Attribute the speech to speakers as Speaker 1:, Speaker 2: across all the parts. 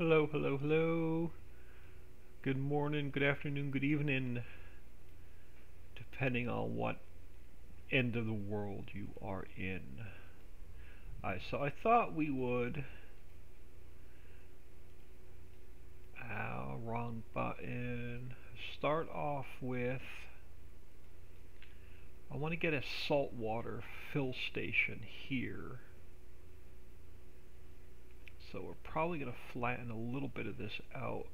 Speaker 1: Hello, hello, hello. Good morning, good afternoon, good evening, depending on what end of the world you are in. So I thought we would. Wrong button. Start off with. I want to get a saltwater fill station here. So we're probably going to flatten a little bit of this out.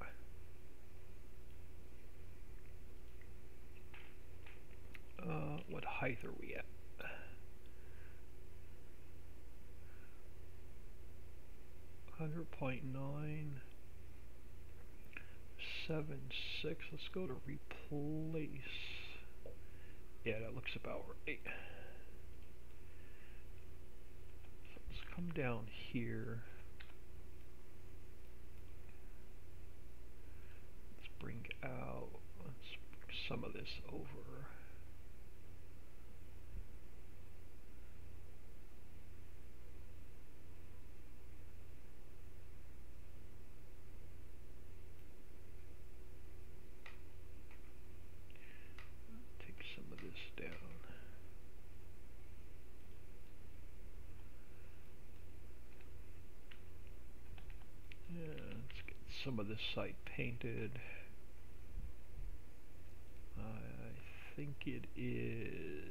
Speaker 1: What height are we at? 100.976. Let's go to replace. Yeah, that looks about right. So let's come down here. Let's bring some of this over. Take some of this down. Yeah, let's get some of this site painted. I think it is.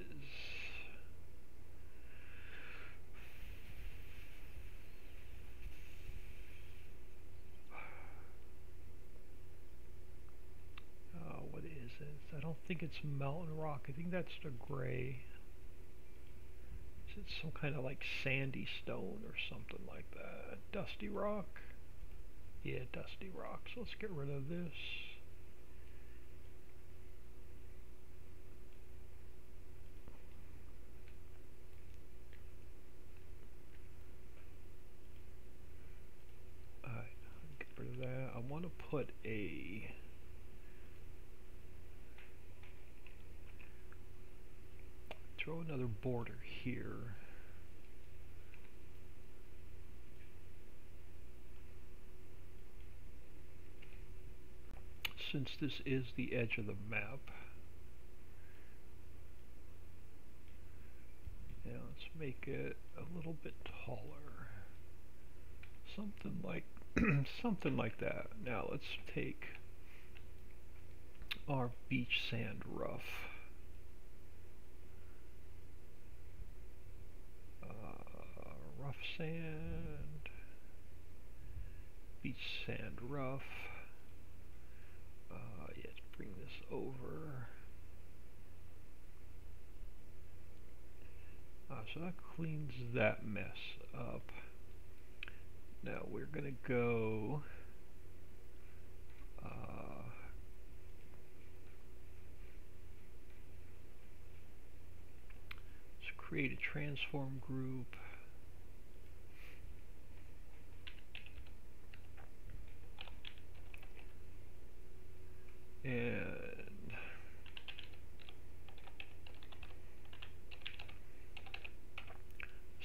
Speaker 1: What is it? I don't think it's mountain rock. I think that's the gray. Is it some kind of like sandy stone or something like that? Dusty rock? Yeah, dusty rock. So let's get rid of this. Alright, get rid of that. I want to put throw another border here. Since this is the edge of the map. Now let's make it a little bit taller. Something like something like that. Now let's take our beach sand rough. Rough sand. Beach sand rough. Yeah, let's bring this over. So that cleans that mess up. Now we're going to go let's create a transform group. And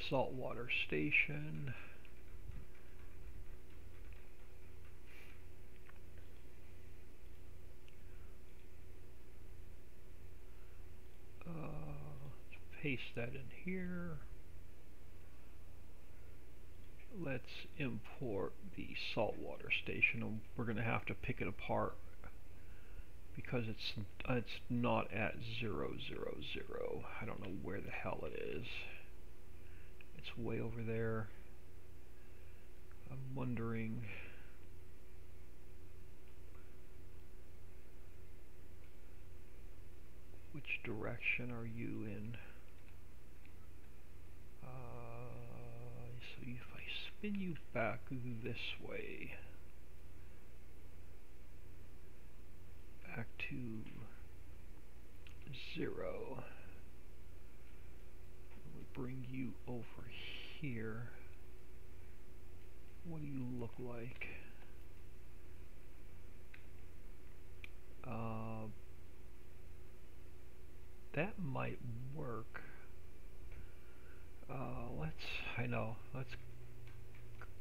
Speaker 1: saltwater station. Let's paste that in here. Let's import the saltwater station, and we're going to have to pick it apart because it's not at 0, 0, 0. I don't know where the hell it is. It's way over there. I'm wondering. Which direction are you in? So if I spin you back this way, back to 0, we bring you over here. What do you look like? That might work.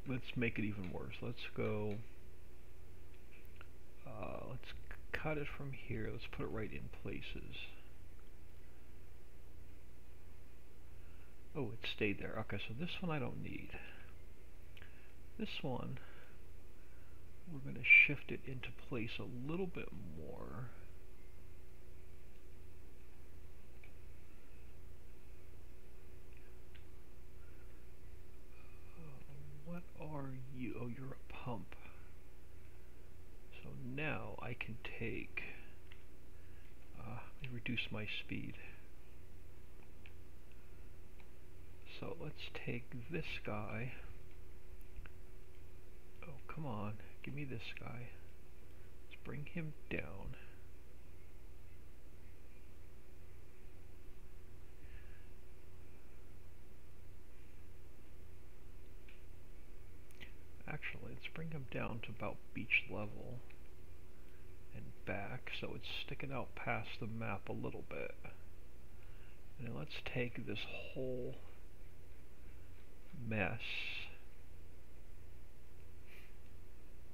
Speaker 1: Let's make it even worse. Let's go Let's cut it from here. Let's put it right in places. Oh, it stayed there. Okay, so this one I don't need. This one, we're going to shift it into place a little bit more. What are you? Oh, you're a pump. So now I can take, let me reduce my speed. So let's take this guy. Oh, come on, give me this guy. Let's bring him down. Actually, let's bring him down to about beach level and back, so it's sticking out past the map a little bit. And then let's take this whole mess.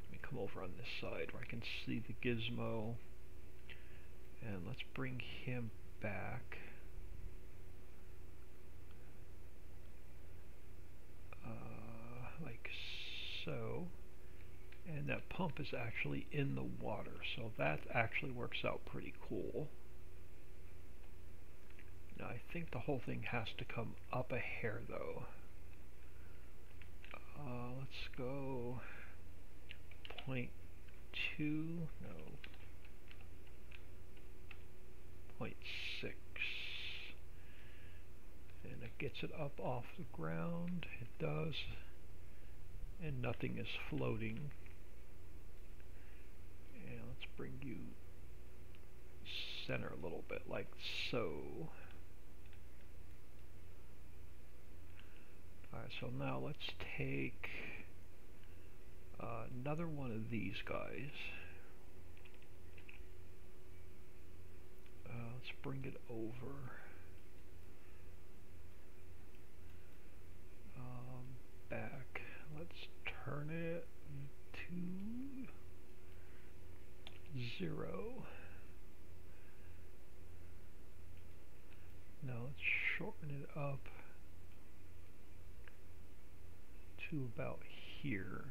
Speaker 1: Let me come over on this side where I can see the gizmo, and let's bring him back. Like so. And that pump is actually in the water, so that actually works out pretty cool. Now I think the whole thing has to come up a hair though. Let's go 0.2, no, 0.6, and it gets it up off the ground. It does, and nothing is floating. And let's bring you center a little bit, like so. Alright, so now let's take another one of these guys. Let's bring it over. Back. Let's turn it to 0. Now let's shorten it up to about here.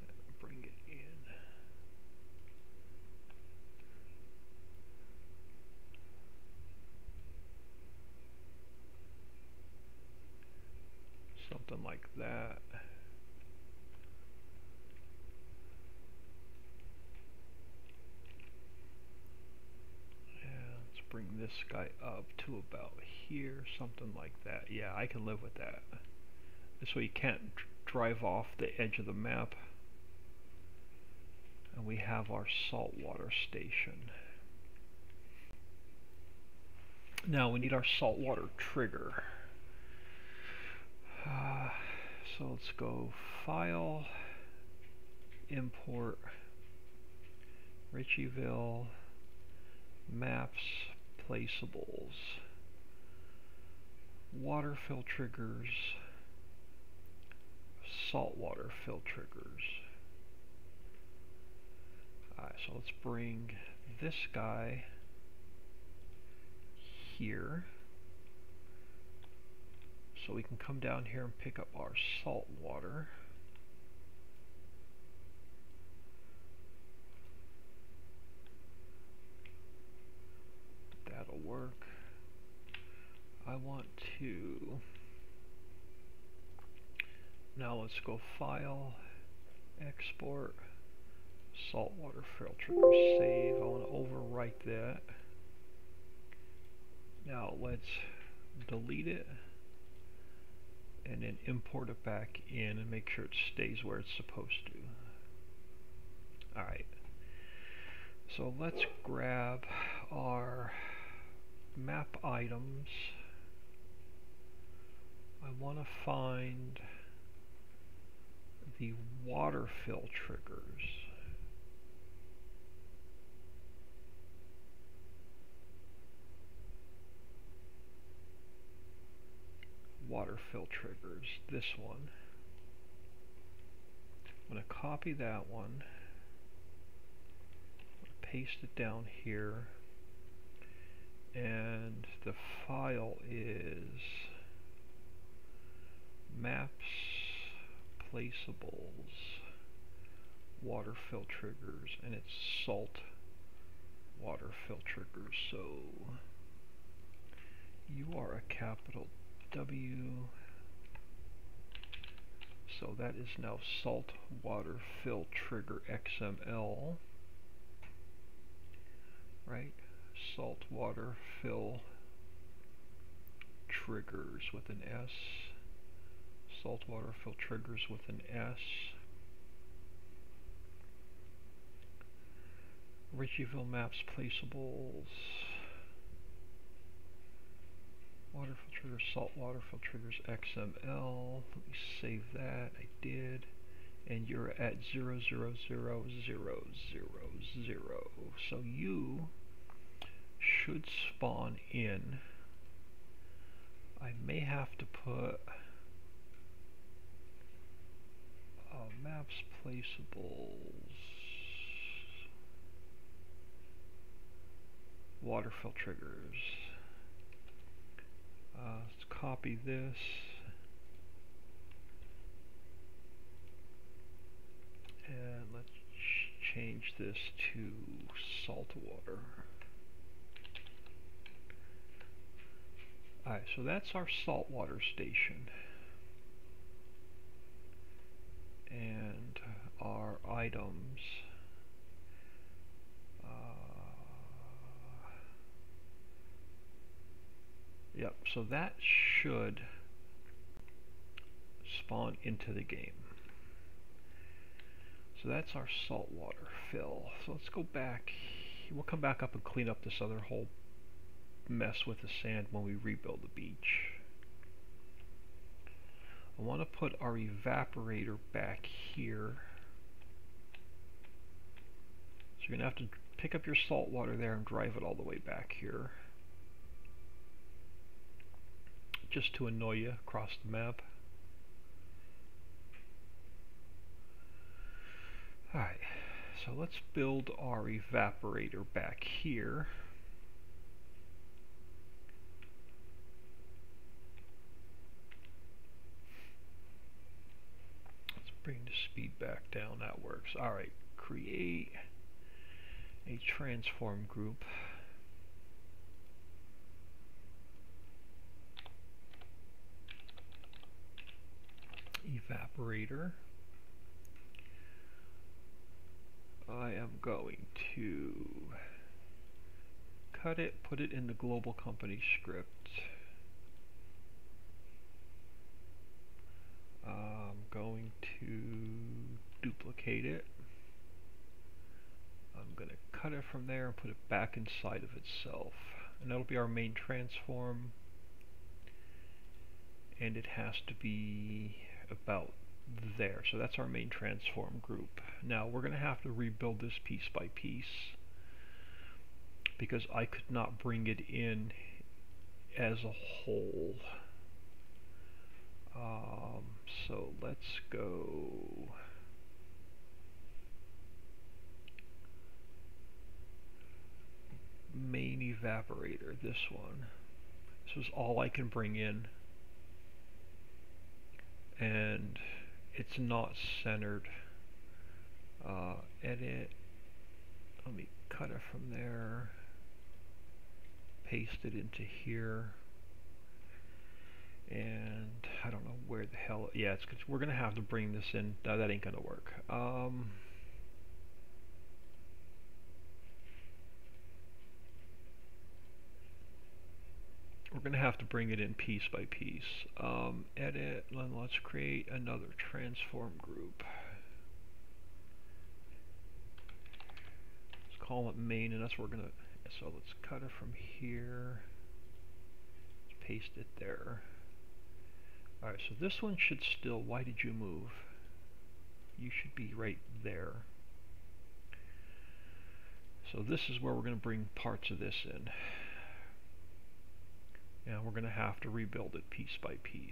Speaker 1: And bring it in. Something like that. Bring this guy up to about here, something like that. Yeah, I can live with that. This way you can't drive off the edge of the map. And we have our saltwater station. Now we need our saltwater trigger. So let's go File, Import, Ricciville, Maps, Placeables, Water fill triggers, Saltwater fill triggers. Alright, so let's bring this guy here, so we can come down here and pick up our salt water. That'll work. I want to, now let's go File, Export, Saltwater fill trigger, save. I want to overwrite that. Now let's delete it and then import it back in and make sure it stays where it's supposed to. Alright, so let's grab our map items. I want to find the water fill triggers. Water fill triggers, this one. I'm going to copy that one, paste it down here, and the file is maps placeables water fill triggers, and it's salt water fill triggers. So you are a capital W, so that is now salt water fill trigger XML, right? Salt water fill triggers with an S, salt water fill triggers with an S. Ricciville maps placeables water fill triggers, salt water fill triggers XML. Let me save that. I did. And you're at 0000000. So you should spawn in. I may have to put maps placeables water fill triggers. Let's copy this and let's change this to salt water. Alright, so that's our saltwater station. And our items. Yep, so that should spawn into the game. So that's our saltwater fill. So let's go back. We'll come back up and clean up this other whole mess with the sand when we rebuild the beach. I want to put our evaporator back here. So you're going to have to pick up your salt water there and drive it all the way back here. Just to annoy you across the map. Alright, so let's build our evaporator back here. Let's bring the speed back down, that works. Alright, create a transform group. Evaporator. I am going to cut it, put it in the global company script. I'm going to duplicate it. I'm going to cut it from there and put it back inside of itself. And that'll be our main transform. And it has to be about there. So that's our main transform group. Now we're going to have to rebuild this piece by piece because I could not bring it in as a whole. So let's go main evaporator, this one. This was all I can bring in, and it's not centered. Edit, let me cut it from there, paste it into here, and I don't know where the hell, yeah, it's, we're gonna have to bring this in. No, that ain't gonna work. We're gonna have to bring it in piece by piece. Edit, and let's create another transform group. Let's call it main, and that's where we're gonna, so let's cut it from here, let's paste it there. Alright, so this one should still, why did you move? You should be right there. So this is where we're going to bring parts of this in. And we're going to have to rebuild it piece by piece.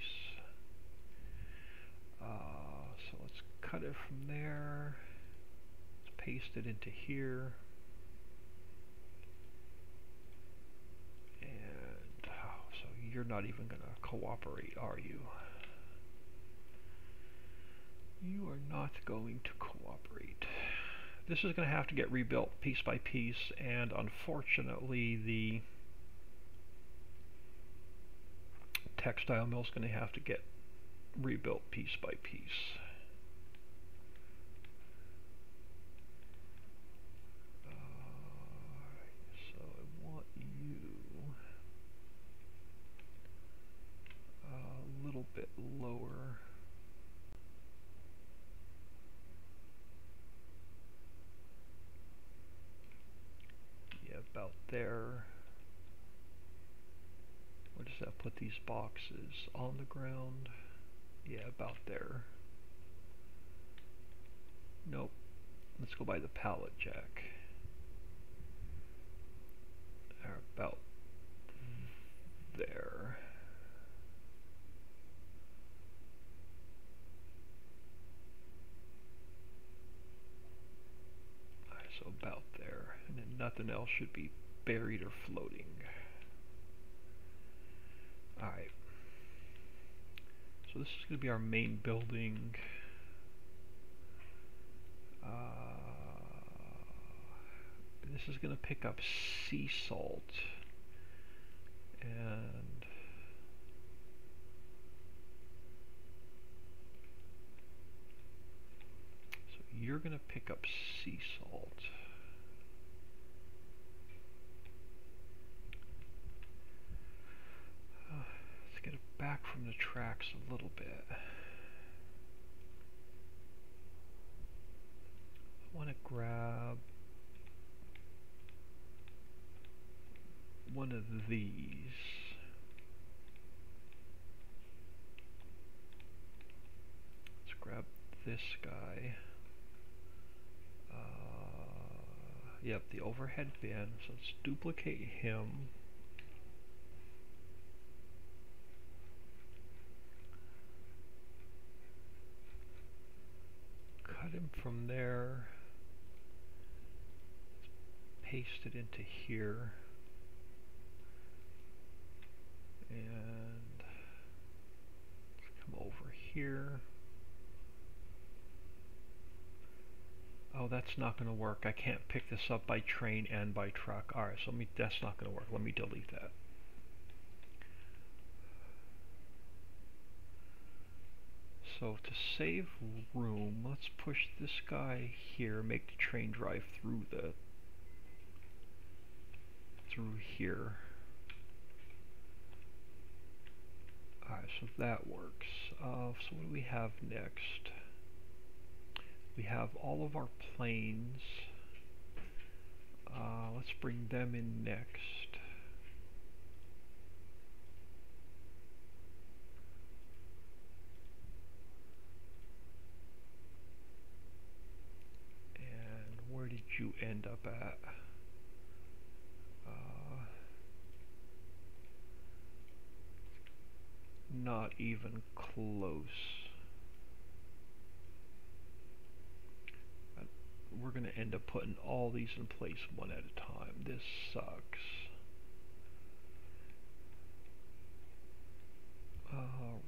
Speaker 1: So let's cut it from there. Let's paste it into here. And so you're not even going to cooperate, are you? You are not going to cooperate. This is going to have to get rebuilt piece by piece, and unfortunately the textile mill is going to have to get rebuilt piece by piece. So I want you a little bit lower. Yeah, about there. Where does that put these boxes? On the ground? Yeah, about there. Nope. Let's go by the pallet jack. About there. Alright, so about there. And then nothing else should be buried or floating. Alright. So this is going to be our main building. This is going to pick up sea salt. And so you're going to pick up sea salt. Let's get it back from the tracks a little bit. I want to grab one of these. Let's grab this guy. Yep, the overhead bin. So let's duplicate him. Cut him from there. Paste it into here. And let's come over here. Oh, that's not going to work. I can't pick this up by train and by truck. Alright, so that's not going to work. Let me delete that. So to save room, let's push this guy here, make the train drive through here. Alright, so that works. So what do we have next? We have all of our planes. Let's bring them in next. And where did you end up at? Not even close. We're going to end up putting all these in place one at a time. This sucks.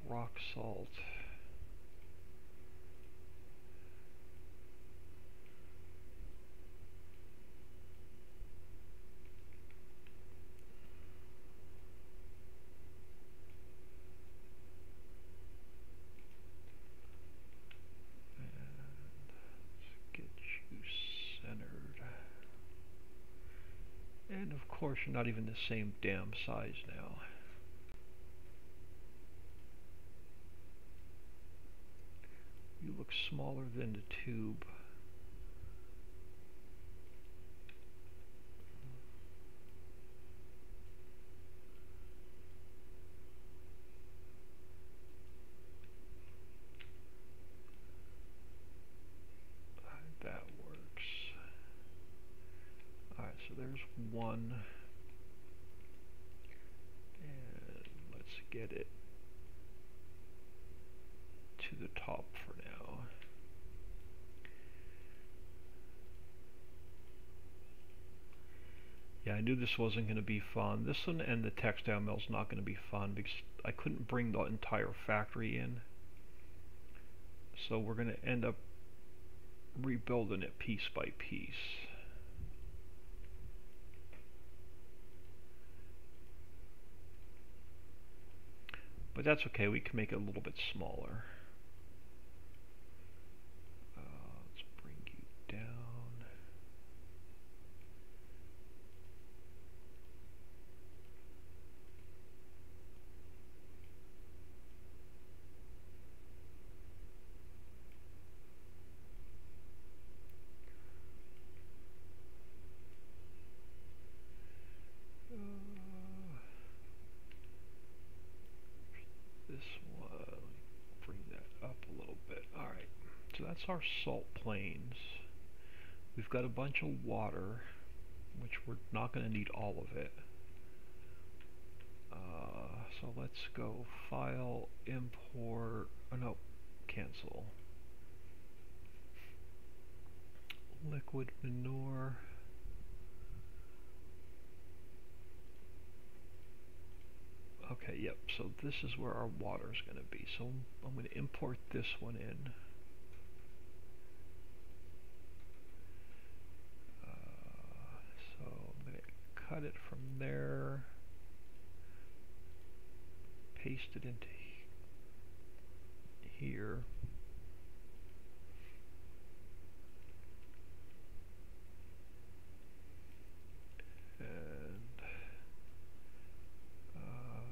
Speaker 1: Rock salt. And of course you're not even the same damn size now. You look smaller than the tube. That works. Alright, so there's one. And let's get it to the top for now. Yeah, I knew this wasn't going to be fun. This one and the textile mill is not going to be fun because I couldn't bring the entire factory in. So we're going to end up rebuilding it piece by piece. But that's okay, we can make it a little bit smaller. Let's bring you down. This one, bring that up a little bit. Alright, so that's our salt plains. We've got a bunch of water, which we're not going to need all of it. So let's go file, import, oh no, cancel. Liquid manure. Okay, yep, so this is where our water is going to be. So I'm going to import this one in. So I'm going to cut it from there, paste it into here. And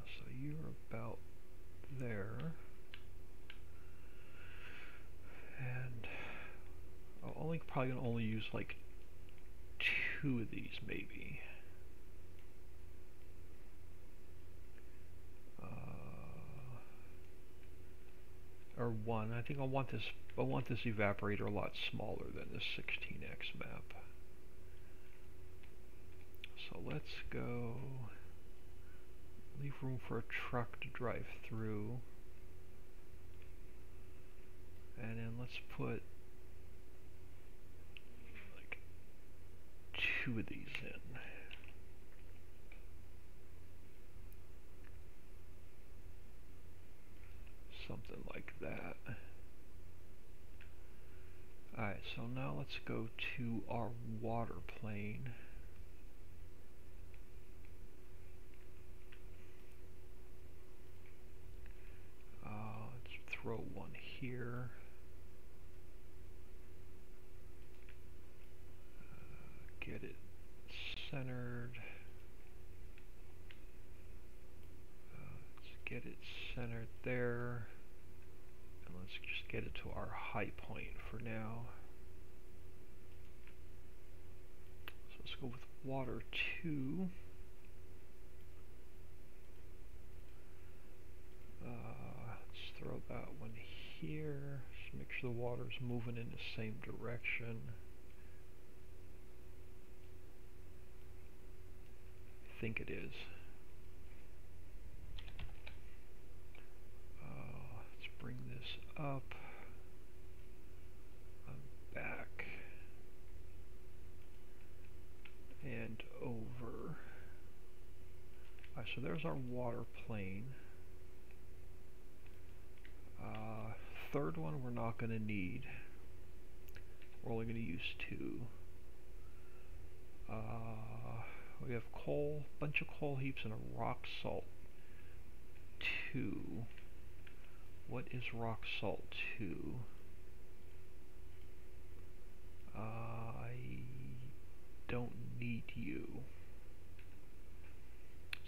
Speaker 1: so you're about there. And I'm probably going to only use like 2 of these maybe. Or 1. I think I want this evaporator a lot smaller than this 16x map. So let's go, leave room for a truck to drive through. And then let's put like 2 of these in. Something like that. Alright, so now let's go to our water plane. Let's throw one here. Get it centered. Let's get it centered there. And let's just get it to our high point for now. So let's go with water 2. Let's throw that one here. Just make sure the water's moving in the same direction. I think it is. Let's bring this up. Back. And over. Alright, so there's our water plane. Third one we're not going to need. We're only going to use 2. We have coal, bunch of coal heaps and a rock salt 2. What is rock salt 2? I don't need you.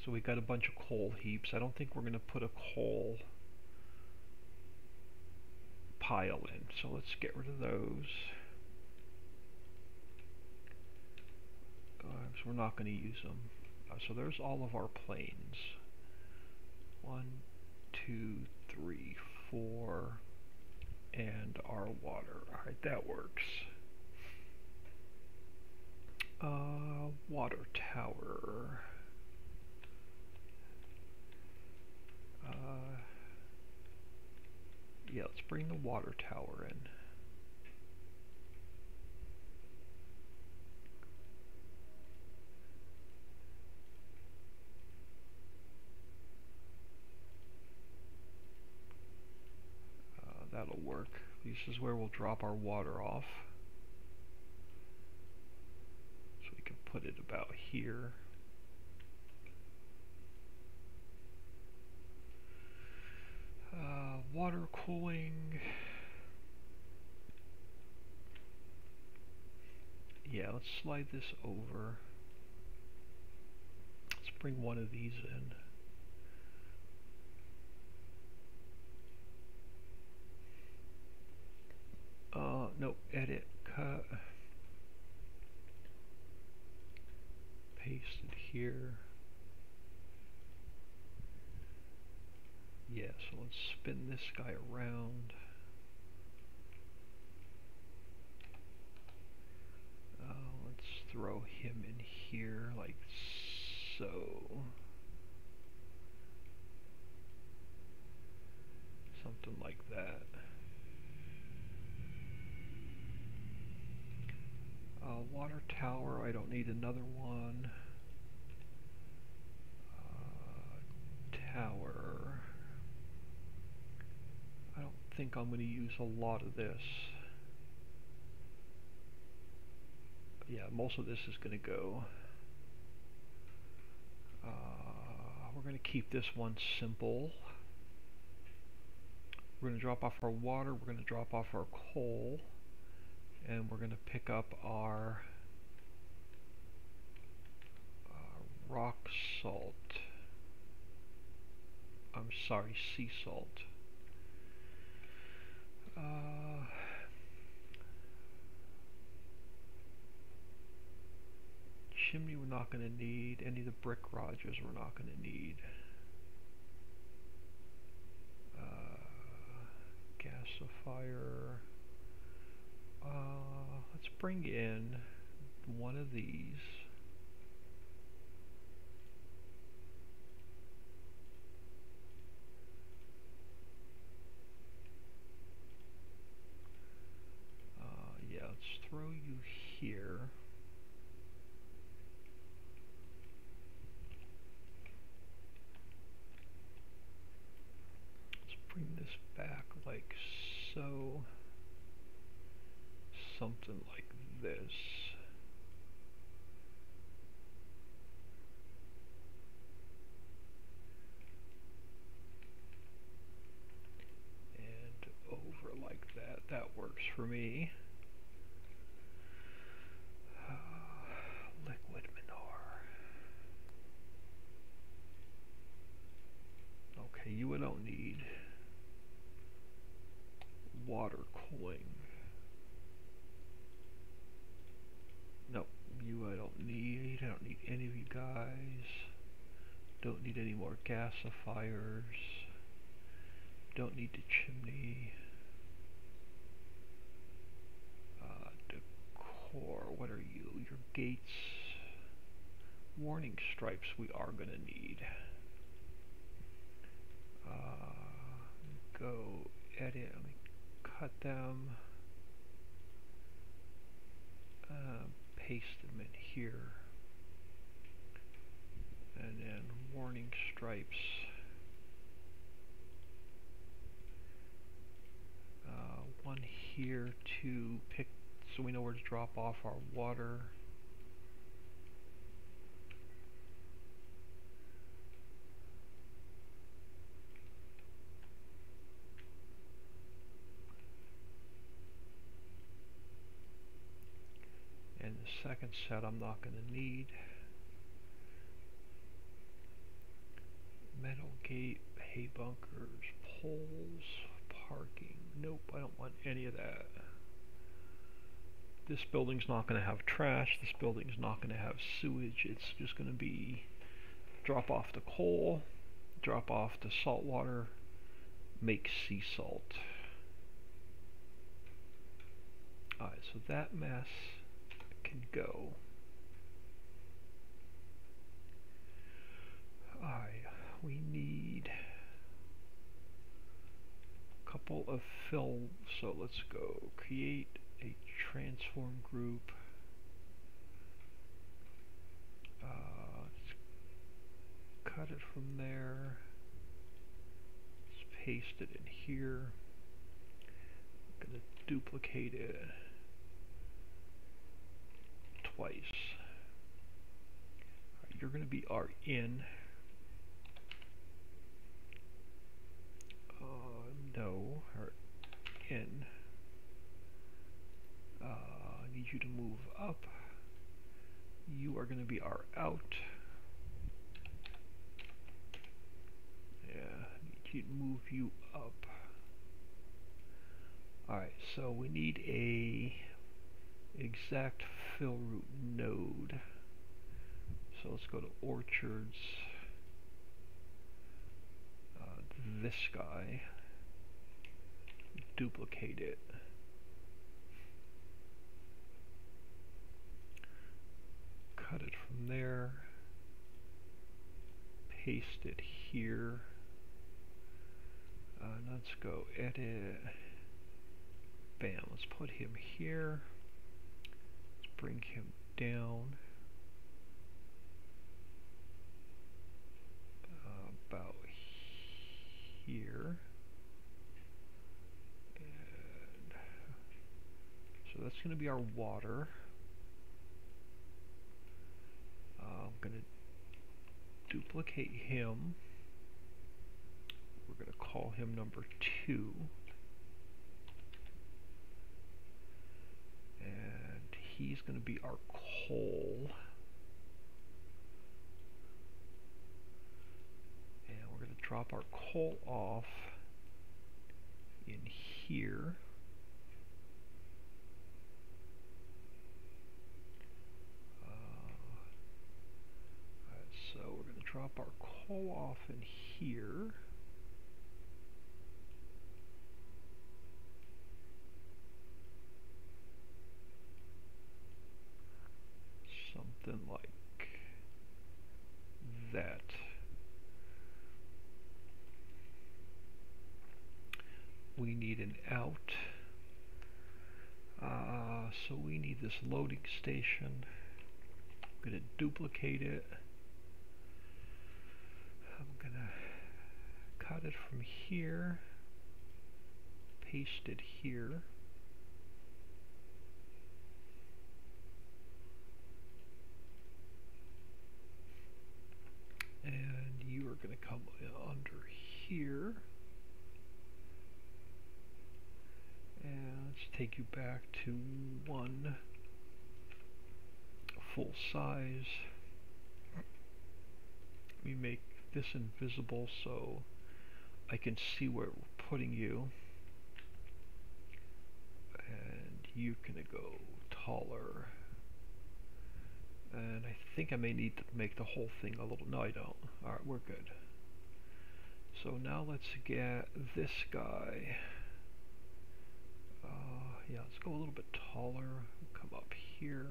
Speaker 1: So we got a bunch of coal heaps. I don't think we're going to put a coal pile in. So let's get rid of those. So we're not going to use them. So there's all of our planes. 1, 2, 3, 4, and our water. Alright, that works. Water tower. Yeah, let's bring the water tower in. work. This is where we'll drop our water off. So we can put it about here. Water cooling. Yeah, let's slide this over. Let's bring one of these in. Nope, edit, cut, paste it here. Yeah, so let's spin this guy around. Let's throw him in here like so. Something like that. Water tower, I don't need another one. Tower. I don't think I'm going to use a lot of this. Yeah, most of this is going to go. We're going to keep this one simple. We're going to drop off our water, we're going to drop off our coal, and we're going to pick up our rock salt. I'm sorry, sea salt. Chimney we're not going to need. Any of the brick Rogers we're not going to need. Gasifier. Let's bring in one of these. Yeah, let's throw you here. Let's bring this back like so. Something like this. And over like that. That works for me. Liquid manure. Okay, you I don't need. Water cooling. Nope, you I don't need. I don't need any of you guys. Don't need any more gasifiers. Don't need the chimney. Decor, what are you? Your gates. Warning stripes we are going to need. Go edit, let me cut them. Paste them in here. And then warning stripes. One here to pick, so we know where to drop off our water. And the second set I'm not going to need. Metal gate, hay bunkers, poles, parking. Nope, I don't want any of that. This building's not going to have trash. This building's not going to have sewage. It's just going to be drop off the coal, drop off the salt water, make sea salt. Alright, so that mess can go. Alright, we need a couple of fill, so let's go create a transform group. Let's cut it from there. Let's paste it in here. going to duplicate it twice. Right, you're going to be our in. No, our in. I need you to move up. You are going to be our out. Yeah, I need you to move you up. Alright, so we need a exact fill root node. So let's go to orchards. This guy. Duplicate it. Cut it from there. Paste it here. Let's go edit. Bam, let's put him here. Let's bring him down. About here. And so that's going to be our water. I'm going to duplicate him. We're going to call him number 2. And he's going to be our coal. And we're going to drop our coal off in here. So we're going to drop our coal off in here. Something like that. We need an out. So we need this loading station. I'm going to duplicate it. I'm going to cut it from here. Paste it here. And you are going to come under here. And let's take you back to 1 full size. Let me make this invisible so I can see where we're putting you. And you're going to go taller. And I think I may need to make the whole thing a little... No, I don't. Alright, we're good. So now let's get this guy. Yeah, let's go a little bit taller. Come up here.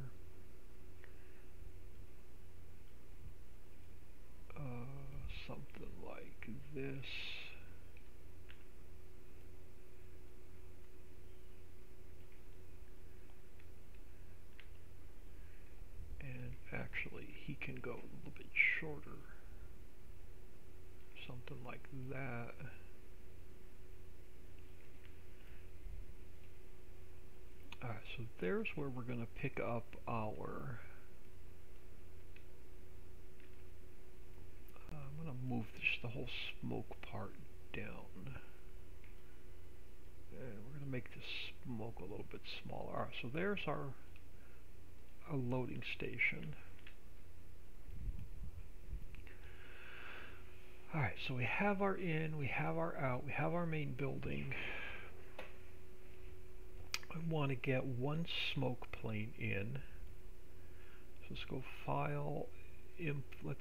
Speaker 1: Something like this. And actually, he can go a little bit shorter. Something like that. Alright, so there's where we're going to pick up our... I'm going to move the whole smoke part down. And we're going to make this smoke a little bit smaller. Alright, so there's our loading station. Alright, so we have our in, we have our out, we have our main building. I want to get one smoke plane in. So let's go File, let's,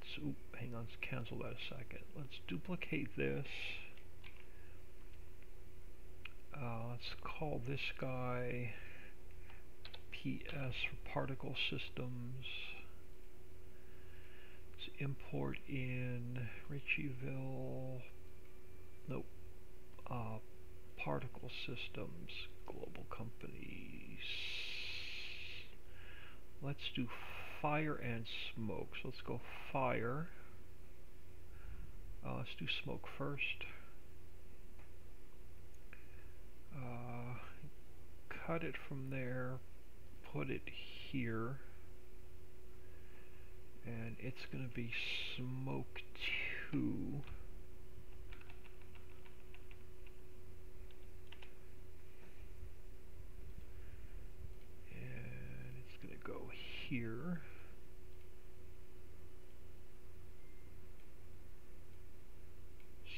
Speaker 1: hang on, let's cancel that a second. Let's duplicate this. Let's call this guy PS for particle systems. Let's import in Ricciville. Nope. Particle systems, global companies. Let's do fire and smoke. So let's go fire. Let's do smoke first. cut it from there, put it here, and it's going to be smoke 2. And it's going to go here.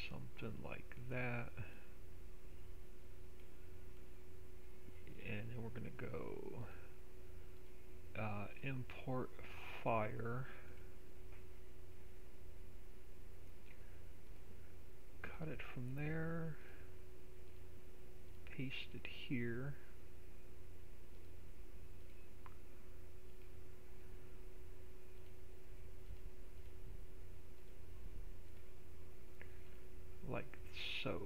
Speaker 1: Something like that. And then we're going to go import fire. Cut it from there. Paste it here. Like so.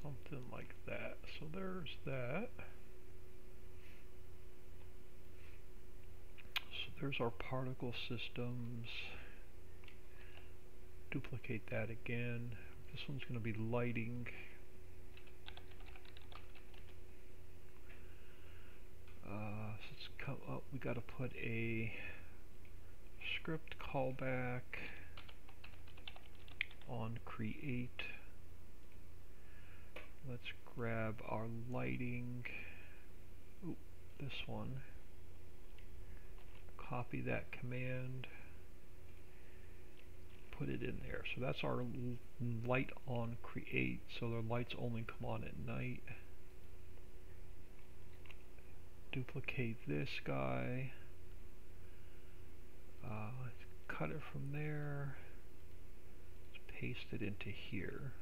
Speaker 1: Something like that. So there's that. So there's our particle systems. Duplicate that again. This one's going to be lighting. So let's come up. We got to put a script callback on create. Let's grab our lighting. Ooh, this one. Copy that command. Put it in there. So that's our light on create. So the lights only come on at night. Duplicate this guy. Cut it from there. Let's paste it into here.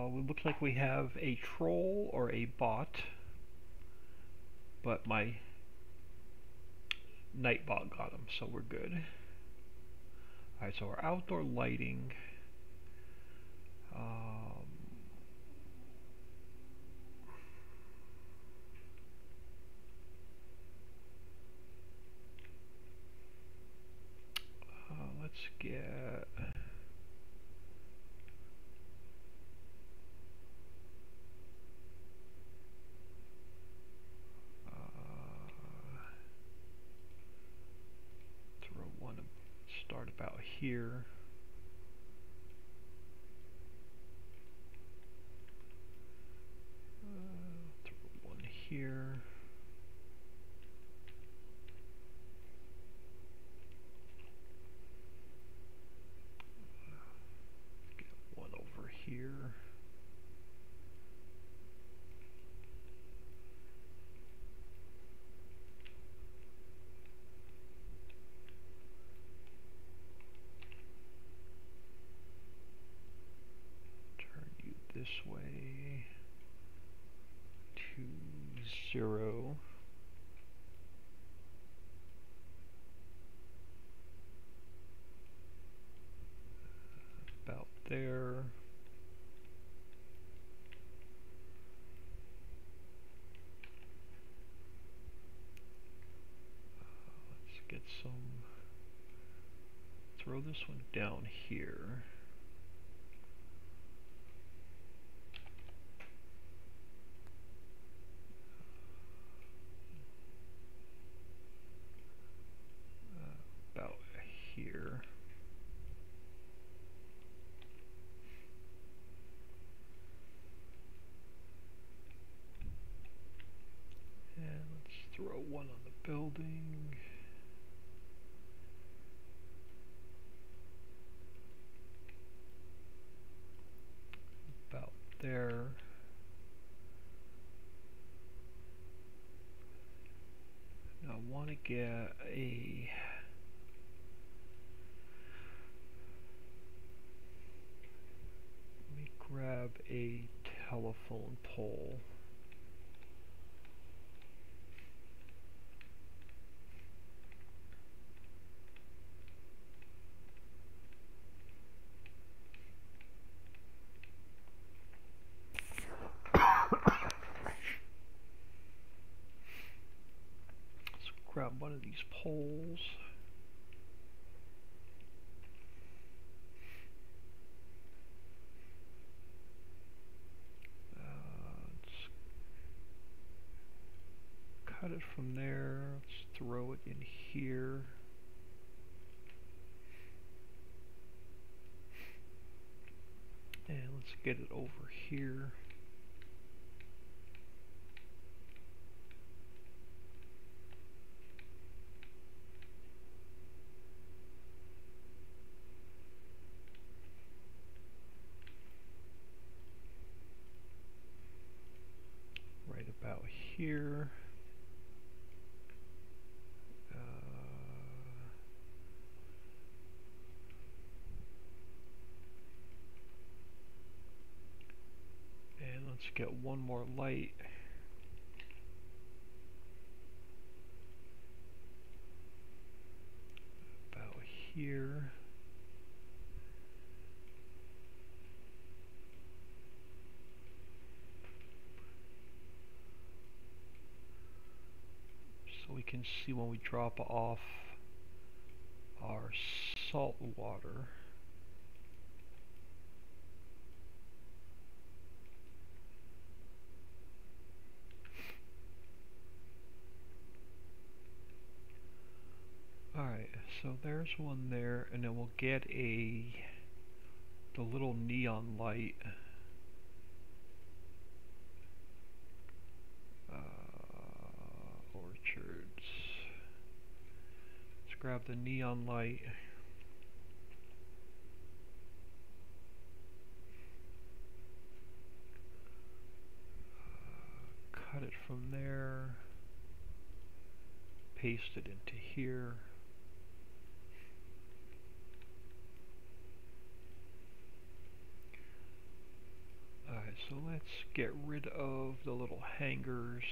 Speaker 1: It looks like we have a troll or a bot, but my Nightbot got him, so we're good. Alright, so our outdoor lighting. Let's get throw one, start about here. Throw one here. Get one over here. This way to 0. About there. Let's get some, throw this one down here. About here. And let's throw one on the building. About there. Now I want to get a grab a telephone pole. these poles. Let's cut it from there. Let's throw it in here. And let's get it over here. Right about here. And let's get one more light. About here. So we can see when we drop off our salt water. Alright, so there's one there, and then we'll get the little neon light. Orchards. Let's grab the neon light. Cut it from there. Paste it into here. Alright, so let's get rid of the little hangers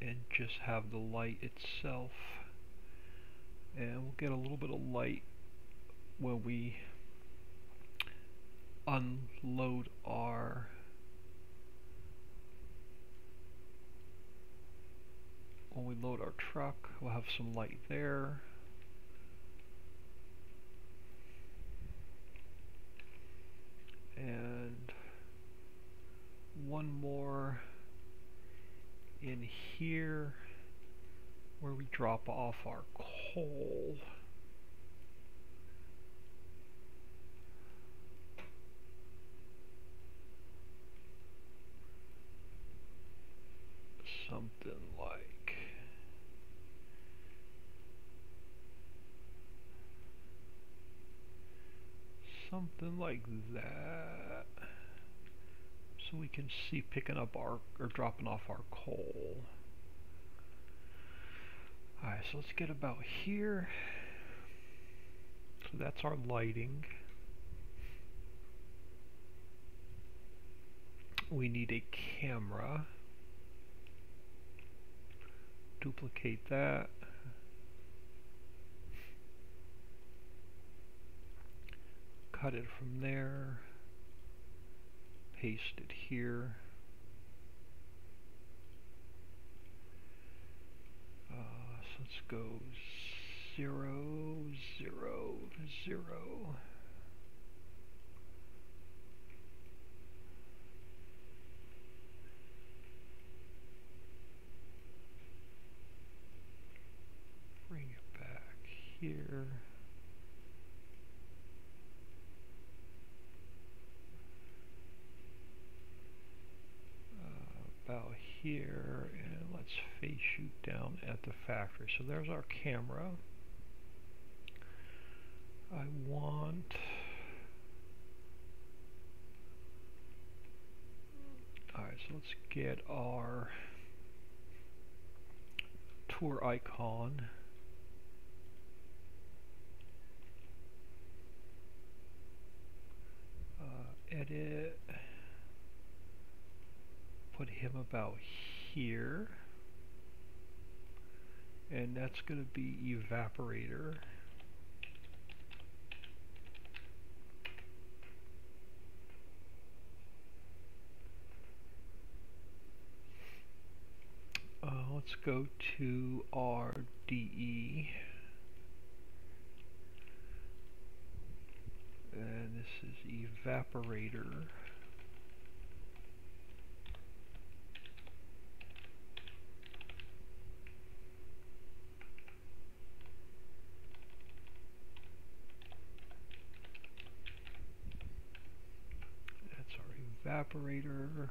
Speaker 1: and just have the light itself. And we'll get a little bit of light when we unload our load our truck. We'll have some light there. And one more in here where we drop off our coal. Something like that, so we can see picking up our or dropping off our coal. Alright, so let's get about here. So that's our lighting. We need a camera. Duplicate that. Cut it from there. Paste it here. So let's go 0, 0, 0. Bring it back here. About here, and let's face shoot down at the factory. So there's our camera. I want alright, so let's get our tour icon. Edit. Put him about here, and that's going to be evaporator. let's go to our DE. And this is evaporator. That's our evaporator.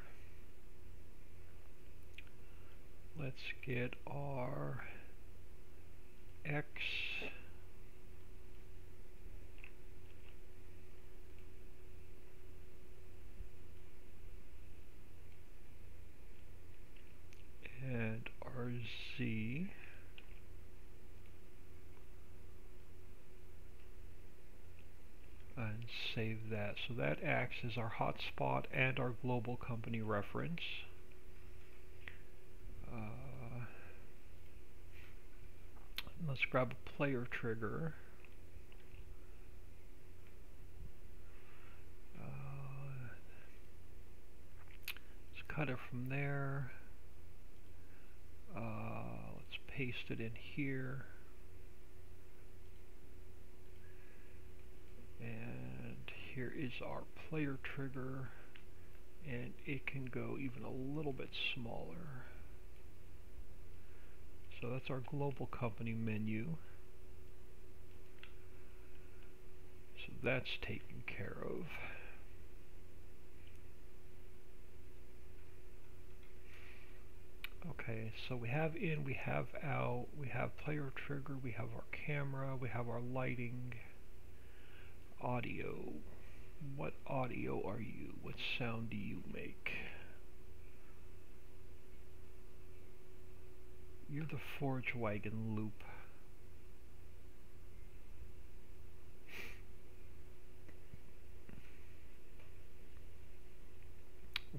Speaker 1: Let's get our X. And our Z. And save that. So that acts as our hotspot and our global company reference. Let's grab a player trigger. Let's cut it from there. Let's paste it in here. And here is our player trigger. And it can go even a little bit smaller. So that's our global company menu. So that's taken care of. Okay, so we have in, we have out, we have player trigger, we have our camera, we have our lighting, audio. What audio are you? What sound do you make? You're the forge wagon loop.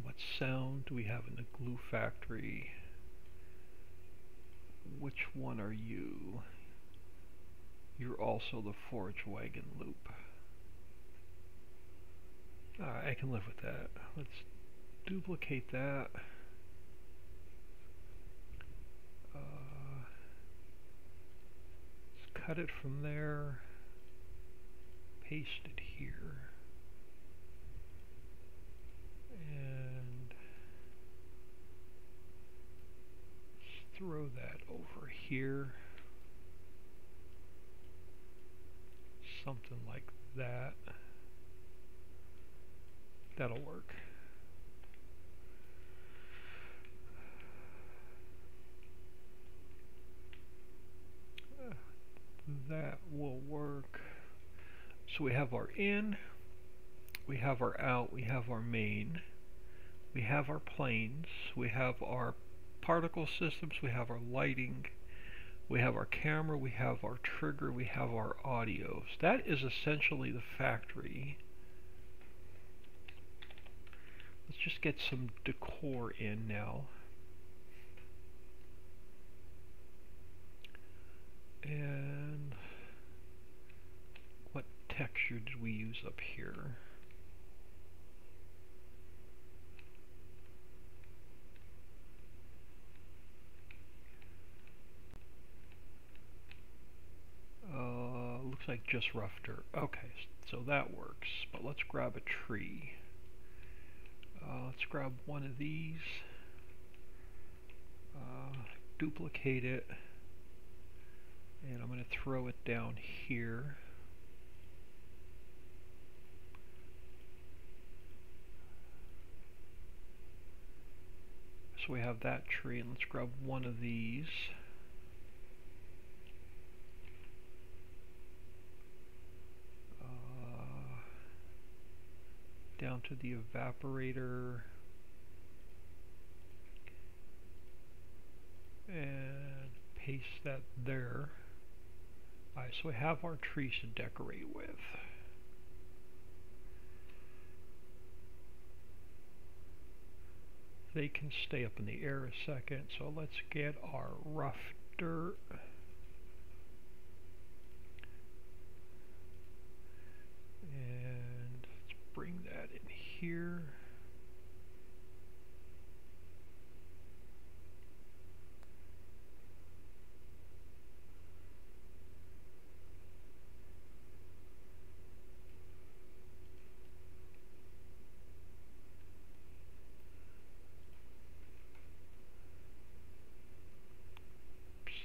Speaker 1: What sound do we have in the glue factory? Which one are you? You're also the forge wagon loop. Alright, I can live with that. Let's duplicate that. Let's cut it from there. Paste it here. And let's throw that over here. Something like that. That'll work. That will work. So we have our in, we have our out, we have our main, we have our planes, we have our particle systems, we have our lighting, we have our camera, we have our trigger, we have our audio. So that is essentially the factory. Let's just get some decor in now. And what texture did we use up here? Looks like just rough dirt. Okay, so that works. But let's grab a tree. Let's grab one of these. Duplicate it. And I'm going to throw it down here. So we have that tree, and let's grab one of these. Down to the evaporator. And paste that there. Alright, so we have our trees to decorate with. They can stay up in the air a second, so let's get our rough dirt. And let's bring that in here.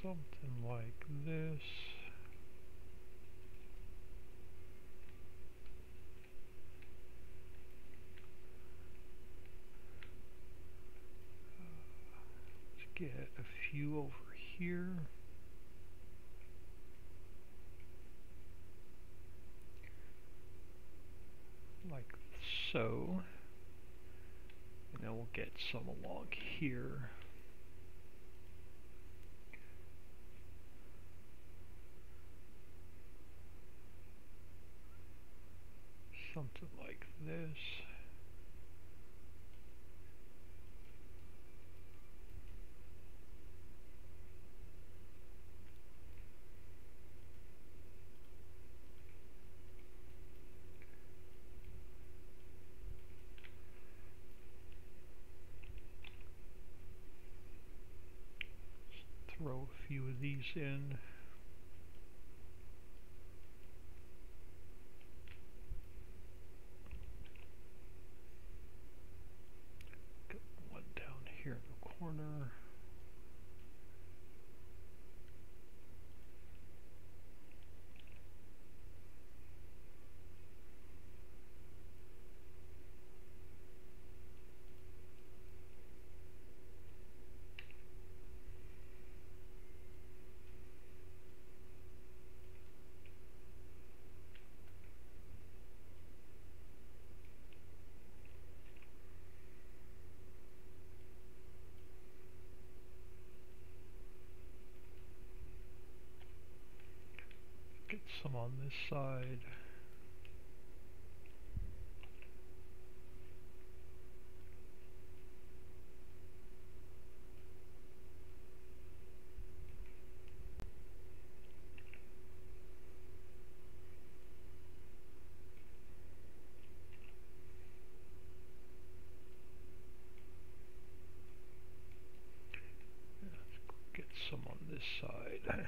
Speaker 1: Something like this. Let's get a few over here. Like so. And then we'll get some along here. Something like this. Throw a few of these in. Get one down here in the corner. Get some on this side. Let's get some on this side.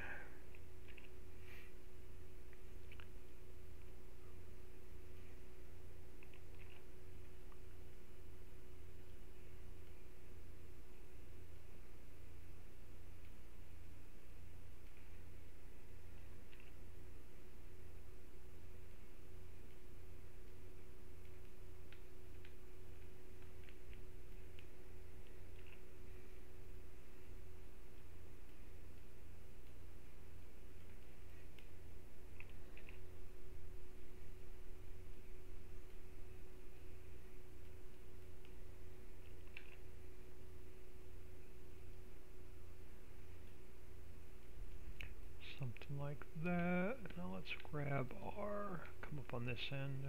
Speaker 1: Something like that. Now let's grab our, come up on this end.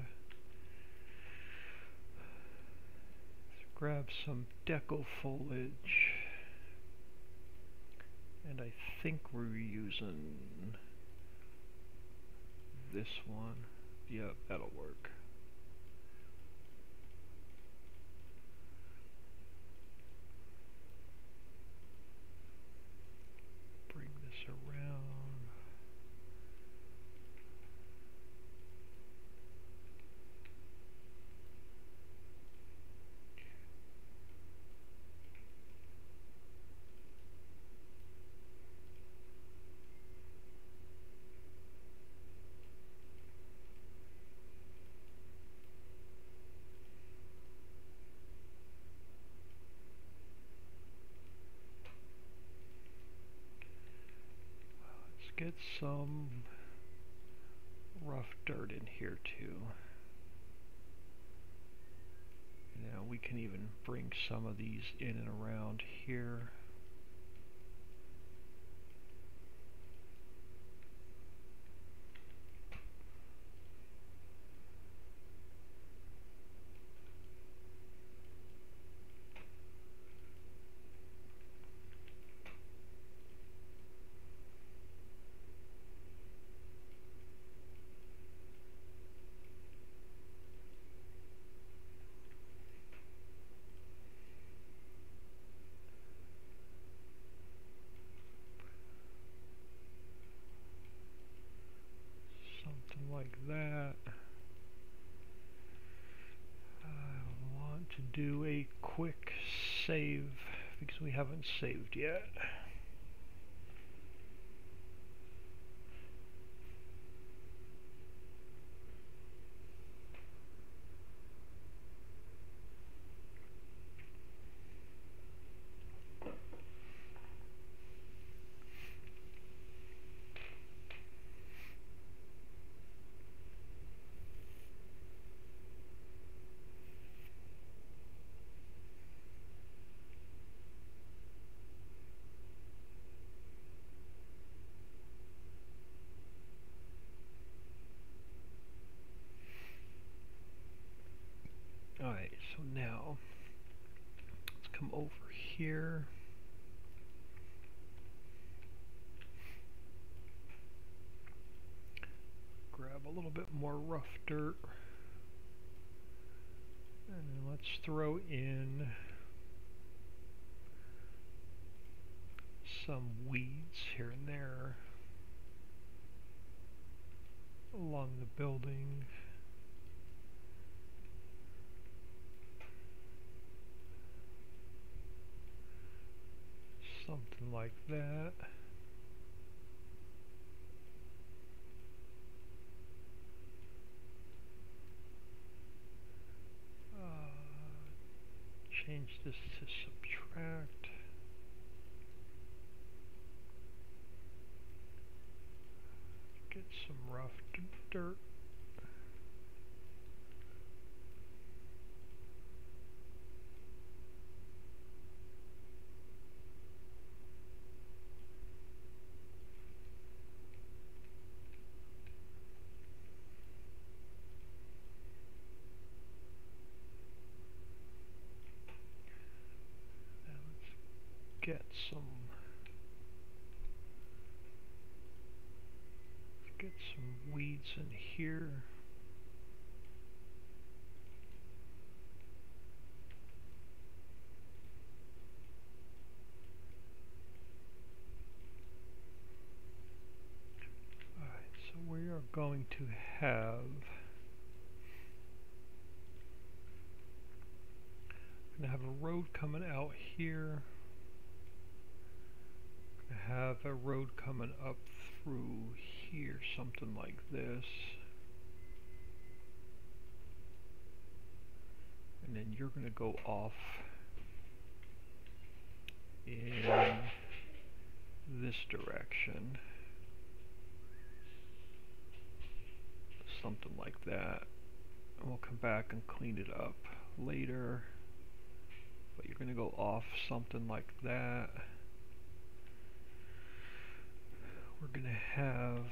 Speaker 1: Let's grab some deco foliage. And I think we're using this one. Yep, that'll work. Bring this around. Get some rough dirt in here too. Now we can even bring some of these in and around here. Like that. I want to do a quick save because we haven't saved yet. here. Grab a little bit more rough dirt. And then let's throw in some weeds here and there along the building. Something like that. Change this to subtract. Get some rough dirt. Get some weeds in here. Alright, so we are going to have a road coming out here. Have a road coming up through here, something like this. And then you're going to go off in this direction. Something like that. And we'll come back and clean it up later. But you're going to go off something like that. We're going to have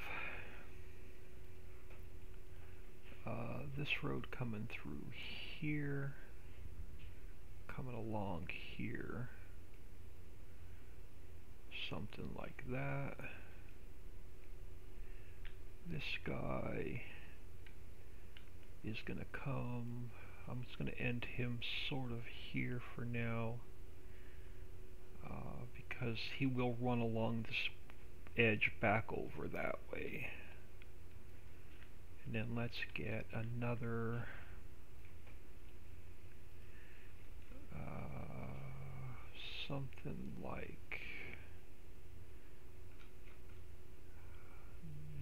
Speaker 1: this road coming through here, coming along here, something like that. This guy is going to come, I'm just going to end him sort of here for now, because he will run along this edge back over that way. And then let's get another something like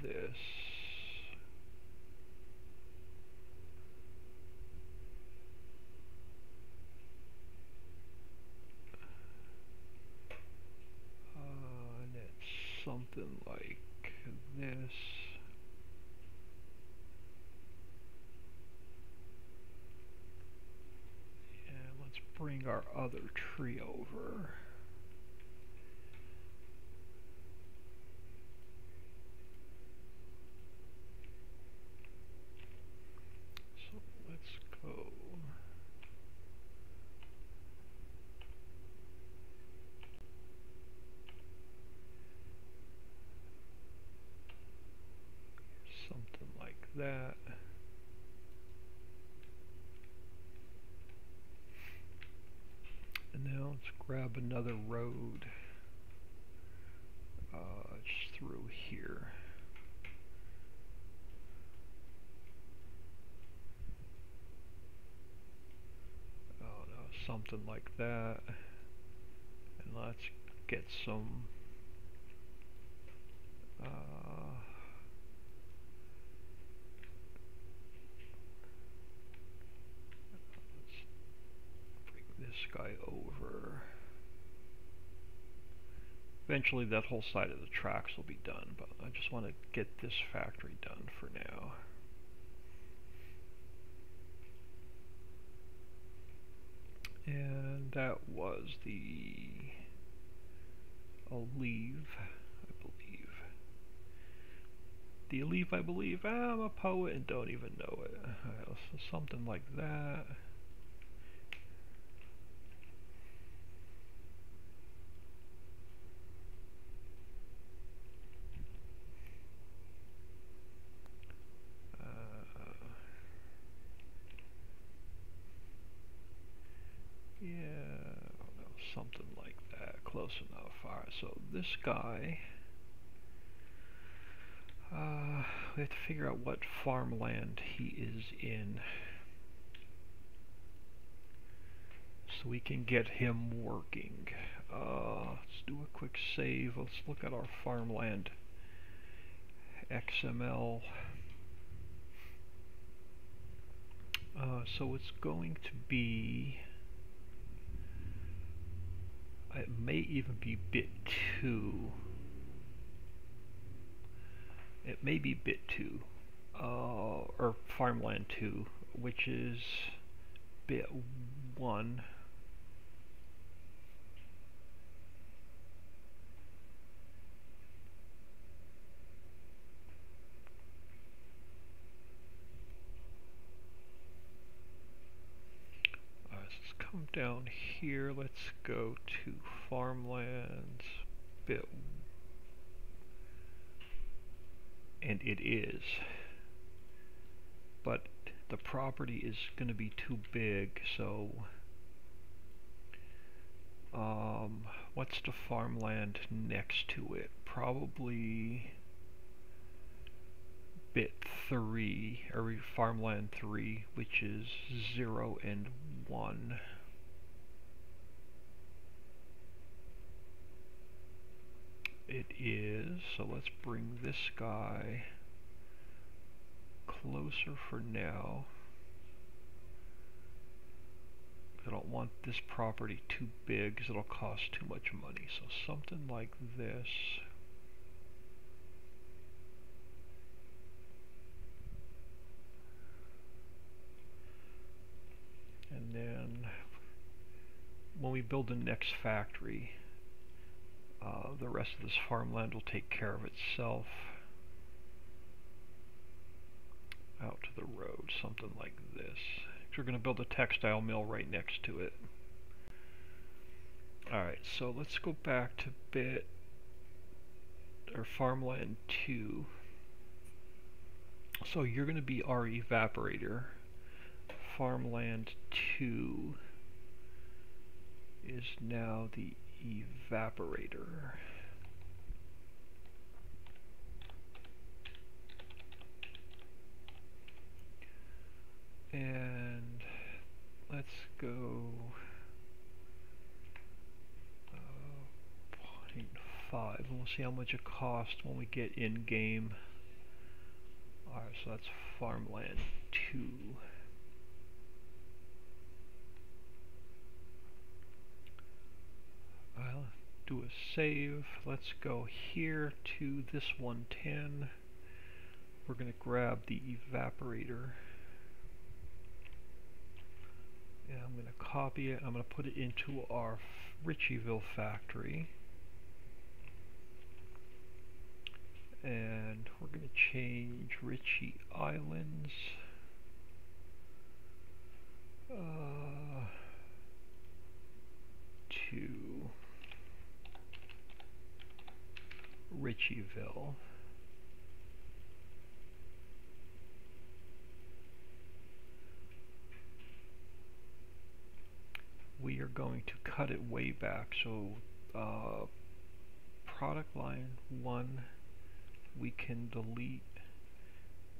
Speaker 1: this. And it's something like this. Bring our other tree over. So let's go. Something like that. And now let's grab another road just through here. Oh no, something like that. And let's get some let's bring this guy over. Eventually that whole side of the tracks will be done, but I just want to get this factory done for now. And that was the Aleve, I believe. The Aleve, I believe. I'm a poet and don't even know it. So something like that. close enough. Alright, so this guy, we have to figure out what farmland he is in, so we can get him working. Let's do a quick save. Let's look at our farmland XML. So it's going to be, it may even be bit 2. It may be bit 2, or farmland 2, which is bit 1. Let's come down here. Let's go to farmlands bit, and it is, but the property is going to be too big, so what's the farmland next to it? Probably bit 3, or farmland 3, which is 0 and 1. It is, so let's bring this guy closer for now. I don't want this property too big because it'll cost too much money, so something like this. And then when we build the next factory, the rest of this farmland will take care of itself. Out to the road, something like this. We're going to build a textile mill right next to it. Alright, so let's go back to farmland 2. So you're going to be our evaporator. Farmland 2 is now the evaporator. And let's go 0.5, and we'll see how much it costs when we get in game. Alright, so that's farmland 2. I'll do a save. Let's go here to this 110. We're going to grab the evaporator. And I'm going to copy it. I'm going to put it into our Ricciville factory. And we're going to change Ritchie Islands to Ricciville. We are going to cut it way back, so product line 1 we can delete,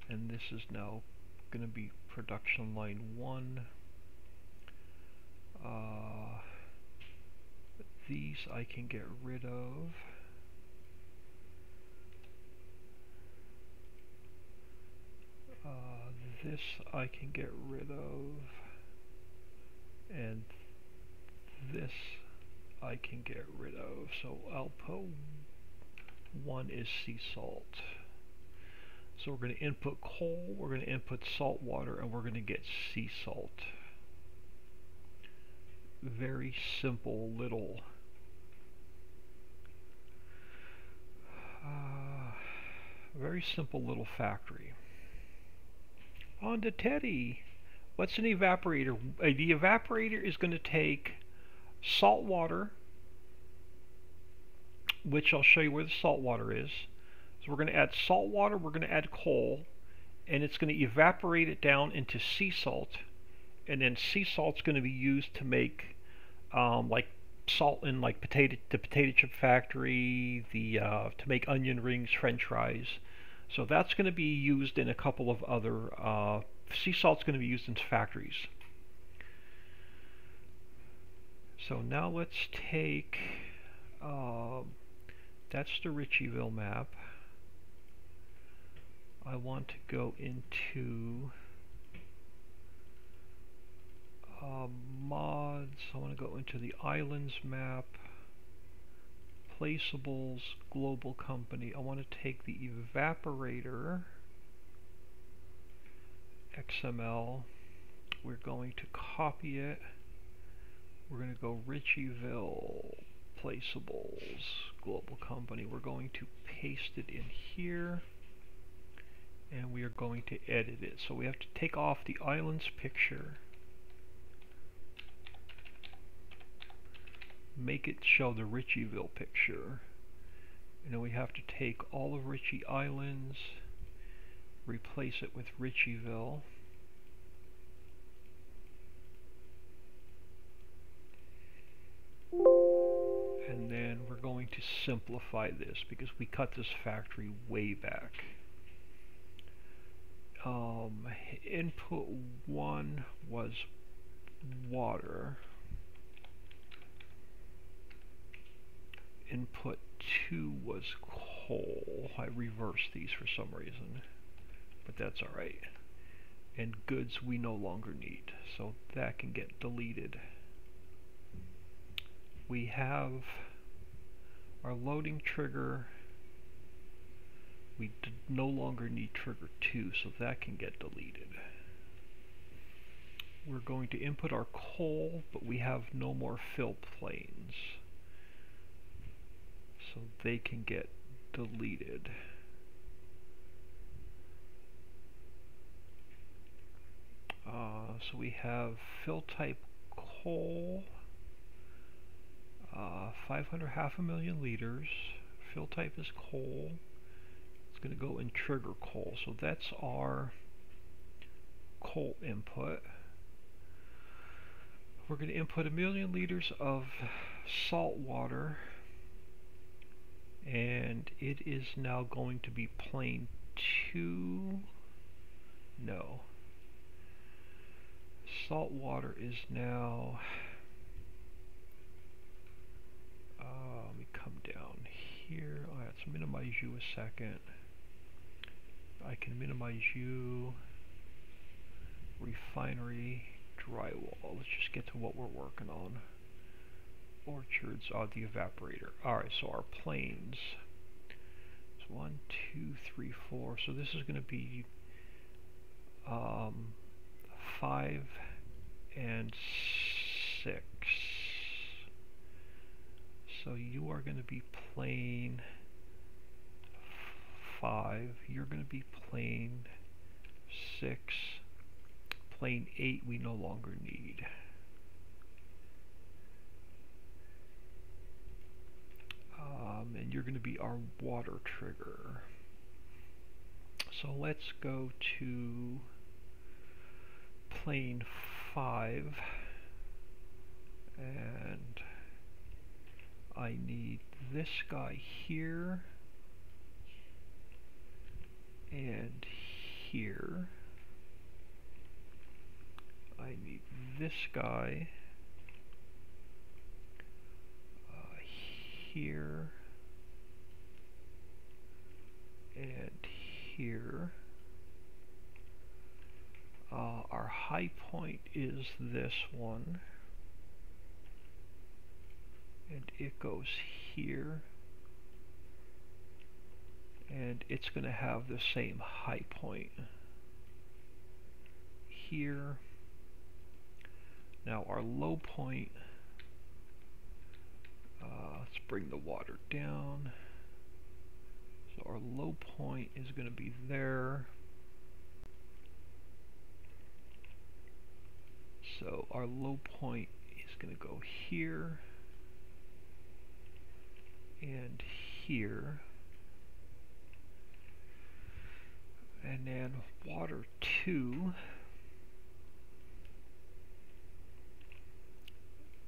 Speaker 1: and this is now going to be production line 1. These I can get rid of. This I can get rid of, and this I can get rid of. So output 1 is sea salt. So we're going to input coal, we're going to input salt water, and we're going to get sea salt. Very simple little factory. On to Teddy. What's an evaporator? The evaporator is going to take salt water, which I'll show you where the salt water is. So we're going to add salt water, we're going to add coal, and it's going to evaporate it down into sea salt, and then sea salt's going to be used to make like salt in like the potato chip factory, the to make onion rings, French fries. So that's going to be used in a couple of other sea salt's going to be used in factories. So now let's take that's the Ricciville map. I want to go into mods. I want to go into the islands map, placeables, global company. I want to take the evaporator XML. We're going to copy it. We're going to go Ricciville, placeables, global company. We're going to paste it in here, and we are going to edit it. So we have to take off the islands picture, make it show the Ricciville picture, and then we have to take all of Ritchie Islands, replace it with Ricciville. And then we're going to simplify this because we cut this factory way back. Input 1 was water. Input 2 was coal. I reversed these for some reason, but that's alright. And goods we no longer need, so that can get deleted. We have our loading trigger. We no longer need trigger 2, so that can get deleted. We're going to input our coal, but we have no more fill planes, so they can get deleted. So we have fill type coal, 500, 500,000 liters. Fill type is coal. It's going to go in trigger coal, so that's our coal input. We're going to input 1,000,000 liters of salt water, and it is now going to be plane 2. No. Salt water is now, let me come down here. Let's minimize you a second. I can minimize you, refinery, drywall. Let's just get to what we're working on. Orchards, the evaporator. Alright, so our planes. It's 1, 2, 3, 4. So this is going to be 5 and 6. So you are going to be plane 5. You're going to be plane 6. Plane 8 we no longer need. And you're going to be our water trigger. So let's go to plane 5, and I need this guy here and here. I need this guy here and here. Our high point is this one, and it goes here, and it's going to have the same high point here. Now our low point, let's bring the water down. So our low point is going to be there. So our low point is going to go here and here. And then water 2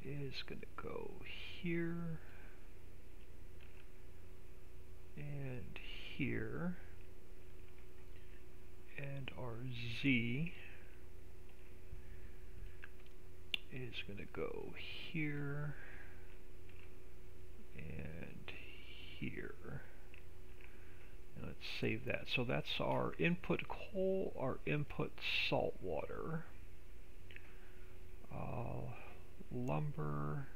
Speaker 1: is is going to go here and here, and our Z is going to go here and here. And let's save that. So that's our input coal, our input salt water, lumber,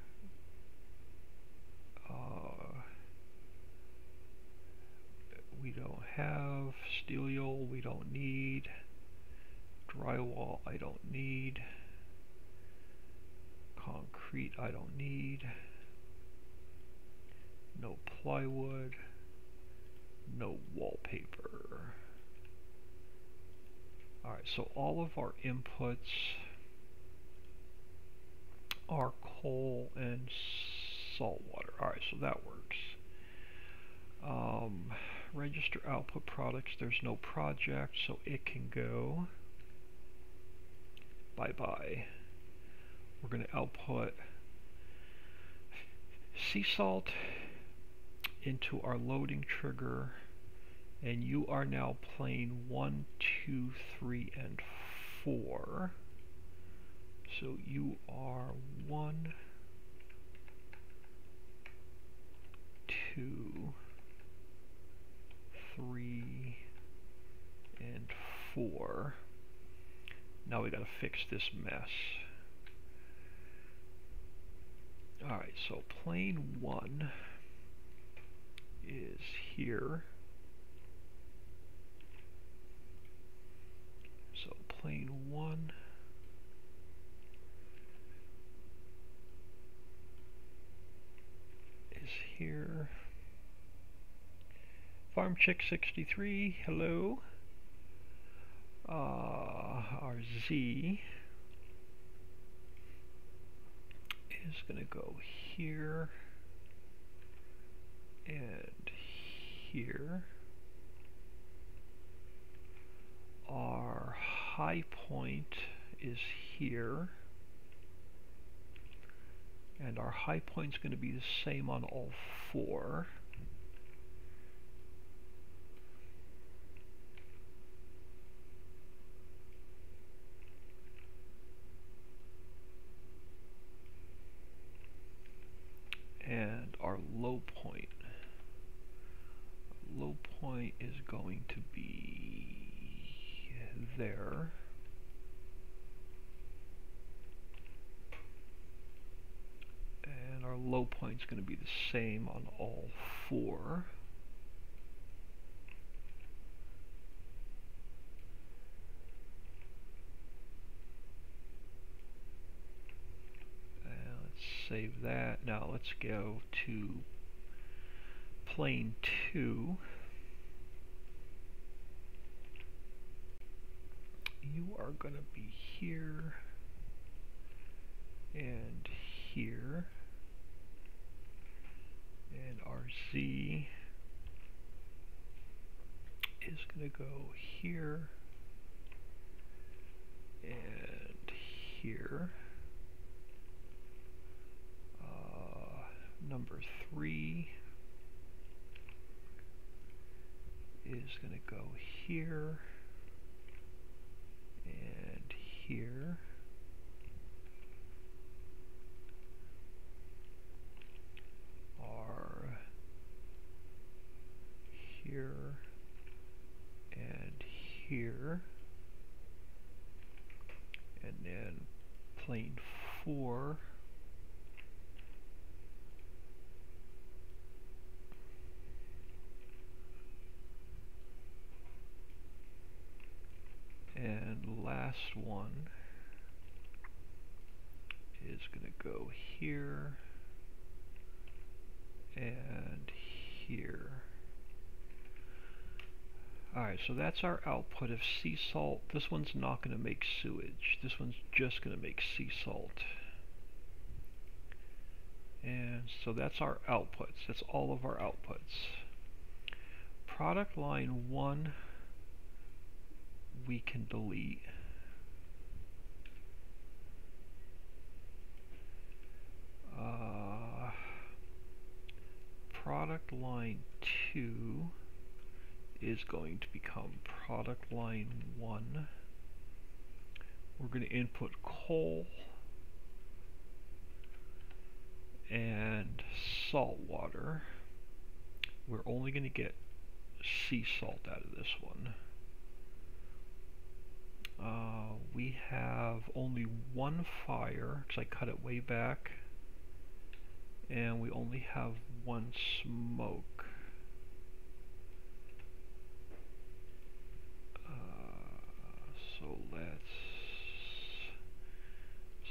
Speaker 1: we don't have, steel we don't need, drywall I don't need, concrete I don't need, no plywood, no wallpaper. Alright, so all of our inputs are coal and salt water. Alright, so that works. Register output products, there's no project, so it can go. Bye-bye. We're going to output sea salt into our loading trigger, and you are now playing 1, 2, 3, and 4. So you are 1, 2, 3, and 4. Now we gotta fix this mess. Alright, so plane 1 is here. So plane 1 is here. Farm Chick 63, hello. Our Z is going to go here and here. Our high point is here, and our high point is going to be the same on all 4. And our low point is going to be there. And our low point is going to be the same on all 4. Save that. Now let's go to plane 2. You are going to be here and here, and our Z is going to go here and here. Number 3 is going to go here and here. Are here and here. And then plane 4 and last one is going to go here and here. Alright, so that's our output of sea salt. This one's not going to make sewage. This one's just going to make sea salt. And so that's our outputs. That's all of our outputs. Product line 1 we can delete. Product line 2 is going to become product line 1. We're going to input coal and salt water. We're only going to get sea salt out of this one. We have only one fire because I cut it way back, and we only have one smoke.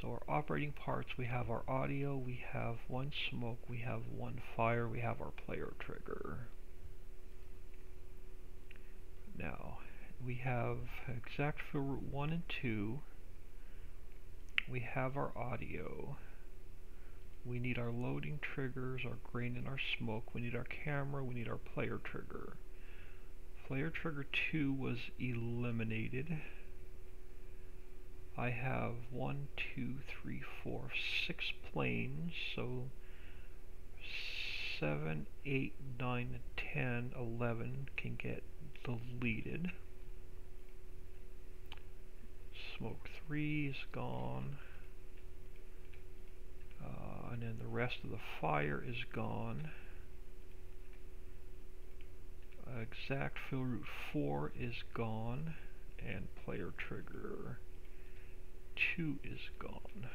Speaker 1: So our operating parts, we have our audio, we have one smoke, we have one fire, we have our player trigger. Now, we have exact fill route 1 and 2. We have our audio. We need our loading triggers, our grain and our smoke. We need our camera, we need our player trigger. Player trigger 2 was eliminated. I have 1, 2, 3, 4, 6 planes, so 7, 8, 9, 10, 11 can get deleted. Smoke 3 is gone. And then the rest of the fire is gone. Exact fill route 4 is gone. And player trigger 2 is gone.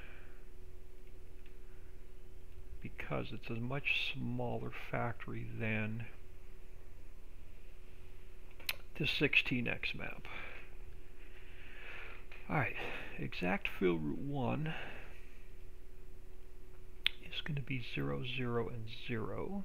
Speaker 1: Because it's a much smaller factory than the 16x map. Alright, exact fill route 1 is going to be 0, 0, and 0.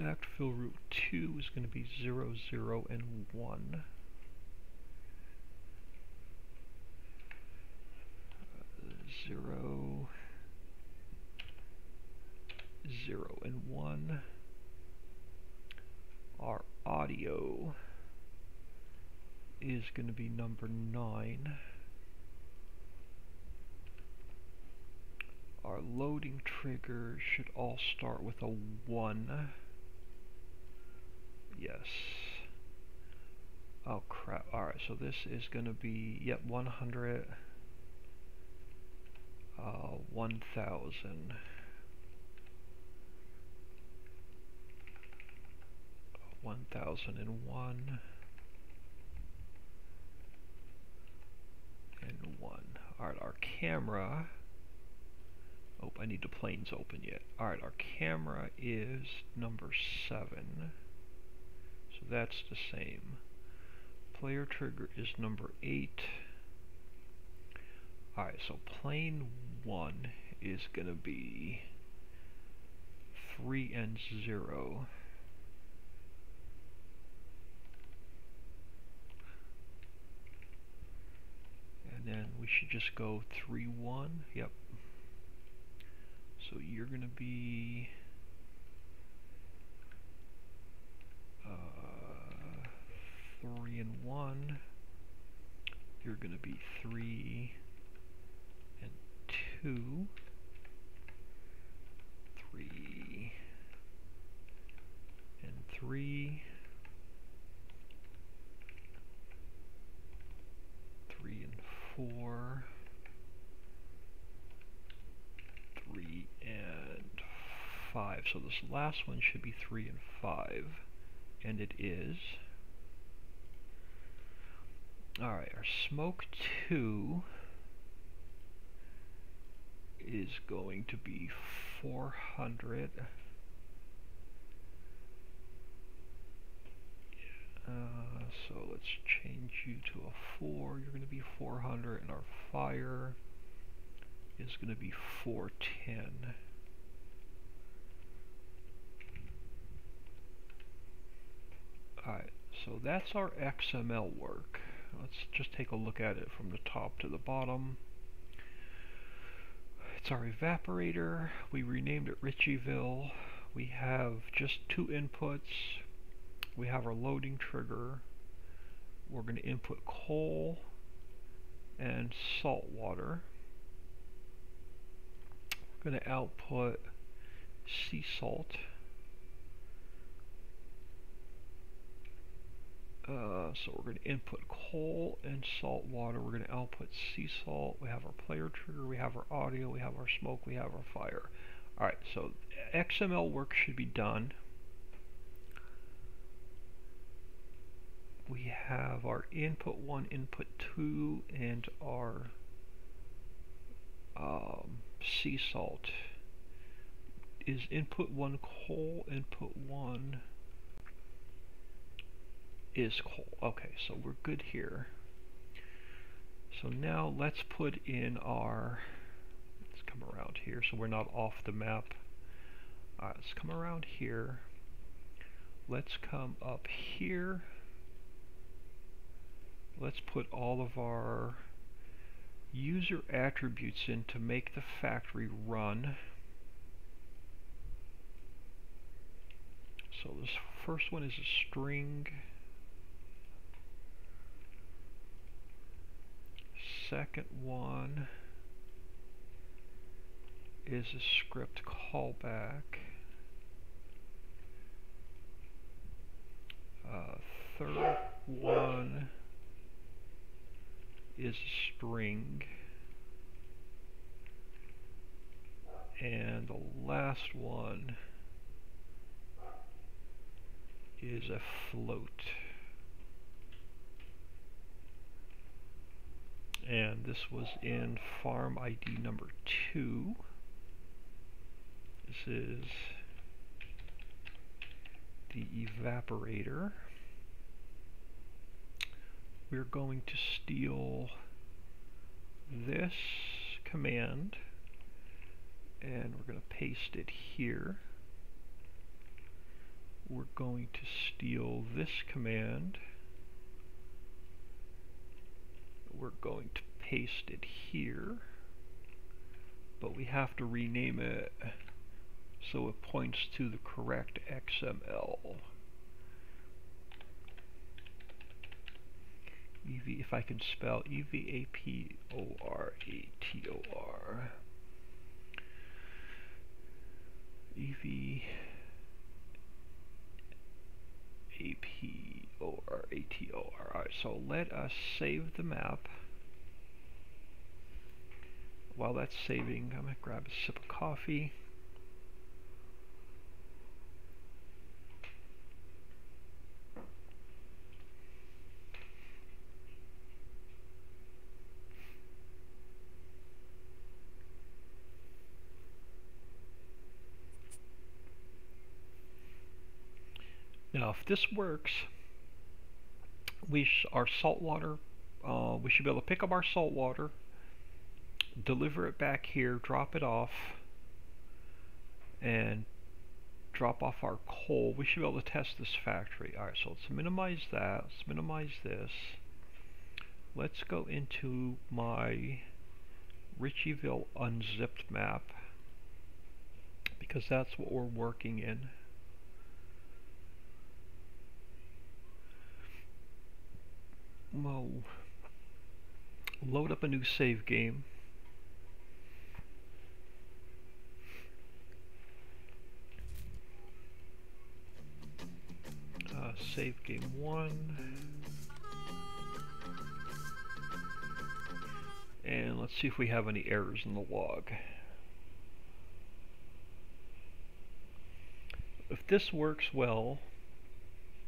Speaker 1: Exact fill route 2 is going to be 0, 0, and 1. 0, 0, and 1. Our audio is going to be number 9. Our loading triggers should all start with a 1. Yes. Oh crap. Alright, so this is going to be, yep, 100, 1000. 1001 and 1. Alright, our camera. Oh, I need the planes open yet. Alright, our camera is number 7. So that's the same. Player trigger is number 8. Alright, so plane 1 is going to be 3 and 0. And then we should just go 3, 1. Yep. So you're going to be 3 and 1. You're going to be 3 and 2. 3 and 3. 3 and 4. 3 and 5. So this last one should be 3 and 5. And it is. Alright, our smoke 2 is going to be 400. So let's change you to a 4. You're going to be 400, and our fire is going to be 410. Alright, so that's our XML work. Let's just take a look at it from the top to the bottom. It's our evaporator. We renamed it Ricciville. We have just 2 inputs. We have our loading trigger. we're going to input coal and salt water. We're going to output sea salt. So we're going to input coal and salt water. We're going to output sea salt. We have our player trigger, we have our audio, we have our smoke, we have our fire. Alright, so XML work should be done. We have our input 1, input 2, and our sea salt. Is input 1 coal? Input 1 is coal. Okay, so we're good here. So now let's put in our, let's come around here so we're not off the map. Alright, let's come around here. Let's come up here. Let's put all of our user attributes in to make the factory run. So this first one is a string. Second one is a script callback. Third one is a string. And the last one is a float. And this was in farm ID number 2. This is the evaporator. We're going to steal this command and we're going to paste it here. We're going to steal this command. We're going to paste it here, but we have to rename it so it points to the correct XML. If I can spell evaporator. Evaporator. Alright, so let us save the map. While that's saving, I'm going to grab a sip of coffee. Now, if this works, our salt water, we should be able to pick up our salt water, deliver it back here, drop it off, and drop off our coal. We should be able to test this factory. Alright, so let's minimize that. Let's minimize this. Let's go into my Ricciville unzipped map, because that's what we're working in. We'll load up a new save game. Save game 1. And let's see if we have any errors in the log. If this works well,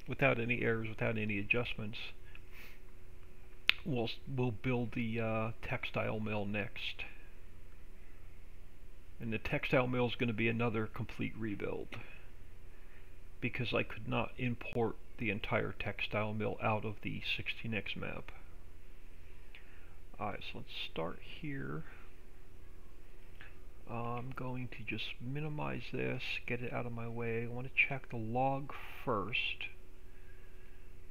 Speaker 1: without any errors, without any adjustments, we'll build the textile mill next. And the textile mill is going to be another complete rebuild, because I could not import the entire textile mill out of the 16x map. Alright, so let's start here. I'm going to just minimize this, get it out of my way. I want to check the log first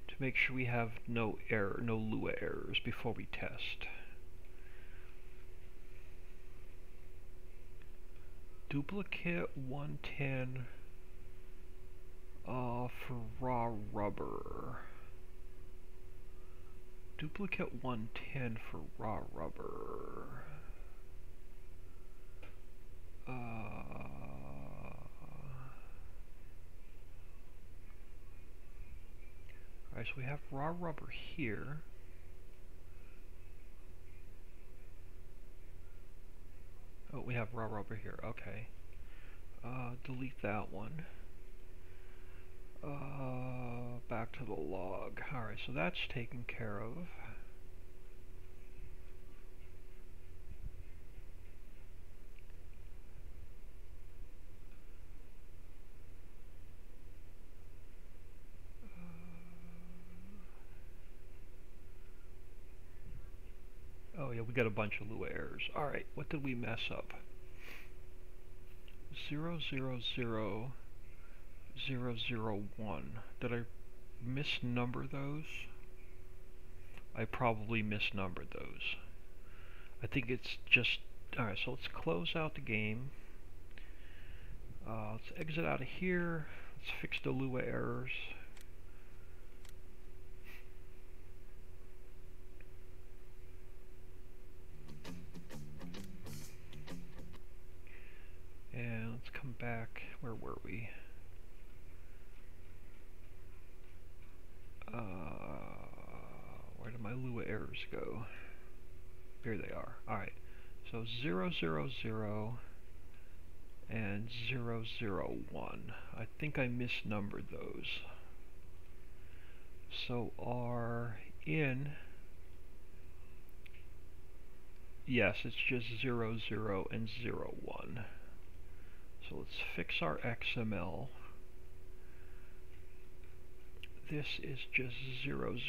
Speaker 1: to make sure we have no Lua errors before we test. Duplicate 110 for raw rubber. duplicate 110 for raw rubber. Alright, so we have raw rubber here. Oh, we have raw rubber here. Okay. Delete that one. Back to the log. Alright, so that's taken care of. Oh yeah, we got a bunch of Lua errors. Alright, what did we mess up? 000 001. Did I misnumber those? I probably misnumbered those. I think it's just... Alright, so let's close out the game. Let's exit out of here. Let's fix the Lua errors. And let's come back. Where were we? Where did my Lua errors go? Here they are. Alright. So 000 and 001. I think I misnumbered those. So our in, yes, it's just 00 and 01. So let's fix our XML. This is just 00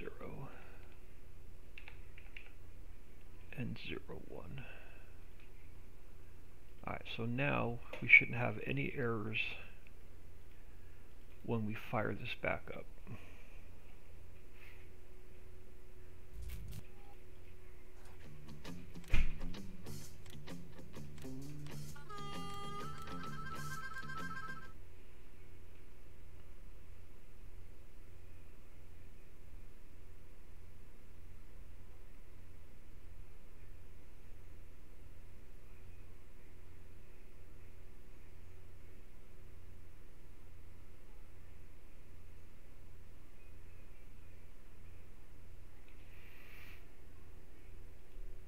Speaker 1: and 01. Alright, so now we shouldn't have any errors when we fire this back up.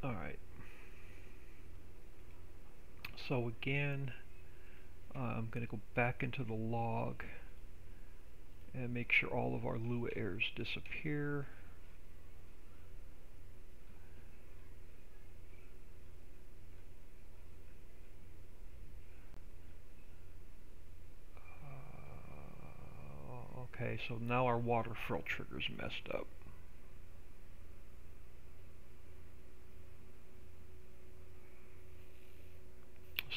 Speaker 1: Alright, so again, I'm going to go back into the log and make sure all of our Lua errors disappear. Okay, so now our water fill trigger's messed up.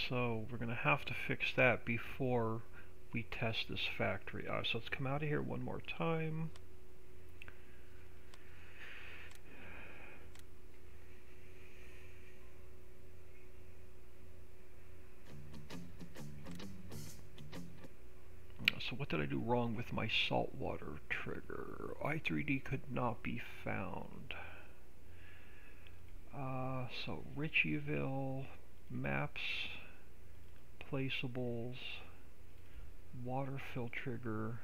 Speaker 1: So we're going to have to fix that before we test this factory. So let's come out of here one more time. So what did I do wrong with my saltwater trigger? I3D could not be found. So Ricciville, maps, placeables, water fill trigger,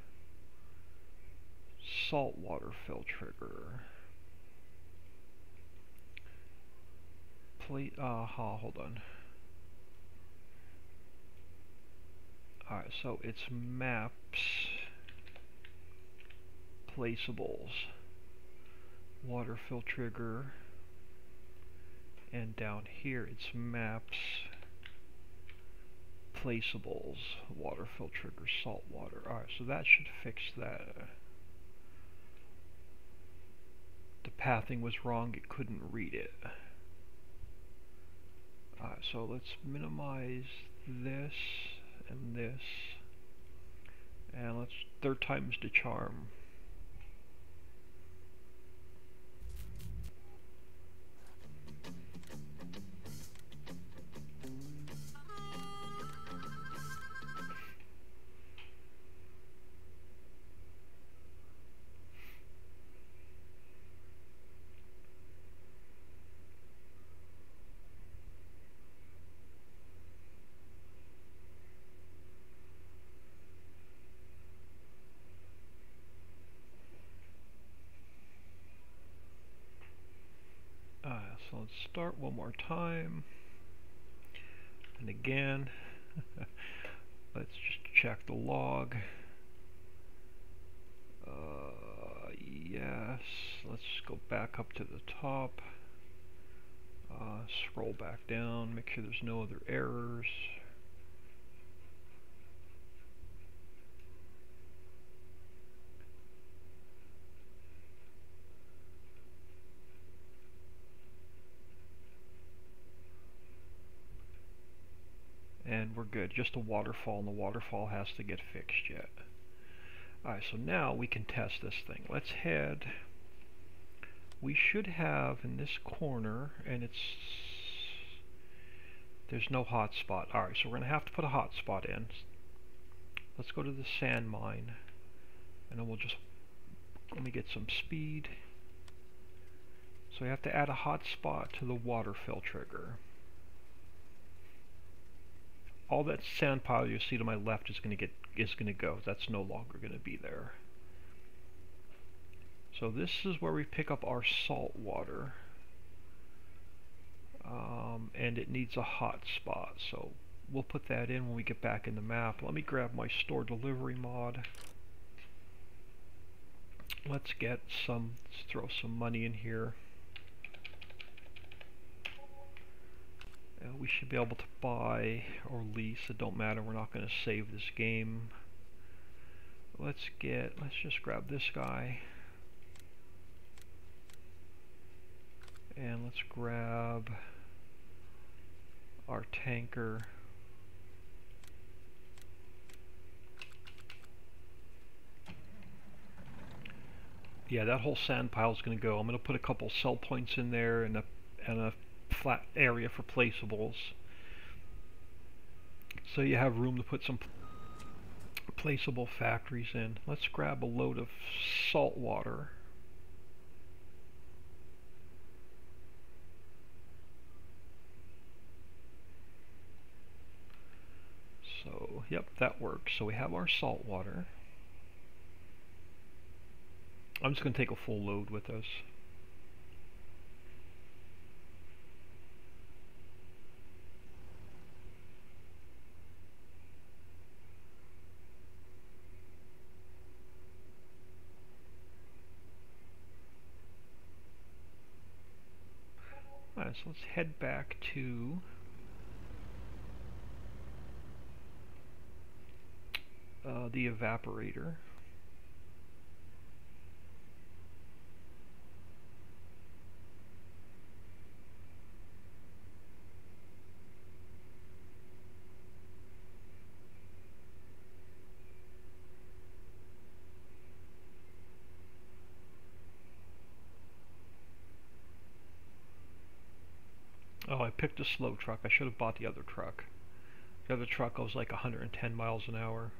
Speaker 1: saltwater fill trigger. Hold on. Alright, so it's maps, placeables, water fill trigger, and down here it's maps, placeables, water fill trigger, salt water. Alright, so that should fix that. The pathing was wrong, it couldn't read it. Alright, so let's minimize this and this, and let's third time's the charm. So let's start one more time. And again, let's just check the log. Yes, let's go back up to the top. Scroll back down, make sure there's no other errors. And we're good. Just a waterfall, and the waterfall has to get fixed yet. Alright, so now we can test this thing. Let's head. We should have in this corner, and there's no hotspot. Alright, so we're going to have to put a hotspot in. Let's go to the sand mine, and then let me get some speed. So we have to add a hotspot to the water fill trigger. All that sand pile you see to my left is going to go. That's no longer going to be there. So this is where we pick up our salt water, and it needs a hotspot. So we'll put that in when we get back in the map. Let me grab my store delivery mod. Let's throw some money in here. We should be able to buy or lease. It don't matter. We're not going to save this game. Let's just grab this guy. And let's grab our tanker. Yeah, that whole sand pile is going to go. I'm going to put a couple sell points in there and a flat area for placeables, so you have room to put some placeable factories in. Let's grab a load of salt water. So, yep, that works. So we have our salt water. I'm just going to take a full load with us. Alright, so let's head back to the evaporator. Oh, I picked a slow truck. I should have bought the other truck. The other truck goes like 110 miles an hour.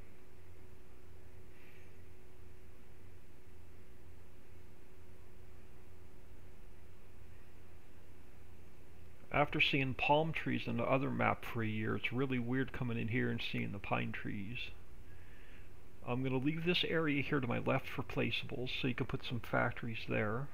Speaker 1: After seeing palm trees in the other map for a year, it's really weird coming in here and seeing the pine trees. I'm going to leave this area here to my left for placeables, so you can put some factories there.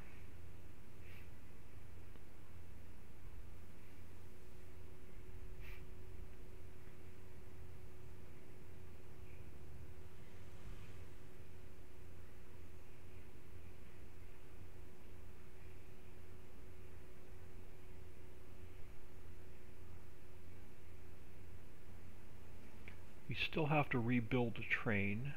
Speaker 1: We still have to rebuild the train.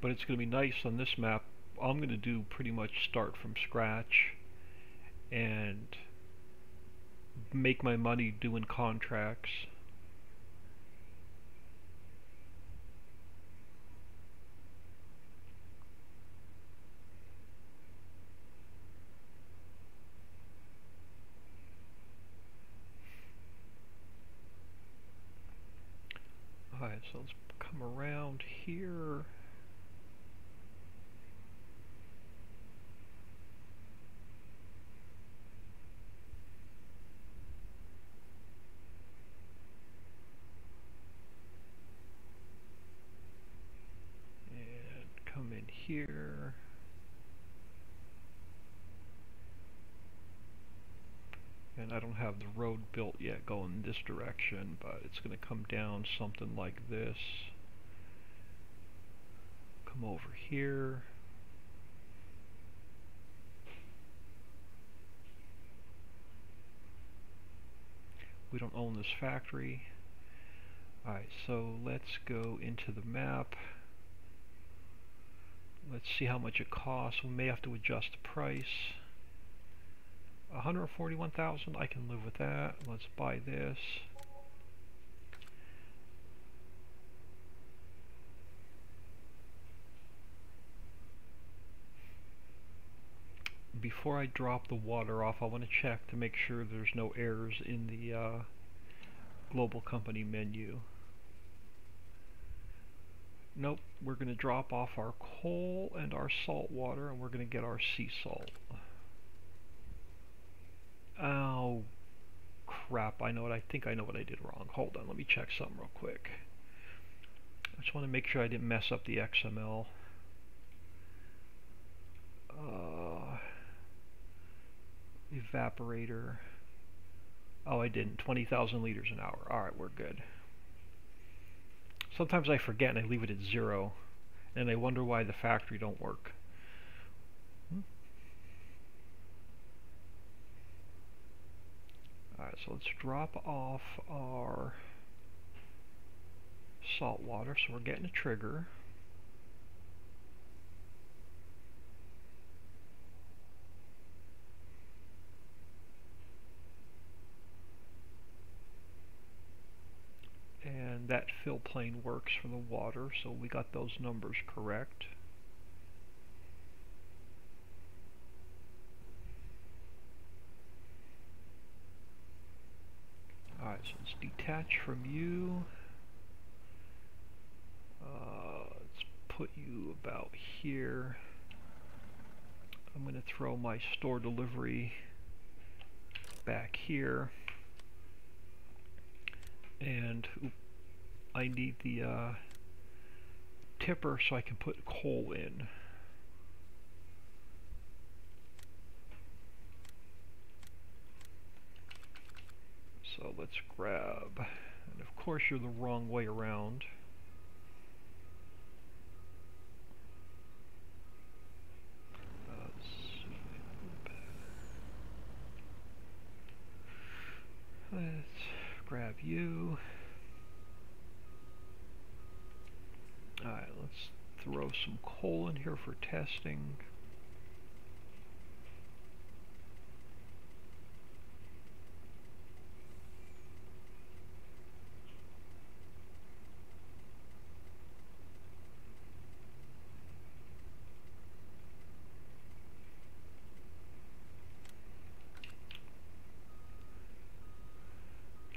Speaker 1: But it's going to be nice on this map. I'm going to do pretty much start from scratch and make my money doing contracts. Alright, so let's come around here. here. And I don't have the road built yet going this direction, but it's going to come down something like this. Come over here. We don't own this factory. Alright, so let's go into the map. Let's see how much it costs. We may have to adjust the price. 141,000, I can live with that. Let's buy this. Before I drop the water off, I want to check to make sure there's no errors in the global company menu. Nope, we're going to drop off our coal and our salt water, and we're going to get our sea salt. Oh, crap, I think I know what I did wrong. Hold on, let me check something real quick. I just want to make sure I didn't mess up the XML. Evaporator. Oh, I didn't. 20,000 liters an hour. Alright, we're good. Sometimes I forget and I leave it at 0, and I wonder why the factory don't work. Alright, so let's drop off our salt water. So we're getting a trigger. And that fill plane works for the water, so we got those numbers correct. Alright, so let's detach from you. Let's put you about here. I'm going to throw my store delivery back here. And I need the tipper so I can put coal in. So let's grab, and of course you're the wrong way around. Let's grab you. Alright, let's throw some coal in here for testing.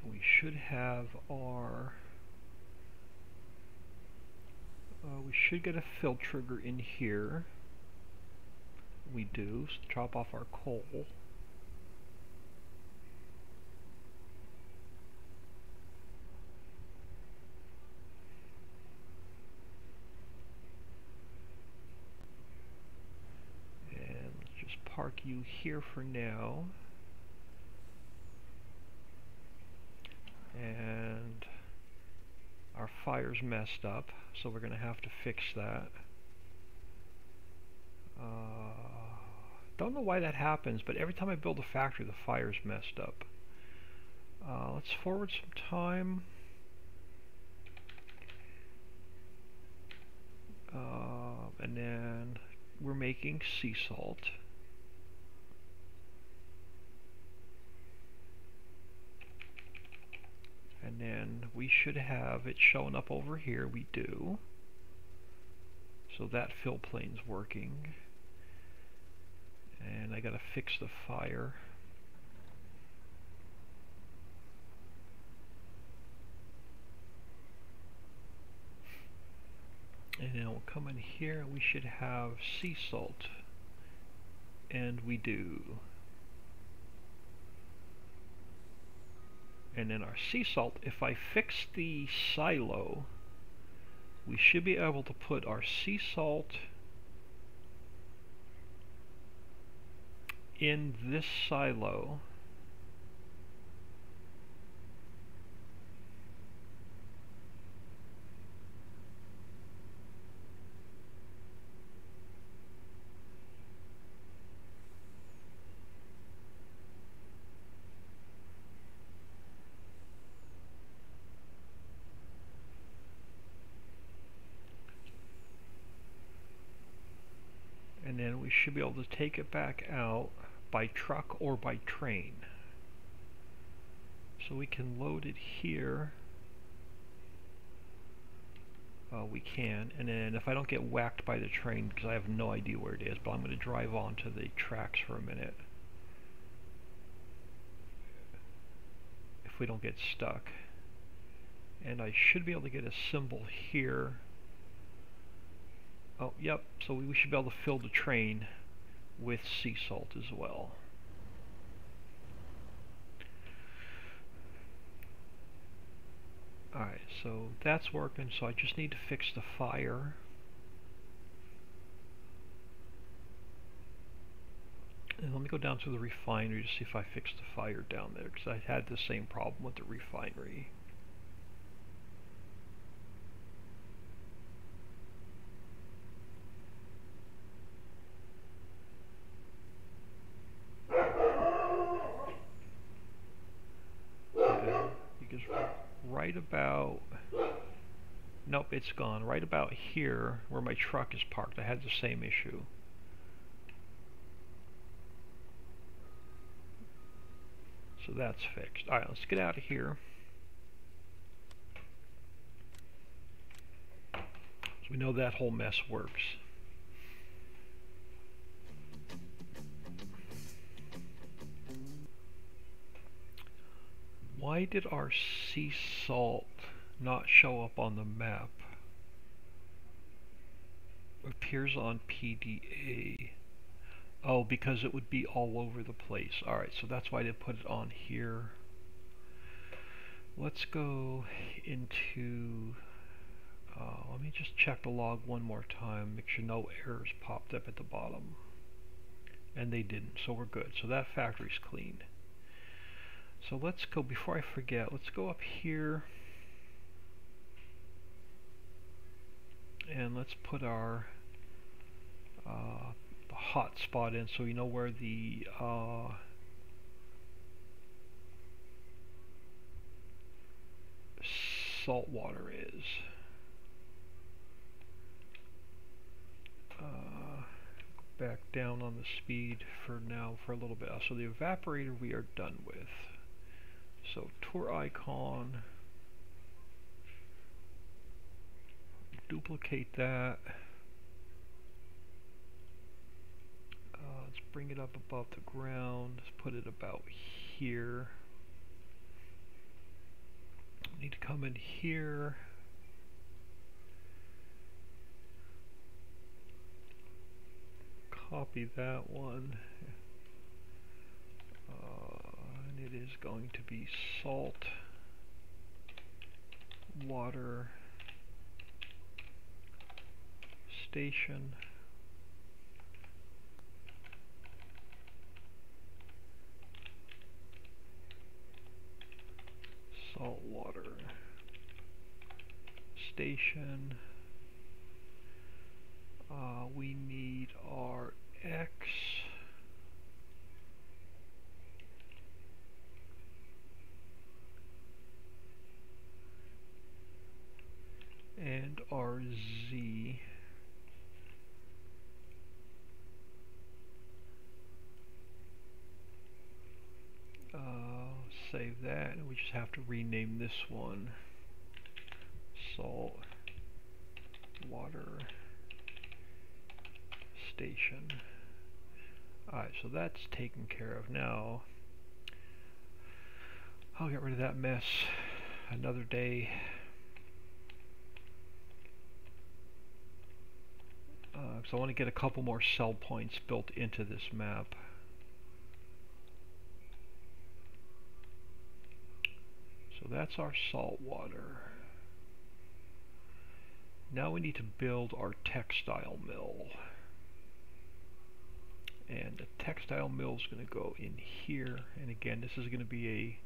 Speaker 1: We should have our we should get a fill trigger in here. We do. So chop off our coal. And let's just park you here for now. And our fire's messed up, so we're going to have to fix that. Don't know why that happens, but every time I build a factory, the fire's messed up. Let's forward some time. And then we're making sea salt. And then we should have it showing up over here. We do. So that fill plane's working. And I gotta fix the fire. And then we'll come in here and we should have sea salt. And we do. And then our sea salt, if I fix the silo, we should be able to put our sea salt in this silo, and then we should be able to take it back out by truck or by train. So we can load it here. We can, and then if I don't get whacked by the train, because I have no idea where it is, but I'm going to drive onto the tracks for a minute. If we don't get stuck. And I should be able to get a symbol here. Oh, yep, so we should be able to fill the train with sea salt as well. Alright, so that's working, so I just need to fix the fire. And let me go down to the refinery to see if I fixed the fire down there, because I had the same problem with the refinery. Yeah, because right about, nope, it's gone. Right about here, where my truck is parked, I had the same issue. So that's fixed. Alright, let's get out of here. So we know that whole mess works. Why did our sea salt not show up on the map? It appears on PDA. Oh, because it would be all over the place. Alright, so that's why they put it on here. Let's go into... let me just check the log one more time, make sure no errors popped up at the bottom. And they didn't, so we're good. So that factory's clean. So let's go, before I forget, let's go up here. And let's put our hot spot in so we know where the salt water is. Back down on the speed for now for a little bit. So the evaporator we are done with. So tour icon, duplicate that. Let's bring it up above the ground. Let's put it about here. We need to come in here. Copy that one. And it is going to be salt, water, station. Saltwater station. We need our X and our Z. Save that, and we just have to rename this one salt water station. Alright, so that's taken care of now. I'll get rid of that mess another day. So I want to get a couple more cell points built into this map. So that's our salt water. Now we need to build our textile mill. And the textile mill is going to go in here, and again this is going to be a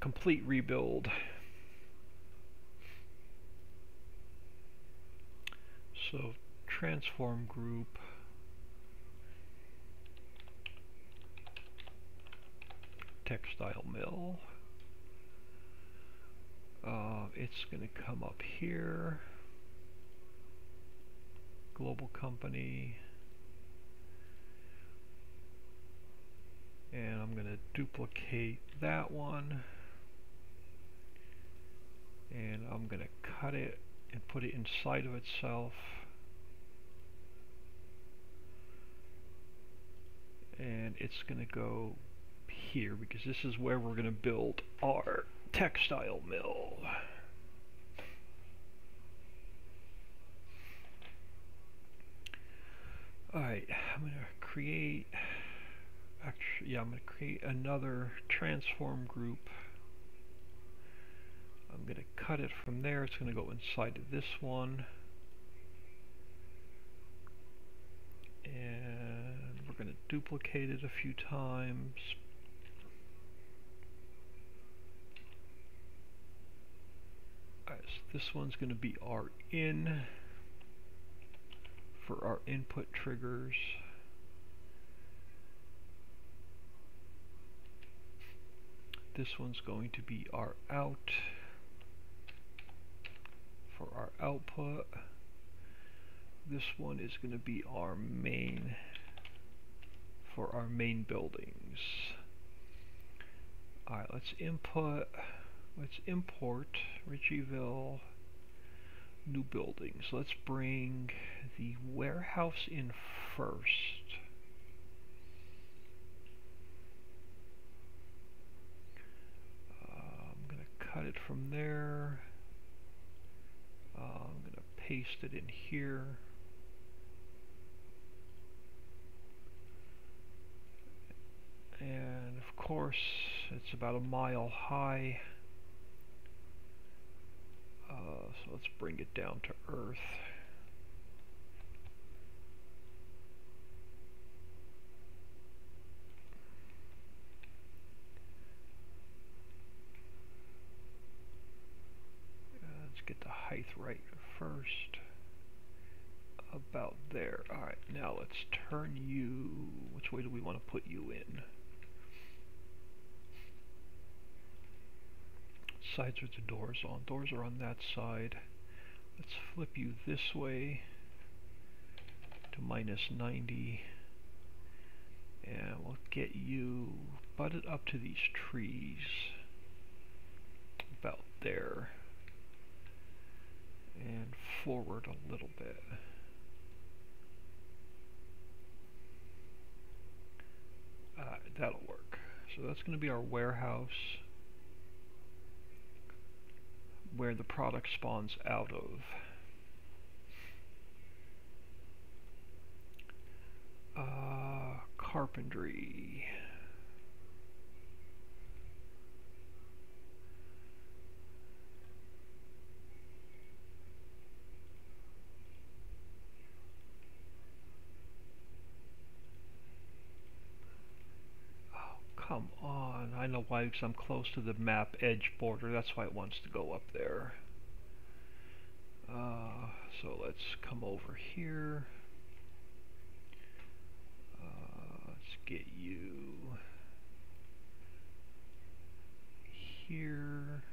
Speaker 1: complete rebuild. So transform group, textile mill, it's going to come up here, global company, and I'm going to duplicate that one, and I'm going to cut it and put it inside of itself, and it's going to go here because this is where we're going to build our textile mill. Alright, I'm going to create, actually, yeah, I'm going to create another transform group. I'm going to cut it from there. It's going to go inside of this one. And we're going to duplicate it a few times. Alright, so this one's going to be our in for our input triggers. This one's going to be our out for our output. This one is going to be our main for our main buildings. Alright, let's import Ricciville new buildings. Let's bring the warehouse in first. I'm going to cut it from there. I'm going to paste it in here. And of course, it's about a mile high. So let's bring it down to earth. Let's get the height right first. About there. Alright, now let's turn you. Which way do we want to put you in? Sides with the doors on. Doors are on that side. Let's flip you this way to -90. And we'll get you butted up to these trees. About there. And forward a little bit. That'll work. So that's going to be our warehouse, where the product spawns out of. Carpentry. Come on, I know why, because I'm close to the map edge border, that's why it wants to go up there. So let's come over here. Let's get you here.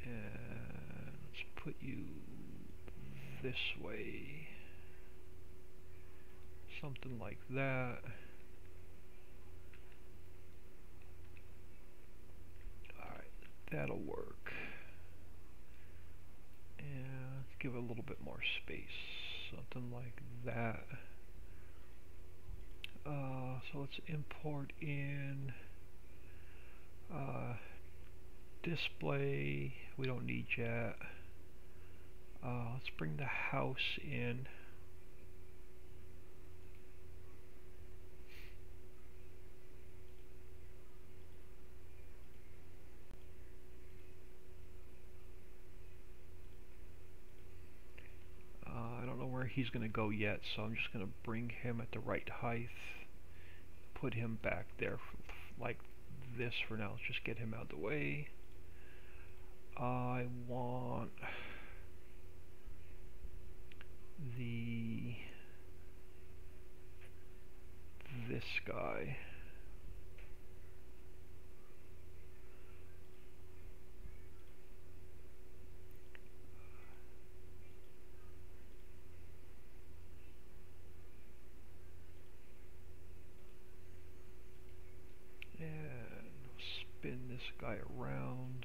Speaker 1: And let's put you this way. Something like that. Alright, that'll work. And let's give it a little bit more space. Something like that. So let's import in display. We don't need yet. Let's bring the house in. he's going to go yet, so I'm just going to bring him at the right height, put him back there like this for now. Let's just get him out of the way. I want this guy. Spin this guy around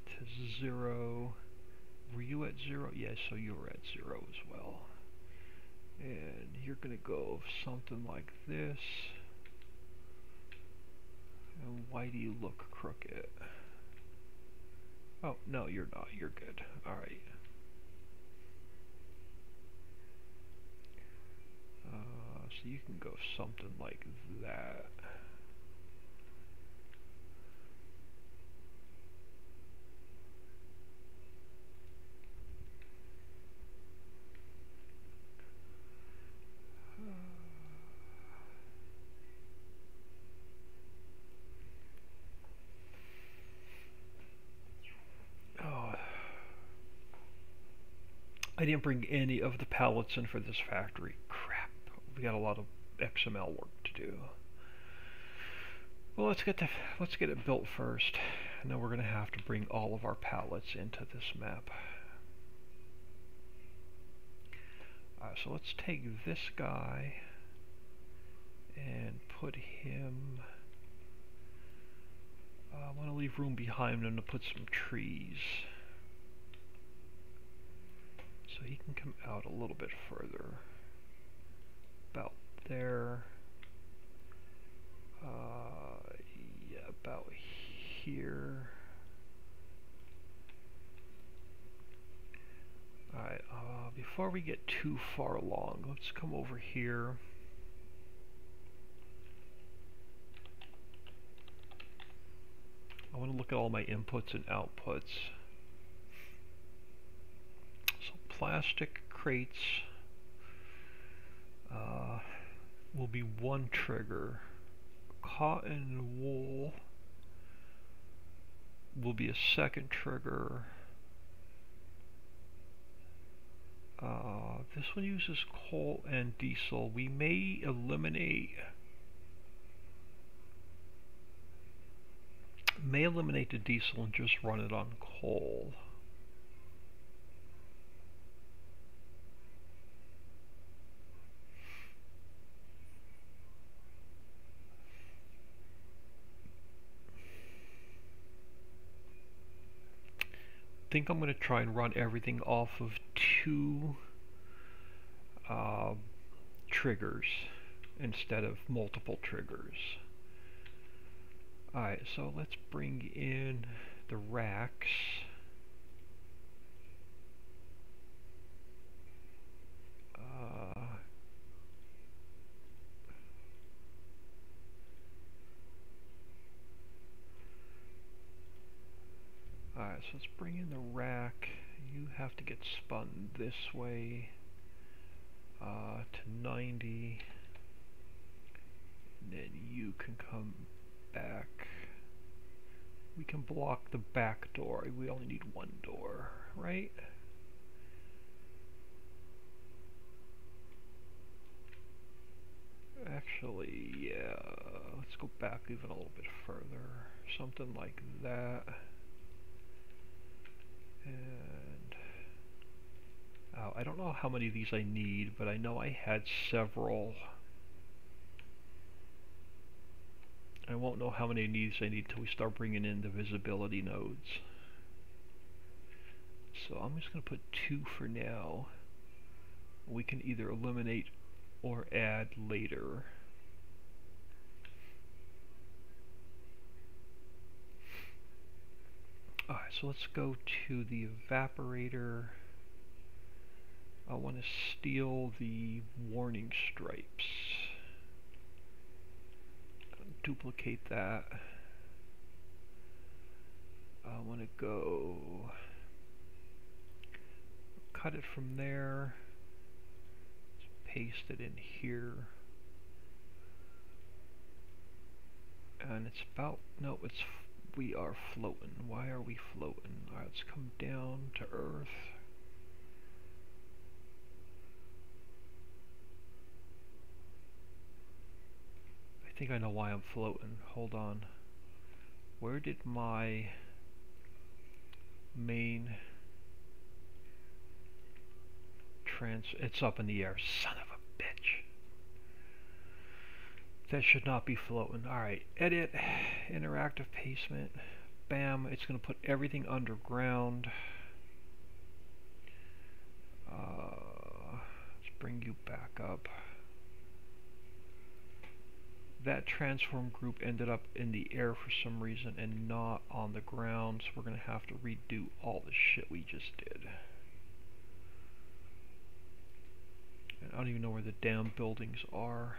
Speaker 1: to 0. Were you at 0? Yes, so you were at 0 as well. And you're going to go something like this. And why do you look crooked? Oh, no, you're not. You're good. Alright. So you can go something like that. I didn't bring any of the pallets in for this factory. Crap. We got a lot of XML work to do. Well, let's get it built first, and then we're going to have to bring all of our pallets into this map. So let's take this guy and put him. I want to leave room behind him to put some trees, so he can come out a little bit further. About there. Yeah, about here. Alright, before we get too far along, let's come over here. I want to look at all my inputs and outputs. So plastic crates will be one trigger. Cotton and wool will be a second trigger. This one uses coal and diesel. We may eliminate the diesel and just run it on coal. I think I'm going to try and run everything off of 2 triggers instead of multiple triggers. Alright, so let's bring in the racks. Alright, so let's bring in the rack. You have to get spun this way to 90. And then you can come back. We can block the back door. We only need one door, right? Actually, yeah. Let's go back even a little bit further. Something like that. And I don't know how many of these I need, but I know I had several. I won't know how many of these I need till we start bringing in the visibility nodes. So I'm just going to put 2 for now. We can either eliminate or add later. Alright, so let's go to the evaporator. I want to steal the warning stripes. Duplicate that. I want to go cut it from there. paste it in here. And it's about, no, it's, we are floating. Why are we floating? Alright, let's come down to Earth. I think I know why I'm floating. Hold on. Where did my main it's up in the air. Son of a bitch. That should not be floating. Alright, edit, interactive placement. Bam, it's going to put everything underground. Let's bring you back up. That transform group ended up in the air for some reason and not on the ground, so we're going to have to redo all the shit we just did. And I don't even know where the damn buildings are.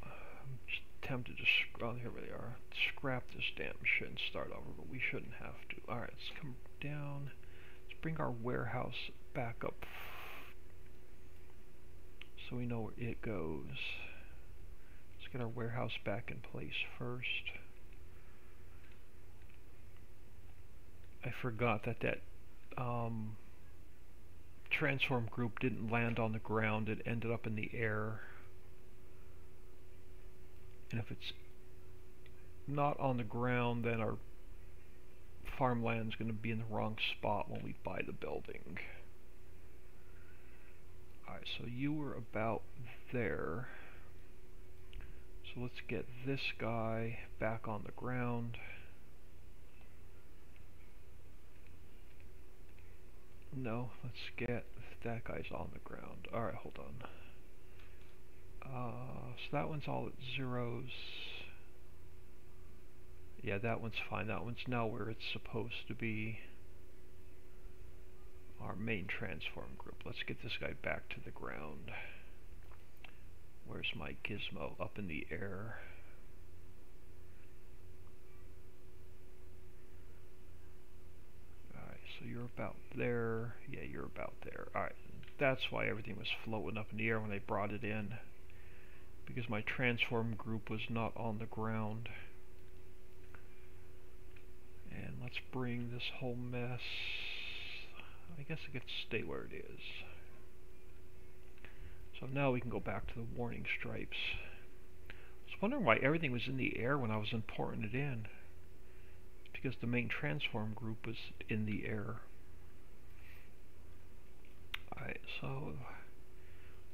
Speaker 1: I'm just tempted to, oh, here they are. Scrap this damn shit and start over, but we shouldn't have to. Alright, let's come down. Let's bring our warehouse back up so we know where it goes. Let's get our warehouse back in place first. I forgot that transform group didn't land on the ground, it ended up in the air. And if it's not on the ground, then our farmland's going to be in the wrong spot when we buy the building. Alright, so you were about there. So let's get this guy back on the ground. No, let's get that guy's on the ground. Alright, hold on. So that one's all at zeros. Yeah, that one's fine. That one's now where it's supposed to be. Our main transform group. Let's get this guy back to the ground. Where's my gizmo? Up in the air. Alright, so you're about there. Yeah, you're about there. Alright, that's why everything was floating up in the air when they brought it in. Because my transform group was not on the ground. And let's bring this whole mess. I guess it could stay where it is. So now we can go back to the warning stripes. I was wondering why everything was in the air when I was importing it in. It's because the main transform group was in the air. Alright, so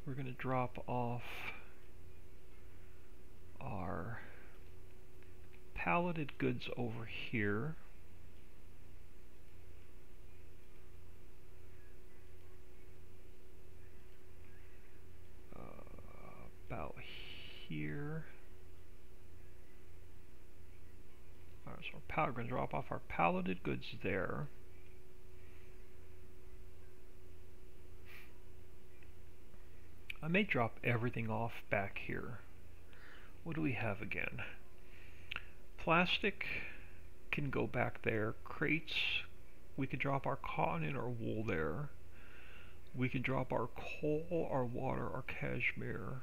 Speaker 1: we're going to drop off our palleted goods over here. About here. Alright, so we're going to drop off our palleted goods there. I may drop everything off back here. What do we have again? Plastic can go back there. Crates, we could drop our cotton and our wool there. We can drop our coal, our water, our cashmere,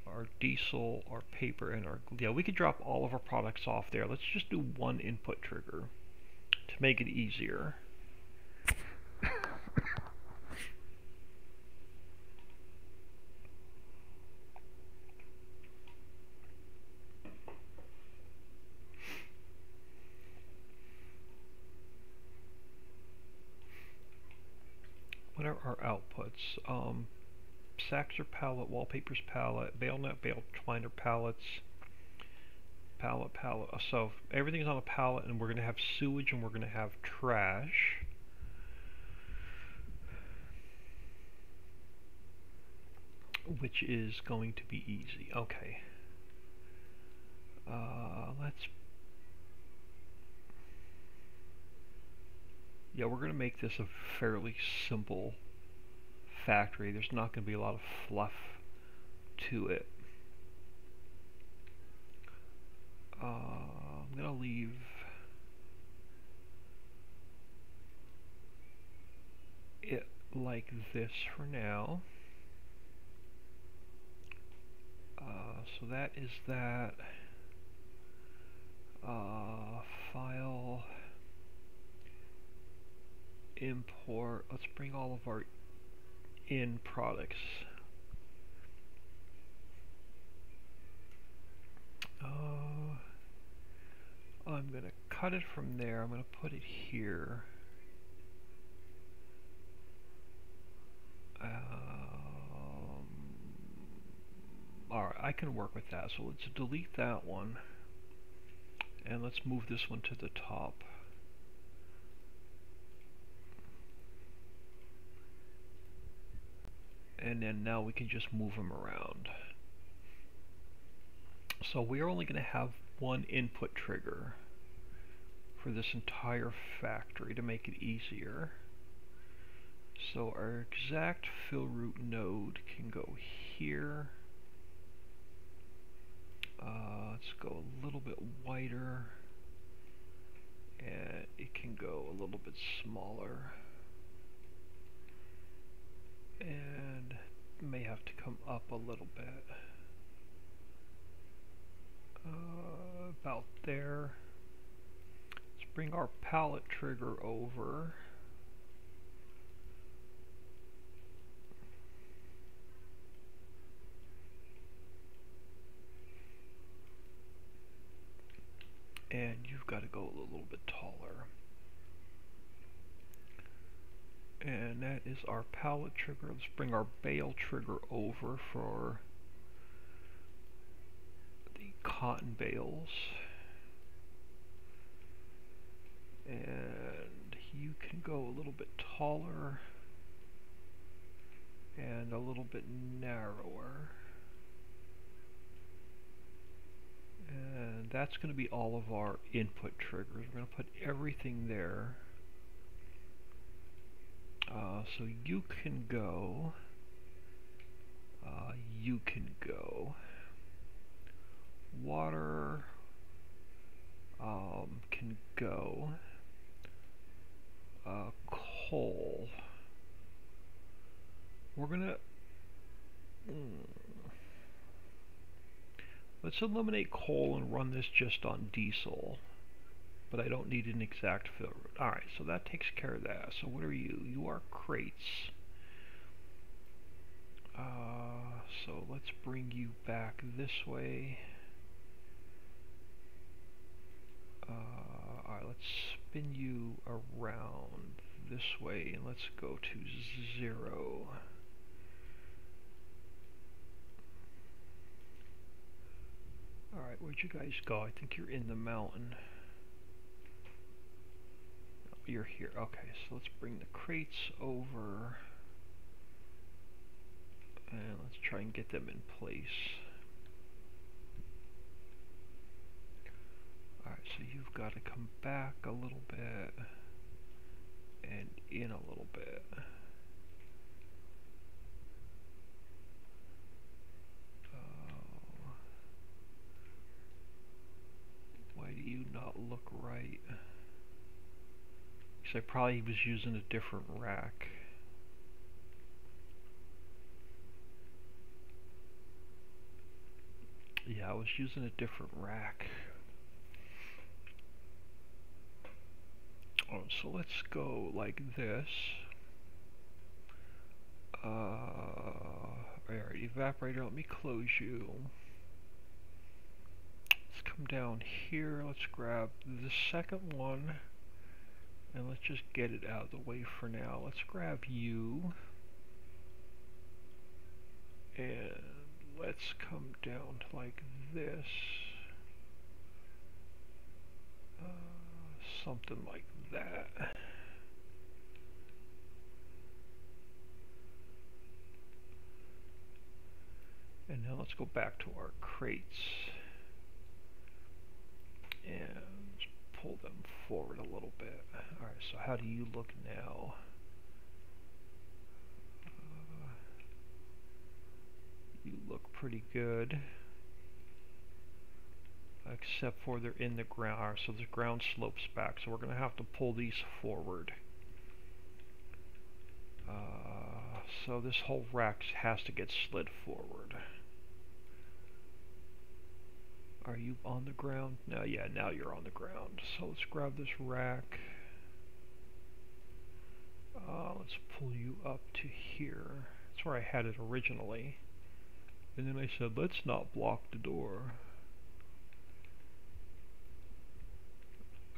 Speaker 1: our diesel, our paper, and our... Yeah, we could drop all of our products off there. Let's just do one input trigger to make it easier. What are our outputs? Sacks or pallet, wallpapers pallet, bale net, bale twiner pallets, pallet. So everything's on a pallet, and we're going to have sewage and we're going to have trash. Which is going to be easy. Okay. Yeah, we're going to make this a fairly simple factory. There's not going to be a lot of fluff to it. I'm gonna leave it like this for now. So that is that. File, import. Let's bring all of our in products. I'm going to cut it from there. I'm going to put it here. Alright, I can work with that. So let's delete that one. And let's move this one to the top. And then now we can just move them around. So we're only going to have one input trigger for this entire factory to make it easier. So our exact fill root node can go here. Let's go a little bit wider, and it can go a little bit smaller, and may have to come up a little bit. About there. Let's bring our palette trigger over. And you've got to go a little bit taller. And that is our palette trigger. Let's bring our bale trigger over for the cotton bales. And you can go a little bit taller and a little bit narrower. And that's going to be all of our input triggers. We're going to put everything there. So you can go. Water can go. Coal. We're going to... Let's eliminate coal and run this just on diesel, but I don't need an exact fill root. Alright, so that takes care of that. So what are you? You are crates. So let's bring you back this way. Alright, let's spin you around this way, and let's go to 0. Alright, where'd you guys go? I think you're in the mountain. Oh, you're here. Okay, so let's bring the crates over. And let's try and get them in place. Alright, so you've got to come back a little bit. And in a little bit. Why do you not look right? Because I probably was using a different rack. Yeah, I was using a different rack. Oh, so let's go like this. Alright, evaporator, let me close you. Let's come down here, let's grab the second one, and let's just get it out of the way for now. Let's grab you, and let's come down to like this. Something like that. And now let's go back to our crates and pull them forward a little bit. Alright, so how do you look now? You look pretty good. except for they're in the ground. So the ground slopes back, so we're going to have to pull these forward. So this whole rack has to get slid forward. Are you on the ground? No, yeah, now you're on the ground. So let's grab this rack. Let's pull you up to here. That's where I had it originally. And then I said, let's not block the door.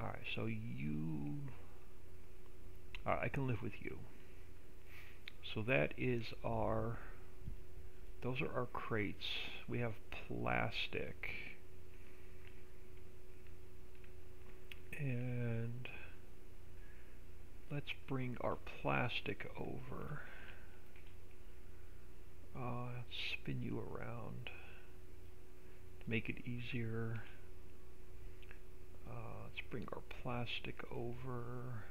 Speaker 1: Alright, so you... I can live with you. So that is our... Those are our crates. We have plastic. And let's bring our plastic over. Spin you around to make it easier. Let's bring our plastic over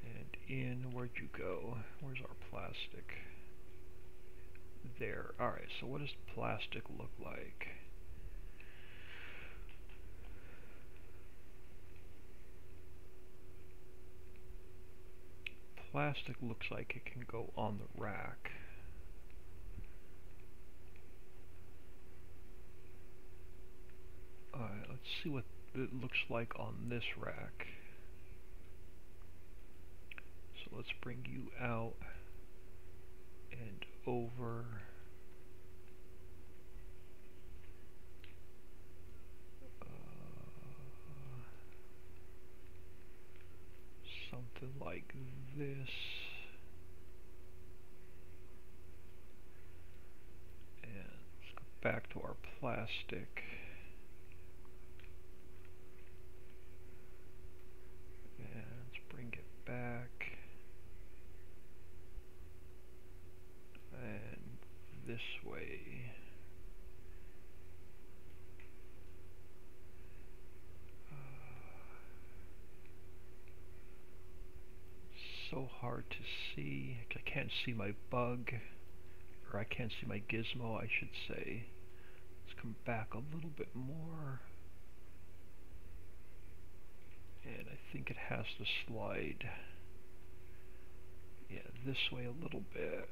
Speaker 1: and in. Where'd you go? Where's our plastic? There. Alright, so what does plastic look like? Plastic looks like it can go on the rack. Alright, let's see what it looks like on this rack. So let's bring you out and over. Something like this. And let's go back to our plastic. And let's bring it back. And this way. So hard to see. I can't see my bug, or I can't see my gizmo, I should say. Let's come back a little bit more. And I think it has to slide, yeah, this way a little bit.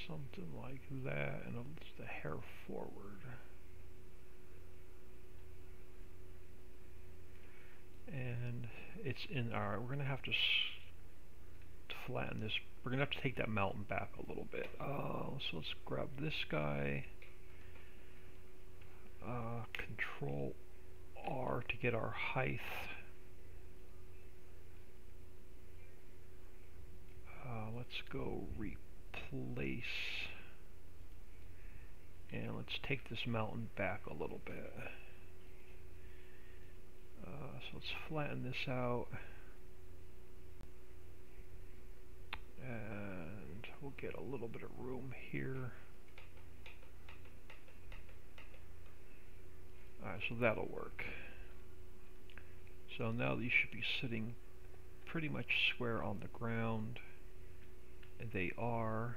Speaker 1: Something like that, and the hair forward. And it's in our, we're going to have to flatten this. We're going to have to take that mountain back a little bit. So let's grab this guy. Control R to get our height. Let's go replace. And let's take this mountain back a little bit. So let's flatten this out, and we'll get a little bit of room here. Alright, so that'll work. So now these should be sitting pretty much square on the ground. They are.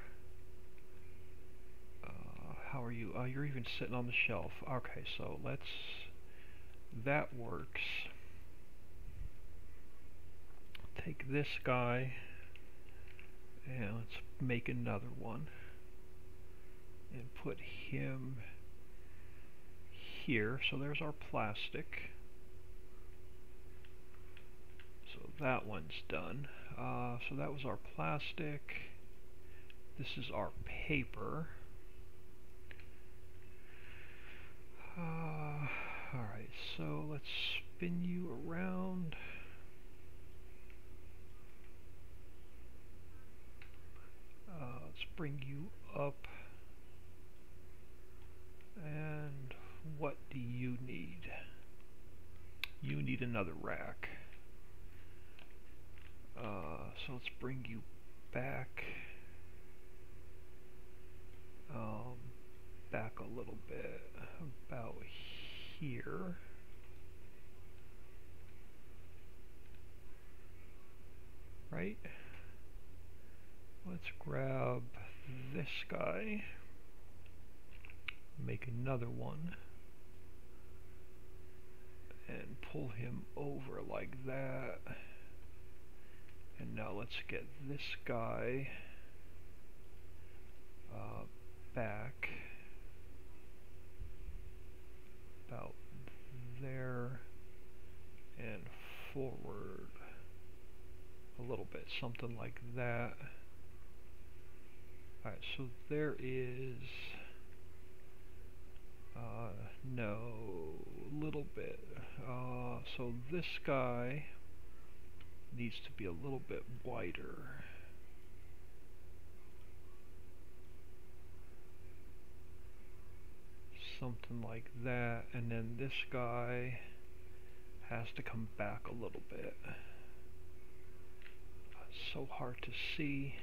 Speaker 1: How are you? You're even sitting on the shelf. Okay, so let's... That works. Take this guy and let's make another one and put him here. So there's our plastic. So that one's done. So that was our plastic. This is our paper. Alright, so let's spin you around. Let's bring you up. And what do you need? You need another rack. So let's bring you back. Back a little bit, about here. Right? Let's grab this guy, make another one, and pull him over like that. And now let's get this guy back about there and forward a little bit, something like that. Alright, so there is no, little bit. So this guy needs to be a little bit wider. Something like that, and then this guy has to come back a little bit. It's so hard to see.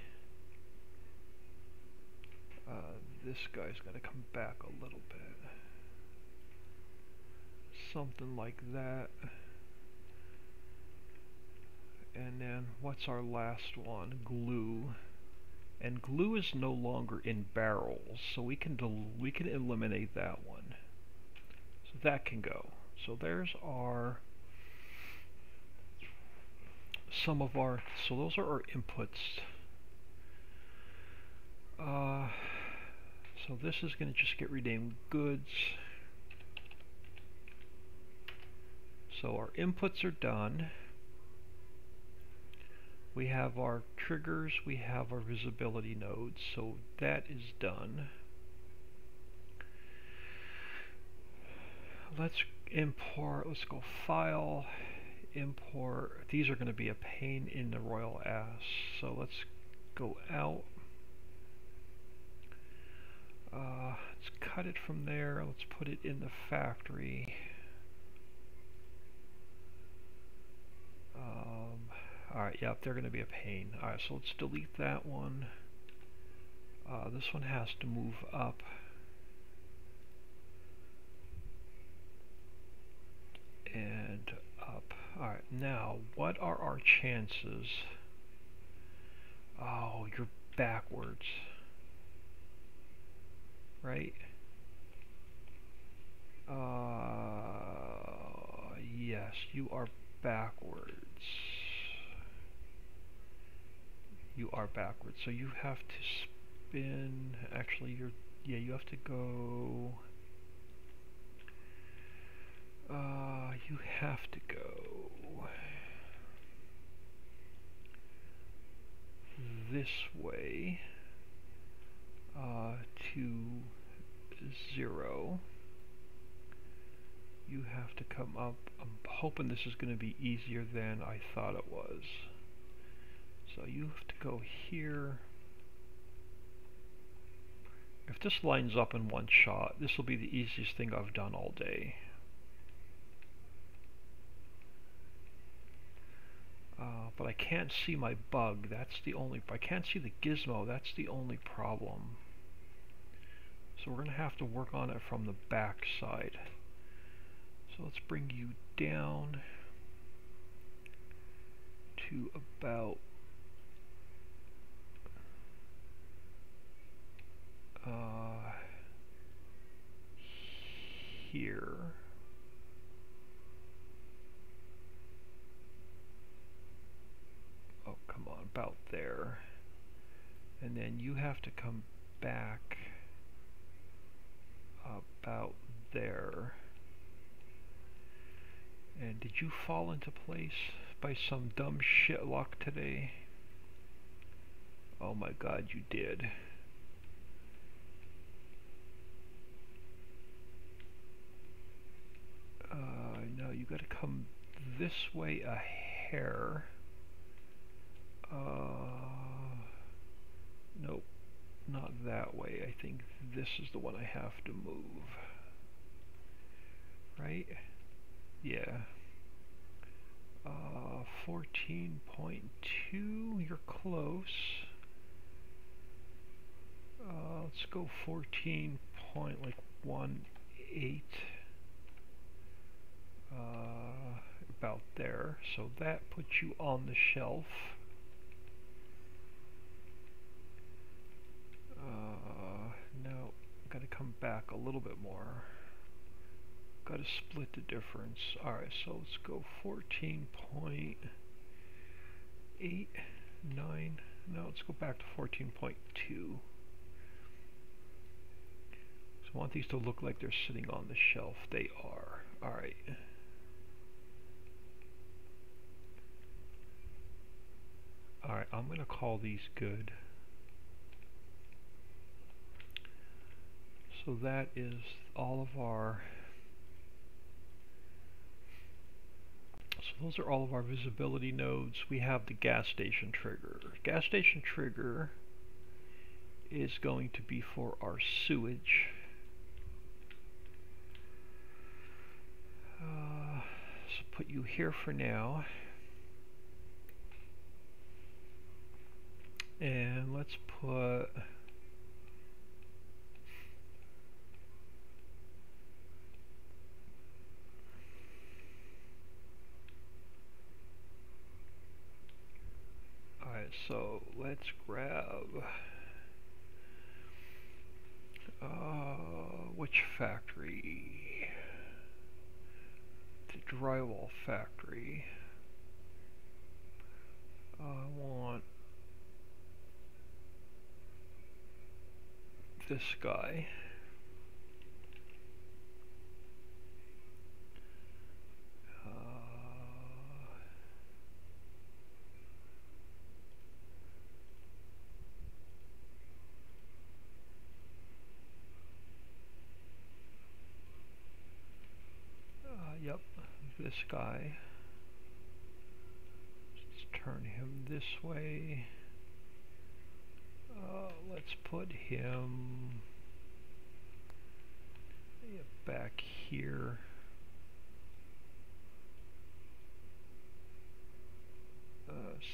Speaker 1: This guy's got to come back a little bit. Something like that. And then what's our last one? Glue. And glue is no longer in barrels, so we can eliminate that one. So that can go. So there's our some of our, so those are our inputs. So this is going to just get renamed goods. So our inputs are done. We have our triggers, we have our visibility nodes, so that is done. Let's import, let's go File, Import. These are going to be a pain in the royal ass, so let's go out. Let's cut it from there, let's put it in the factory. Alright, yep, they're going to be a pain. Alright, so let's delete that one. This one has to move up. And up. Alright, now, what are our chances? Oh, you're backwards. Right? Yes, you are backwards. You are backwards, so you have to spin. Actually, you have to go. You have to go this way to 0. You have to come up. I'm hoping this is going to be easier than I thought it was. So you have to go here. If this lines up in one shot, this will be the easiest thing I've done all day. But I can't see my bug. That's the only. I can't see the gizmo. That's the only problem. So we're going to have to work on it from the back side. So let's bring you down to about here. Oh, come on, about there. And then you have to come back about there. And did you fall into place by some dumb shit luck today? Oh my god, you did. No, you gotta come this way a hair. Nope, not that way. I think this is the one I have to move. Right? Yeah. 14.2, you're close. Let's go 14.18. About there. So that puts you on the shelf. gotta come back a little bit more. Gotta split the difference. Alright, so let's go 14.89. No, let's go back to 14.2. So I want these to look like they're sitting on the shelf. They are. Alright. Alright, I'm gonna call these good. So that is all of our, so those are all of our visibility nodes. We have the gas station trigger. Gas station trigger is going to be for our sewage. So put you here for now. And let's put so let's grab which factory? The drywall factory. I want this guy. Yep, this guy. Let's turn him this way. Let's put him back here.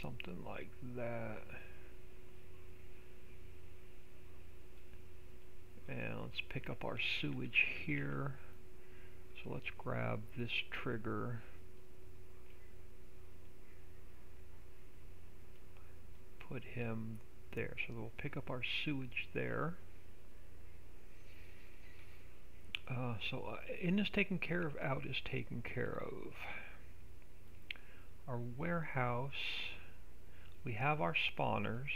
Speaker 1: Something like that. And let's pick up our sewage here. So let's grab this trigger. Put him there. So we'll pick up our sewage there. In is taken care of, out is taken care of. Our warehouse, we have our spawners.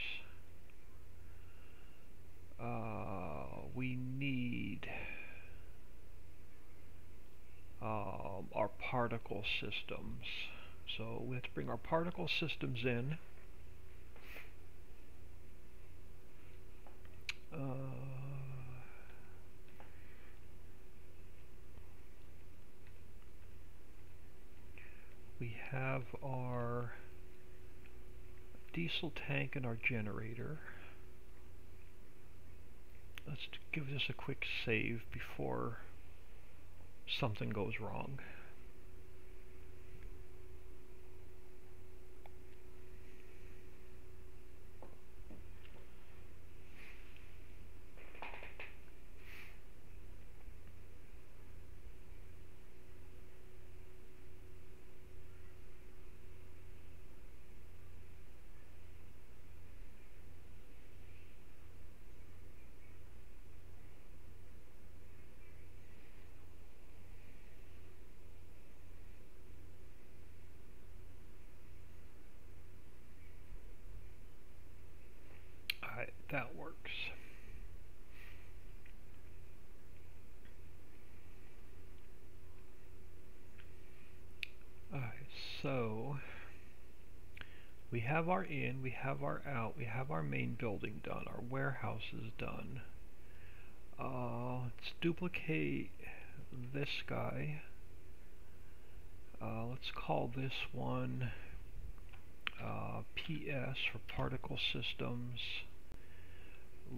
Speaker 1: We need our particle systems. So we have to bring our particle systems in. We have our diesel tank and our generator. Let's give this a quick save before something goes wrong. That works. Alright, so we have our in, we have our out, we have our main building done, our warehouse is done. Let's duplicate this guy. Let's call this one PS for particle systems.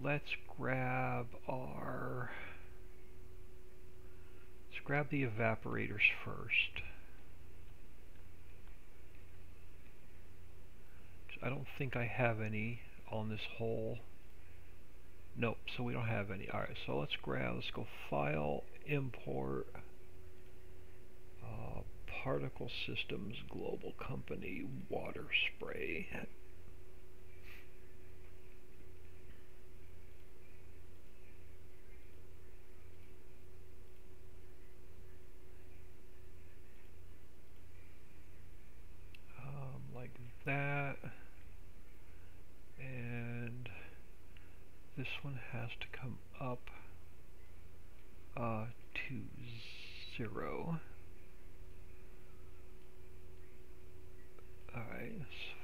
Speaker 1: Let's grab the evaporators first. I don't think I have any on this whole. Nope, so we don't have any. Alright, so let's go File, Import, Particle Systems, Global Company, Water Spray. this one has to come up to 0. Alright,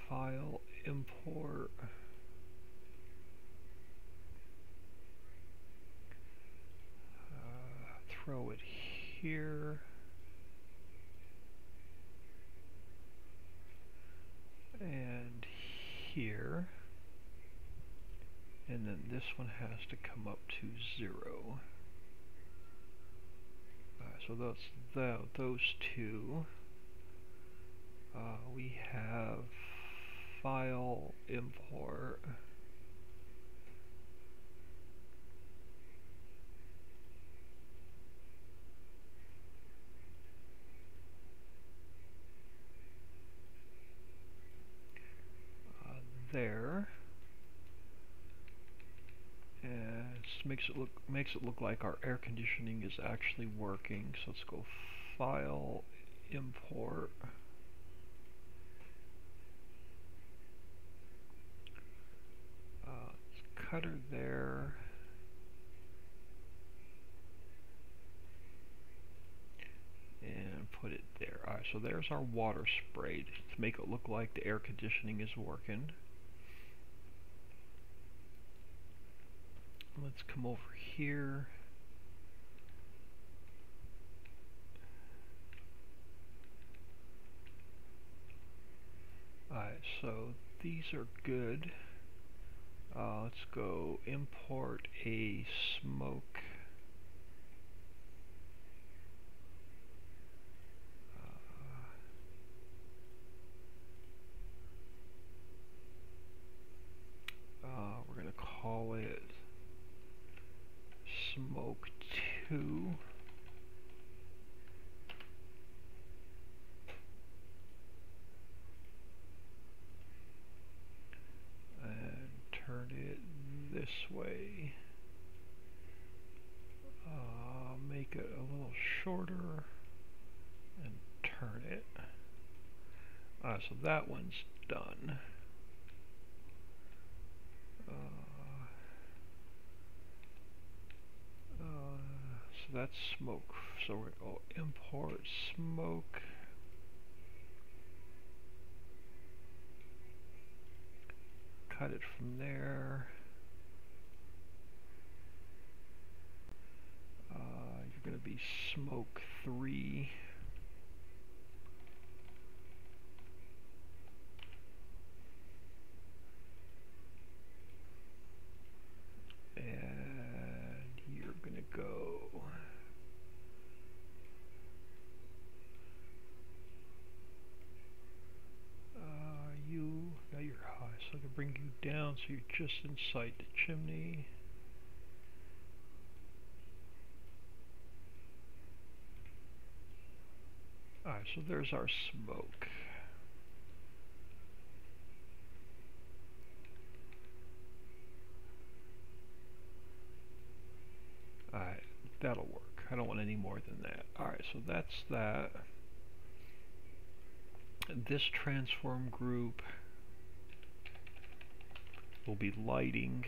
Speaker 1: file, import. Throw it here. And here. And then this one has to come up to 0. So that's those two. We have file, import. There. And it makes it look like our air conditioning is actually working. So let's go file, import. Let's cut her there. And put it there. Alright, so there's our water sprayed to make it look like the air conditioning is working. Let's come over here. Alright, so these are good. Let's go import a smoke. We're going to call it Smoke 2. And turn it this way. Make it a little shorter and turn it. So that one's done. So that's smoke. So we're going to import smoke. Cut it from there. You're going to be smoke 3. And you're going to go now you're high, so I can bring you down so you're just inside the chimney. Alright, so there's our smoke. Alright, that'll work. I don't want any more than that. Alright, so that's that. This transform group will be lighting.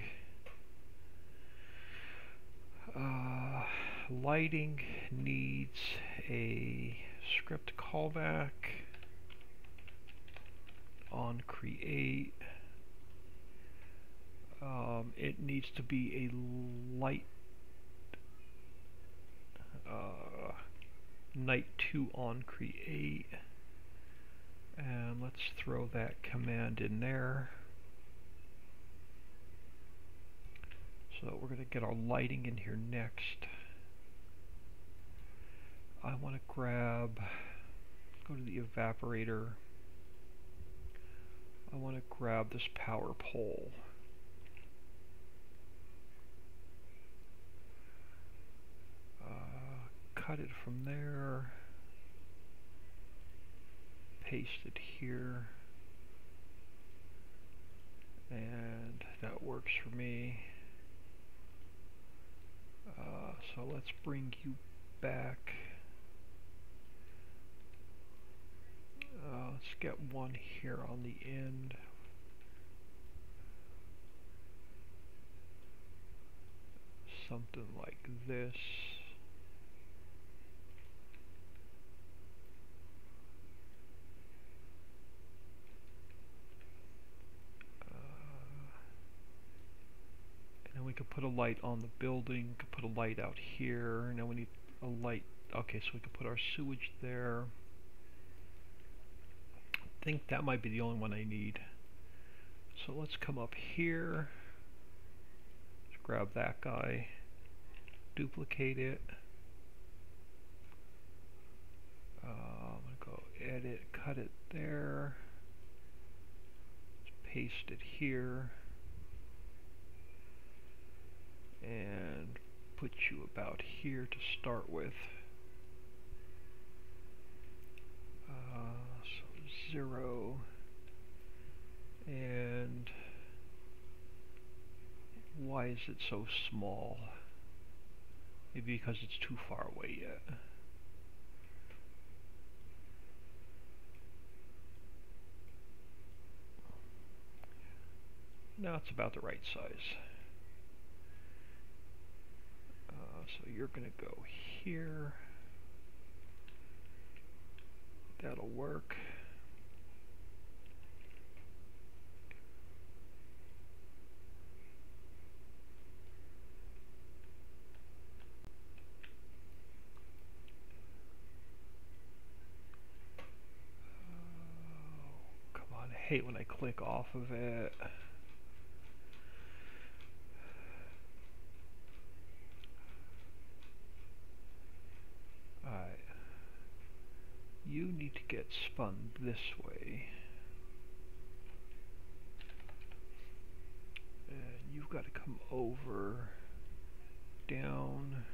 Speaker 1: Lighting needs a script callback on create. It needs to be a light night 2 on create, and let's throw that command in there. So we're going to get our lighting in here next. I want to go to the evaporator. I want to grab this power pole. Cut it from there. Paste it here. And that works for me. So let's bring you back. Let's get one here on the end. something like this. And then we could put a light on the building, we could put a light out here, and then we need a light. Okay, so we could put our sewage there. I think that might be the only one I need. So let's come up here. Let's grab that guy, duplicate it. I'm going to go edit, cut it there. Let's paste it here. And put you about here to start with. So 0. And why is it so small? Maybe because it's too far away yet. Now it's about the right size. So you're going to go here. That'll work. Come on, I hate when I click off of it. Alright. You need to get spun this way. And you've got to come over, down.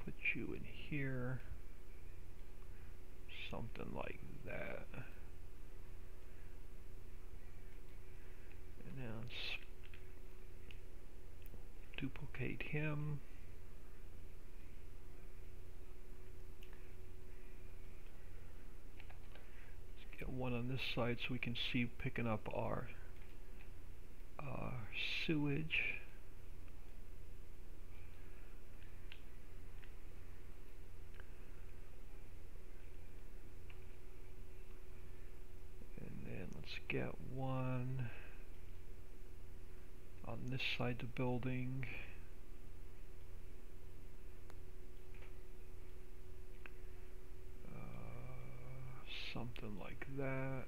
Speaker 1: Put you in here. Something like that. And now duplicate him. Let's get one on this side so we can see picking up our sewage. And then let's get one on this side of the building. Something like that.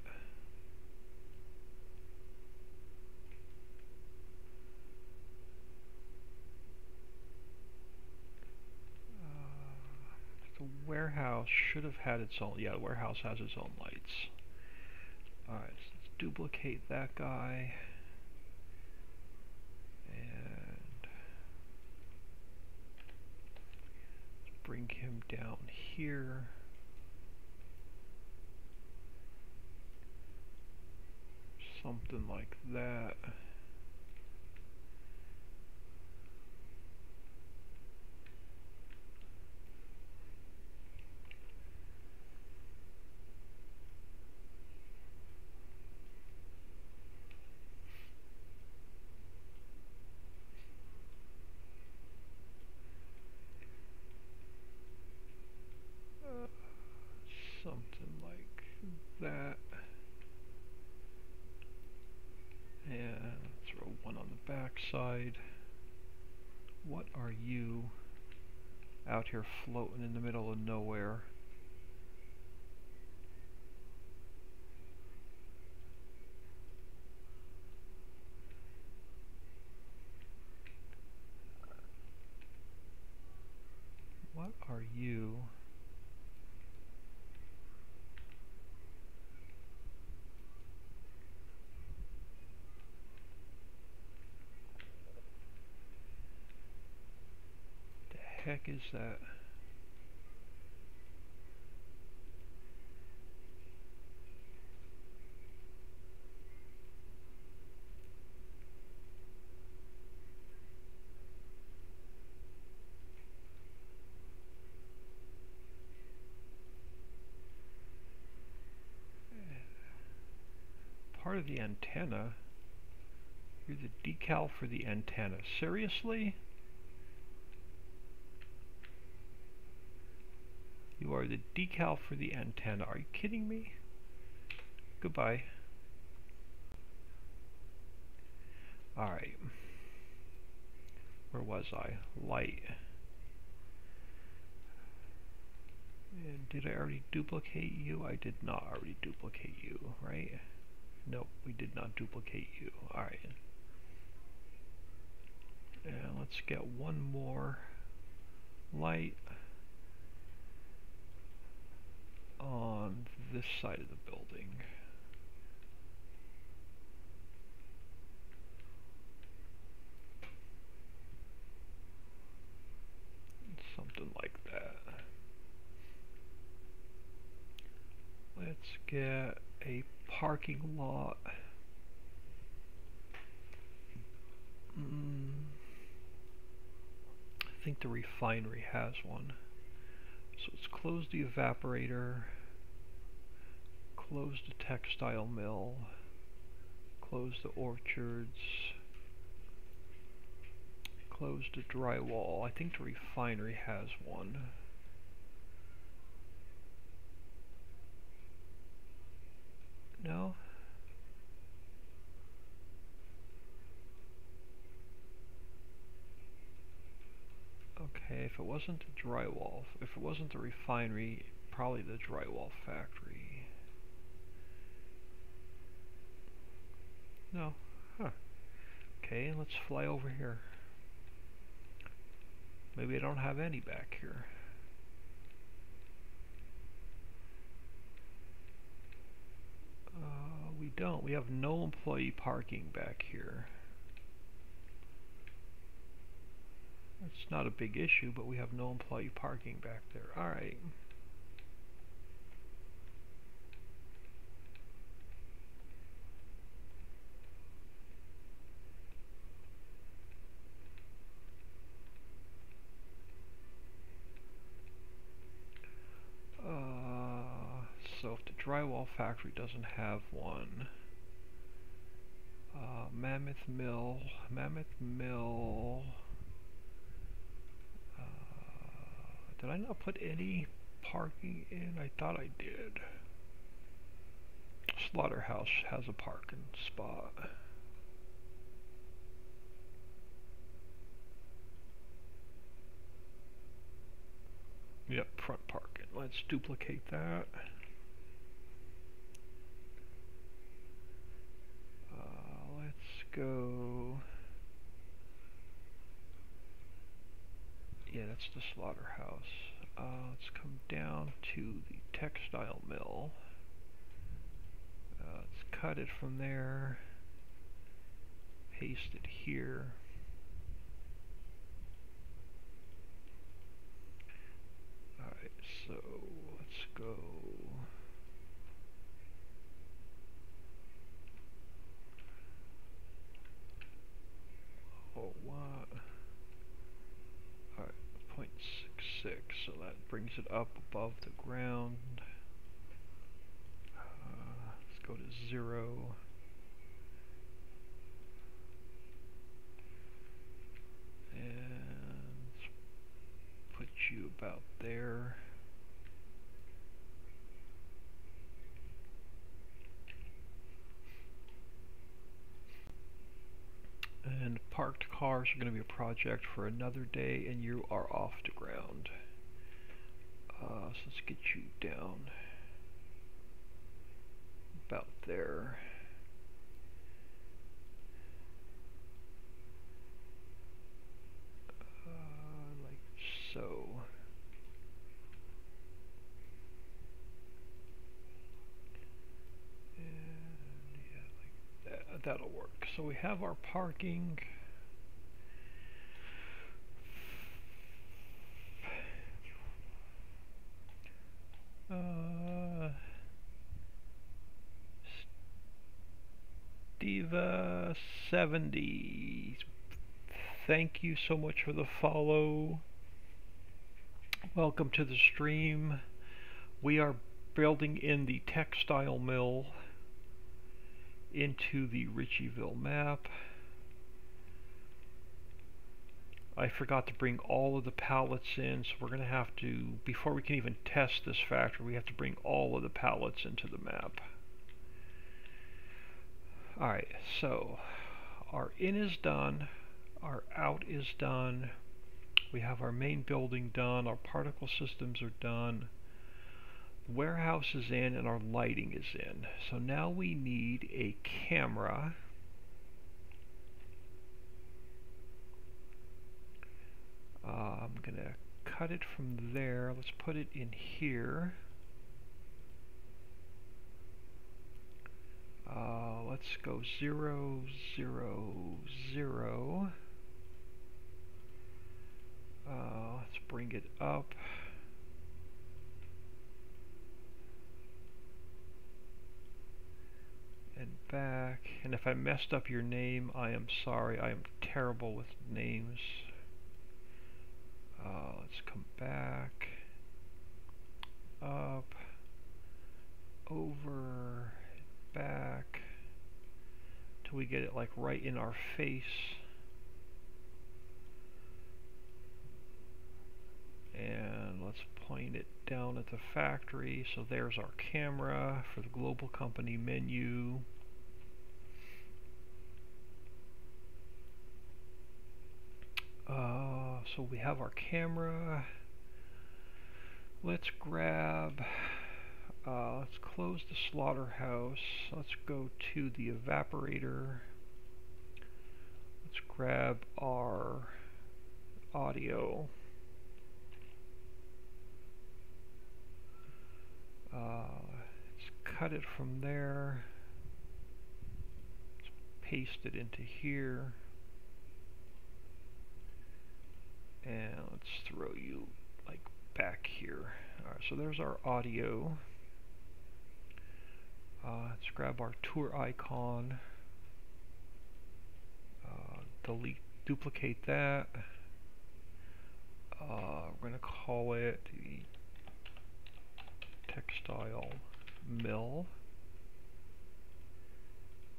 Speaker 1: The warehouse should have had its own. Yeah, the warehouse has its own lights. Alright, so let's duplicate that guy. And let's bring him down here. Something like that. Something like that. And throw one on the back side. What are you out here floating in the middle of nowhere? What are you? The heck is that? part of the antenna. You're the decal for the antenna. Seriously? You are the decal for the antenna. Are you kidding me? Goodbye. Alright. Where was I? Light. And did I already duplicate you? I did not already duplicate you, right? Nope, we did not duplicate you. Alright. And let's get one more light on this side of the building. Something like that. Let's get a parking lot. I think the refinery has one. So let's close the evaporator, close the textile mill, close the orchards, close the drywall. I think the refinery has one. No? Okay, if it wasn't the drywall, if it wasn't the refinery, probably the drywall factory. No. Huh. Okay, let's fly over here. Maybe I don't have any back here. We don't. We have no employee parking back here. It's not a big issue, but we have no employee parking back there. Alright. So if the drywall factory doesn't have one, Mammoth Mill, did I not put any parking in? I thought I did. Slaughterhouse has a parking spot. Yep, front parking. Let's duplicate that. Let's go. Yeah, that's the slaughterhouse. Let's come down to the textile mill. Let's cut it from there. Paste it here. Alright, so let's go. Oh, what? Alright, 0.66, so that brings it up above the ground. Let's go to 0. And put you about there. And parked cars are going to be a project for another day, and you are off the ground. So let's get you down about there. Like so. And yeah, like that. That'll work. So we have our parking. Diva 70. Thank you so much for the follow. Welcome to the stream. We are building in the textile mill, into the Ricciville map. I forgot to bring all of the pallets in, so we're going to have to, before we can even test this factory, we have to bring all of the pallets into the map. Alright, so our in is done, our out is done, we have our main building done, our particle systems are done, the warehouse is in, and our lighting is in. So now we need a camera. I'm going to cut it from there. Let's put it in here. Let's go 0, 0, 0. Let's bring it up. And back. And if I messed up your name, I am sorry. I am terrible with names. Let's come back, up, over, back, till we get it like right in our face. And let's point it down at the factory. So there's our camera for the global company menu. So we have our camera. Let's grab, let's close the slaughterhouse. Let's go to the evaporator. Let's grab our audio. Let's cut it from there. Let's paste it into here. And let's throw you like back here. Alright, so there's our audio. Let's grab our tour icon. Duplicate that. We're going to call it the textile mill.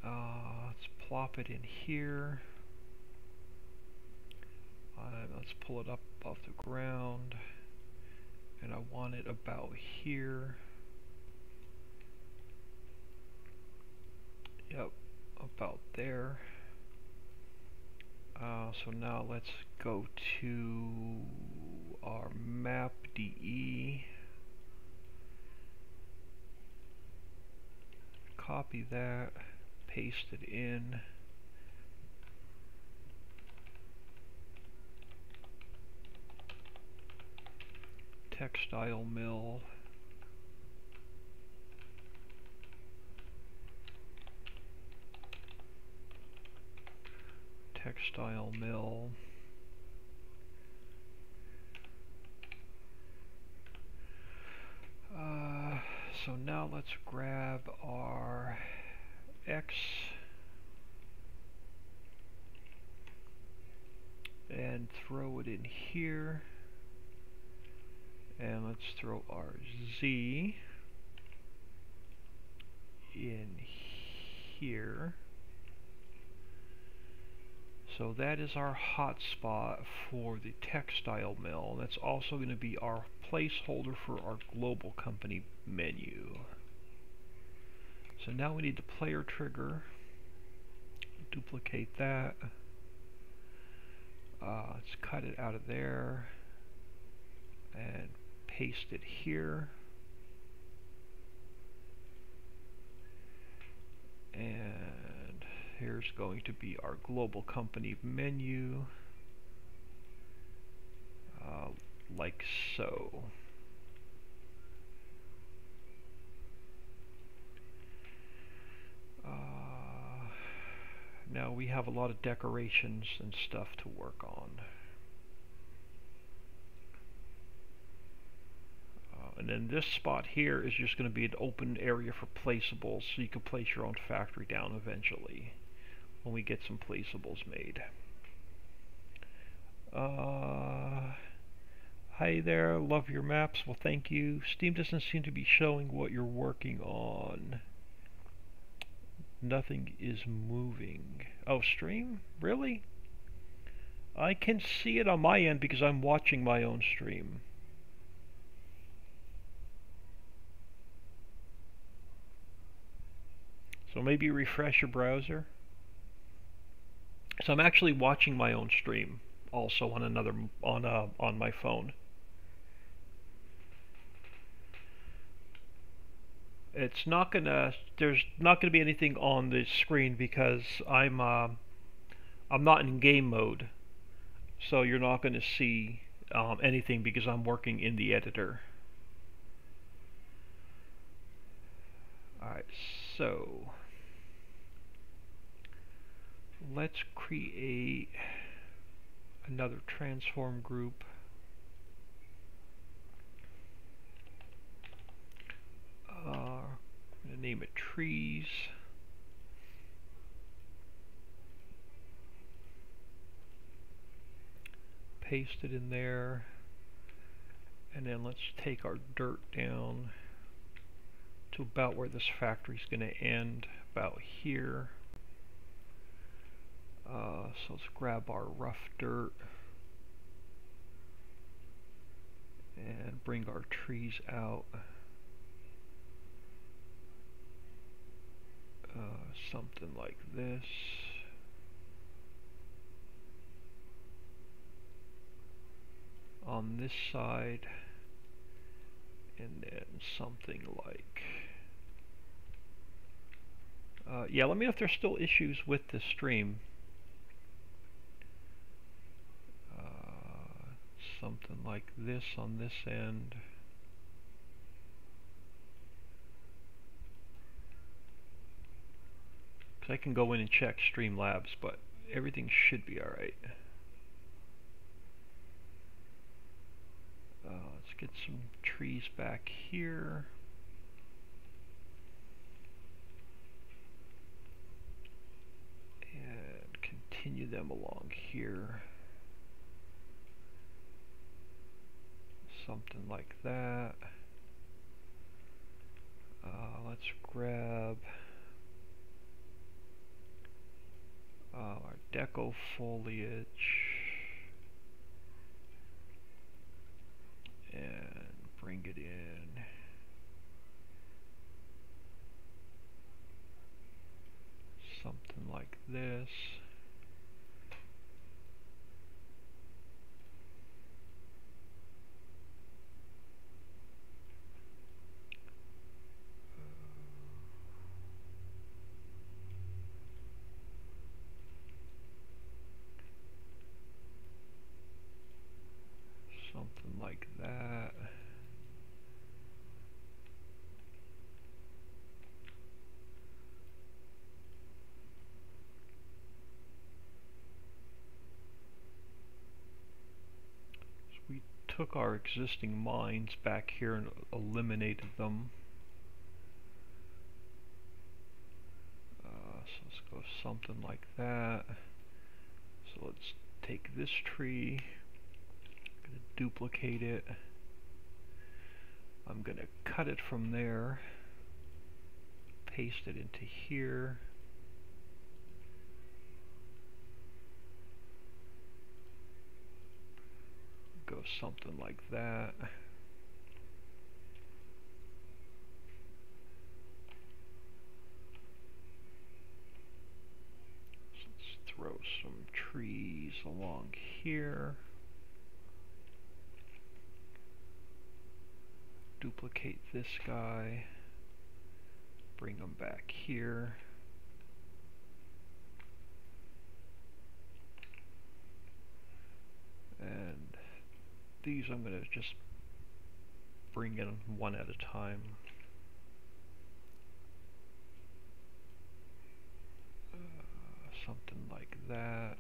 Speaker 1: Let's plop it in here. Let's pull it up off the ground, and I want it about here. Yep, about there. So now let's go to our map DE. Copy that, paste it in. Textile mill. Textile mill. So now let's grab our X and throw it in here. And let's throw our Z in here. So that is our hotspot for the textile mill. That's also going to be our placeholder for our global company menu. So now we need the player trigger. Duplicate that. Let's cut it out of there and paste it here. And here's going to be our global company menu, like so. Now we have a lot of decorations and stuff to work on. And then this spot here is just going to be an open area for placeables, so you can place your own factory down eventually when we get some placeables made. Hi there, love your maps. Well, thank you. Steam doesn't seem to be showing what you're working on. Nothing is moving. Oh, stream? Really? I can see it on my end because I'm watching my own stream. So maybe refresh your browser. So I'm actually watching my own stream also on another on my phone. It's not gonna there's not gonna be anything on the screen because I'm not in game mode, so you're not gonna see anything because I'm working in the editor. Alright, so let's create another transform group. I'm going to name it trees. Paste it in there. And then let's take our dirt down to about where this factory is going to end, about here. So let's grab our rough dirt and bring our trees out. Something like this. On this side, and then something like yeah, let me know if there's still issues with the stream. Something like this on this end. Because I can go in and check Streamlabs, but everything should be alright. Let's get some trees back here. And continue them along here. Something like that. Let's grab our deco foliage and bring it in. Something like this. Something like that. So we took our existing mines back here and eliminated them. So let's go something like that. So let's take this tree, I'm going to duplicate it. I'm going to cut it from there, paste it into here. Go something like that. So let's throw some trees along here. Duplicate this guy. Bring them back here. And these I'm going to just bring in one at a time. Something like that.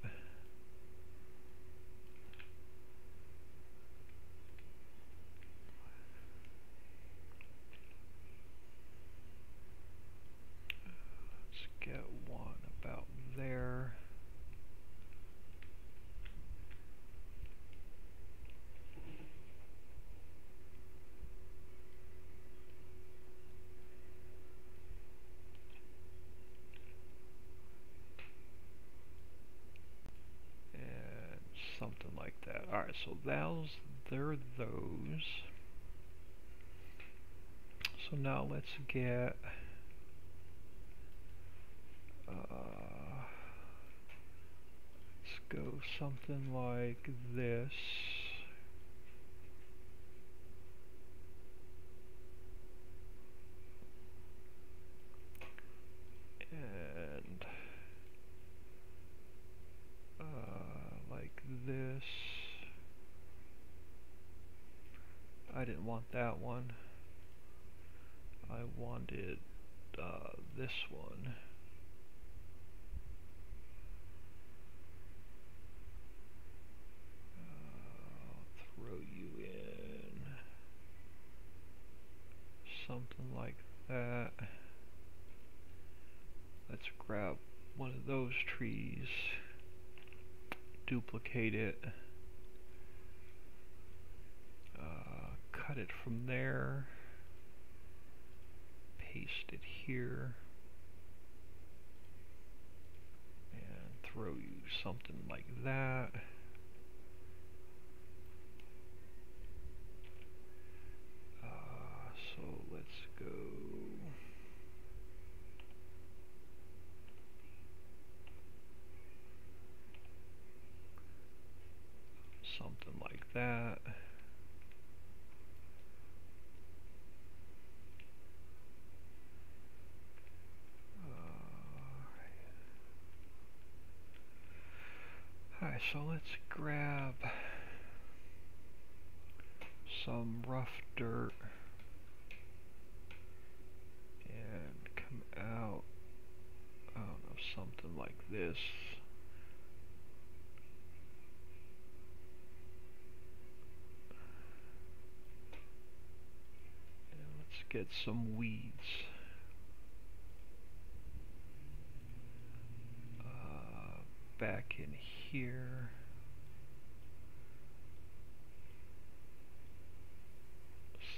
Speaker 1: Let's get one about there. something like that. Alright, so they're those. So now let's get let's go something like this. And like this. I didn't want that one. I wanted this one. I'll throw you in something like that. Let's grab one of those trees, duplicate it, cut it from there, paste it here, and throw you something like that. So let's go something like that. Alright, so let's grab some rough dirt and come out, I don't know, something like this. And let's get some weeds. Back in here.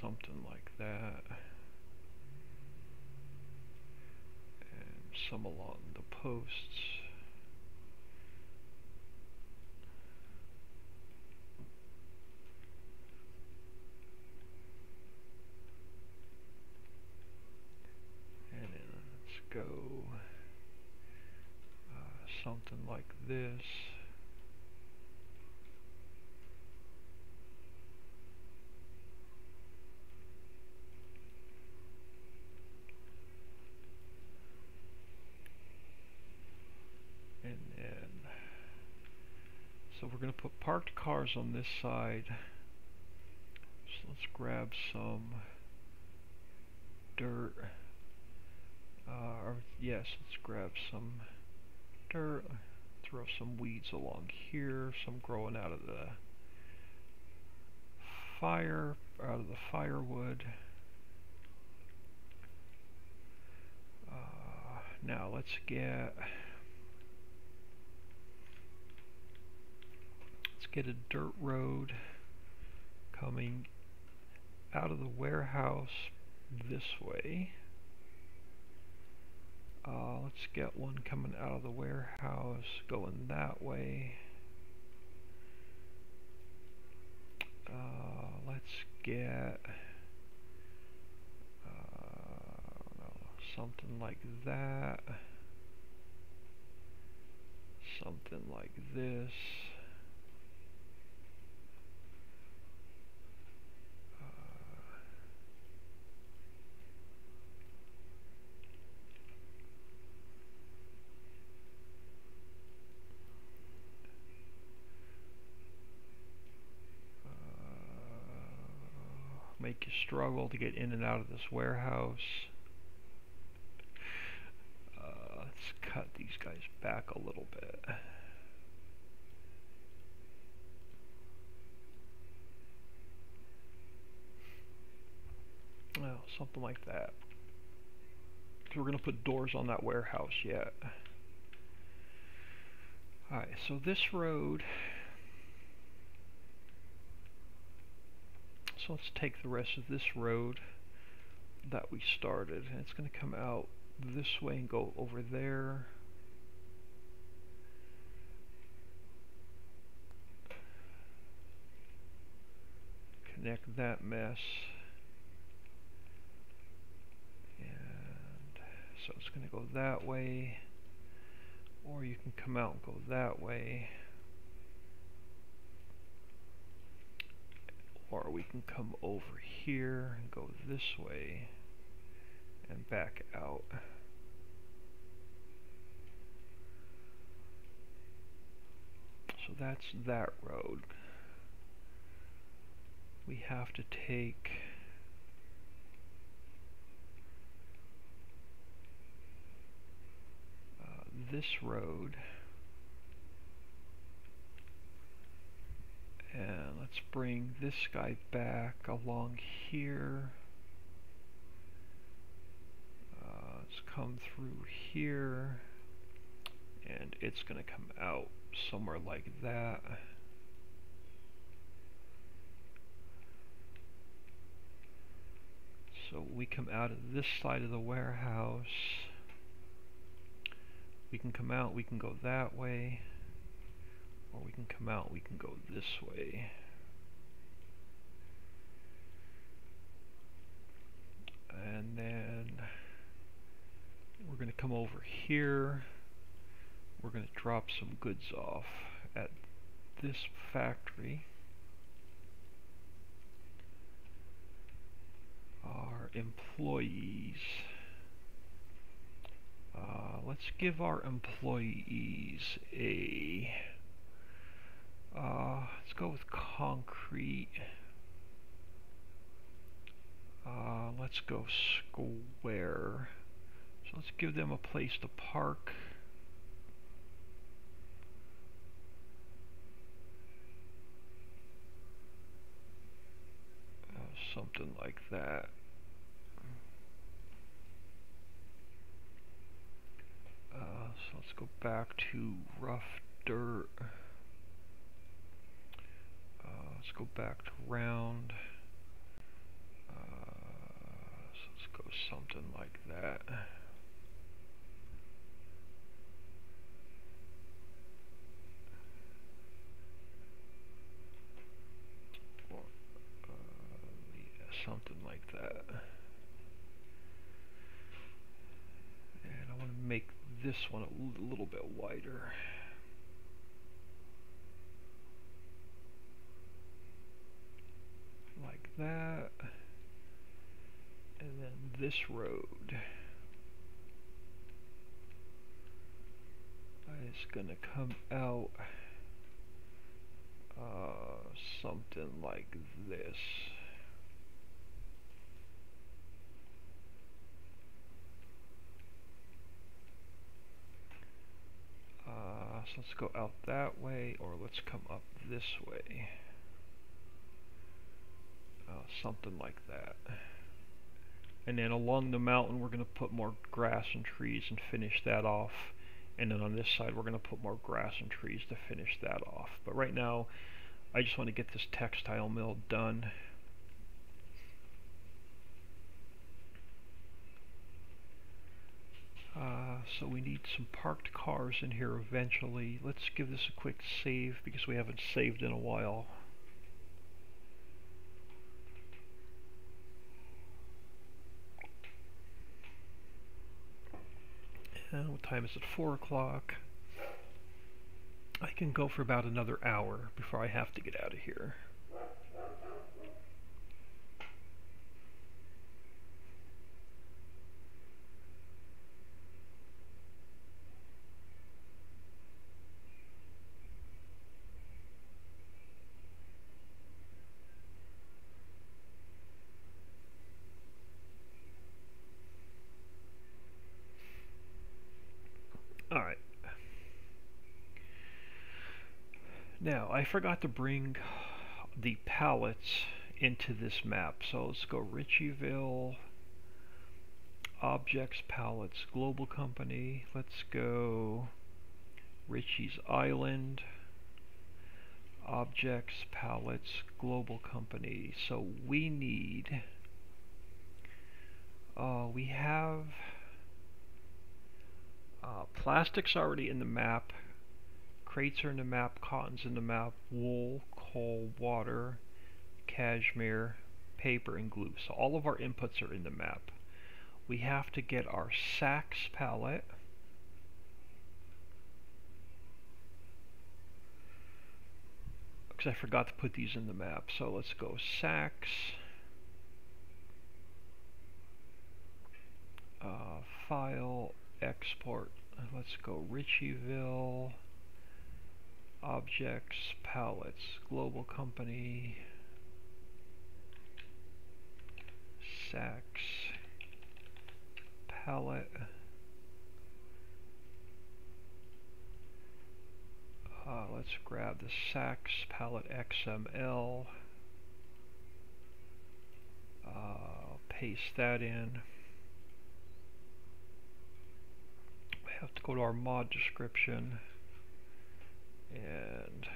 Speaker 1: Something like that. And some along the posts. And then let's go something like this. And then, so we're going to put parked cars on this side. So let's grab some dirt. Yes, let's grab some dirt, throw some weeds along here, some growing out of the fire, out of the firewood. Now let's get a dirt road coming out of the warehouse this way. Let's get one coming out of the warehouse going that way. Let's get something like that. Something like this. Make you struggle to get in and out of this warehouse. Let's cut these guys back a little bit. Oh, something like that. So we're going to put doors on that warehouse yet. Alright, so this road, so let's take the rest of this road that we started, and it's going to come out this way and go over there. connect that mess. And so it's going to go that way, or you can come out and go that way, or we can come over here and go this way and back out. So that's that road. We have to take this road, and let's bring this guy back along here. Let's come through here, and it's going to come out somewhere like that. So we come out of this side of the warehouse. We can come out, we can go that way, or we can come out, we can go this way. And then we're going to come over here. We're going to drop some goods off at this factory. Our employees. Let's give our employees a, let's go with concrete. Let's go square. So let's give them a place to park. Something like that. So let's go back to rough dirt. Let's go back to round. So let's go something like that. Or, yeah, something like that. And I want to make this one a little bit wider. Like that. And then this road is gonna come out something like this. So let's go out that way, or let's come up this way. Something like that. And then along the mountain we're going to put more grass and trees and finish that off. And then on this side we're going to put more grass and trees to finish that off. But right now I just want to get this textile mill done. So we need some parked cars in here eventually. Let's give this a quick save because we haven't saved in a while. And what time is it? 4 o'clock. I can go for about another hour before I have to get out of here. Alright. Now, I forgot to bring the pallets into this map. So let's go Ricciville, Objects, Pallets, Global Company. Let's go Richie's Island, Objects, Pallets, Global Company. So we need, we have plastics already in the map, crates are in the map, cotton's in the map, wool, coal, water, cashmere, paper, and glue. So all of our inputs are in the map. We have to get our sacks palette. Because I forgot to put these in the map. So let's go sacks. File, export. Let's go Ricciville. Objects, palettes, global company. Sacks. Palette. Let's grab the Sacks palette XML. Paste that in. We have to go to our mod description and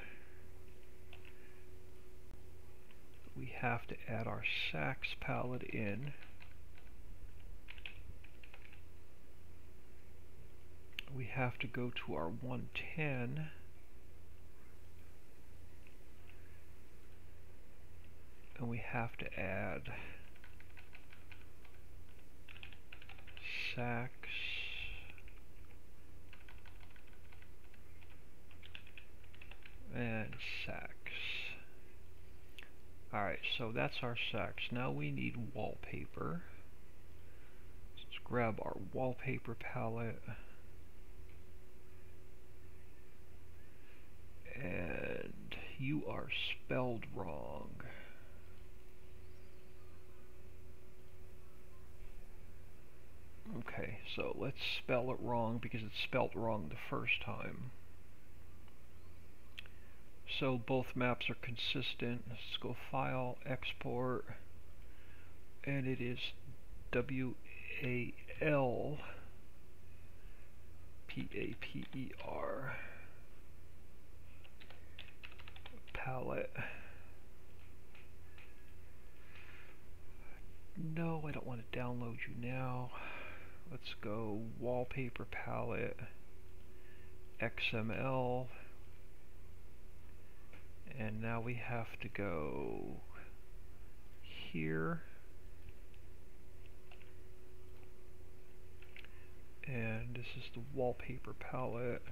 Speaker 1: we have to add our Sacks palette in. We have to go to our 110 and we have to add Sacks and Sacks. Alright, so that's our Sacks. Now we need wallpaper. Let's grab our wallpaper palette. And you are spelled wrong. Okay, so let's spell it wrong because it's spelled wrong the first time. So both maps are consistent. Let's go File, Export, and it is WALPAPER palette. No, I don't want to download you now. Let's go wallpaper palette, XML, and now we have to go here and this is the wallpaper palette.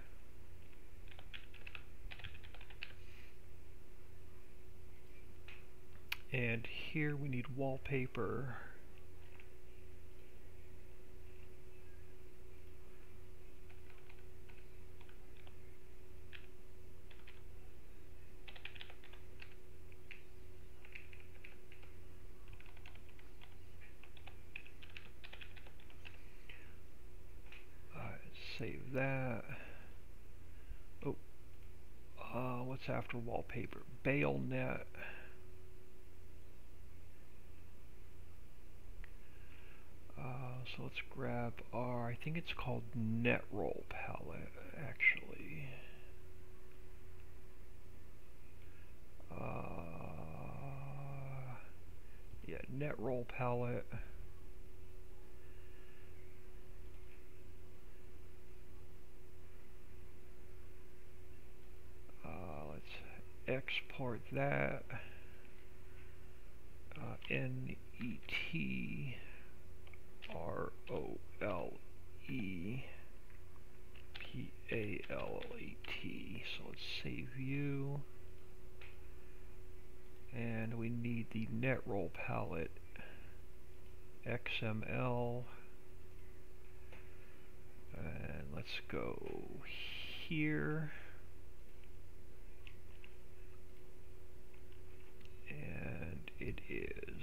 Speaker 1: And here we need wallpaper. Save that. Oh, what's after wallpaper? Bayonet. So let's grab our, I think it's called Netroll palette, actually. Yeah, Netroll palette. Let's export that. NETROLE PALET. So let's save you. And we need the Netroll palette XML. And let's go here. And it is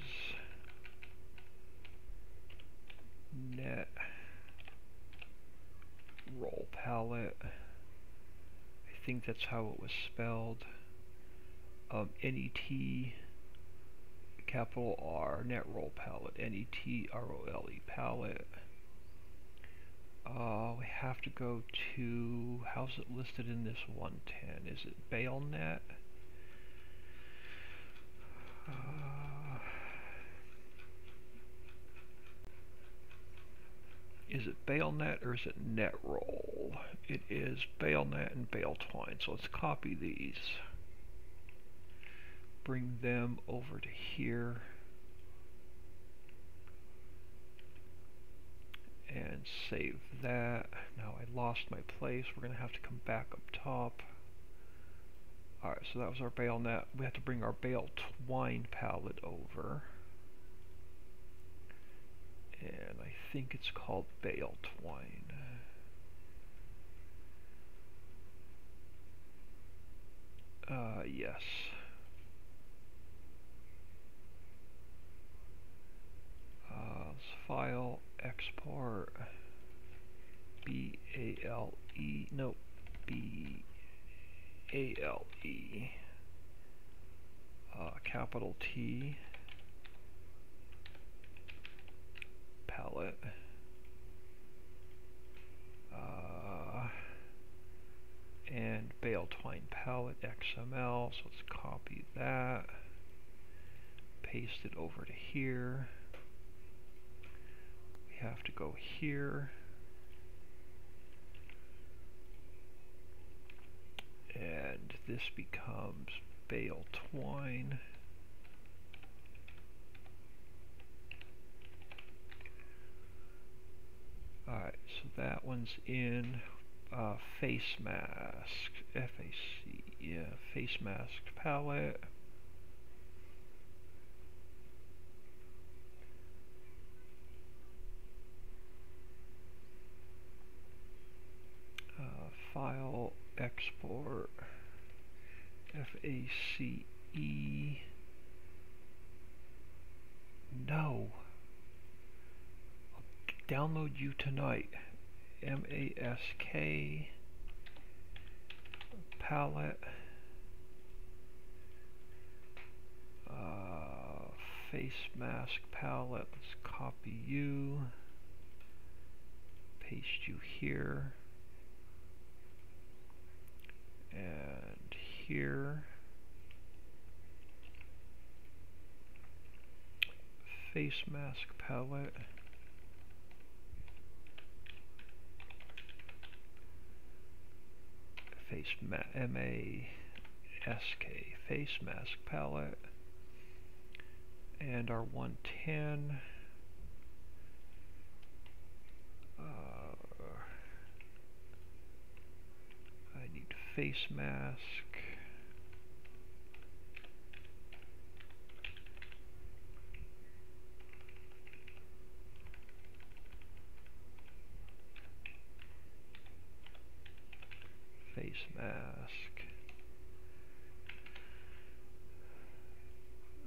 Speaker 1: Netroll palette. I think that's how it was spelled. NET capital R Netroll palette. NETROLE palette. We have to go to, how's it listed in this 110? Is it Bayonet? Is it Bayonet or is it Netroll? It is Bayonet and Baletwine. So let's copy these. bring them over to here and save that. Now I lost my place. We're going to have to come back up top. Alright, so that was our bale net. We have to bring our bale twine palette over. And I think it's called bale twine. Yes. Let's file, export, B-A-L-E, no, B-A-L-E, capital T, palette, and bale twine palette XML, so let's copy that, paste it over to here. We have to go here, and this becomes bale twine. Alright, so that one's in face mask, F-A-C, yeah, face mask palette. File, export, F-A-C-E, no, I'll download you tonight, M-A-S-K, palette, face mask palette, let's copy you, paste you here, and here, face mask palette, M-A-S-K, face mask palette, and our 110, I need face mask, face mask.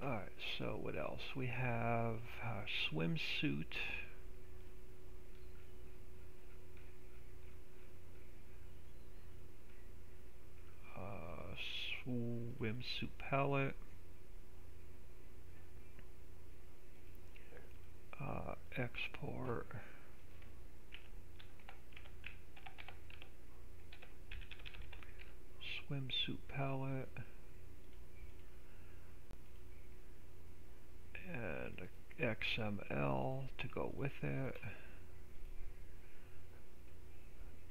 Speaker 1: Alright, so what else? We have swimsuit, swimsuit palette, export, swimsuit palette, and XML to go with it,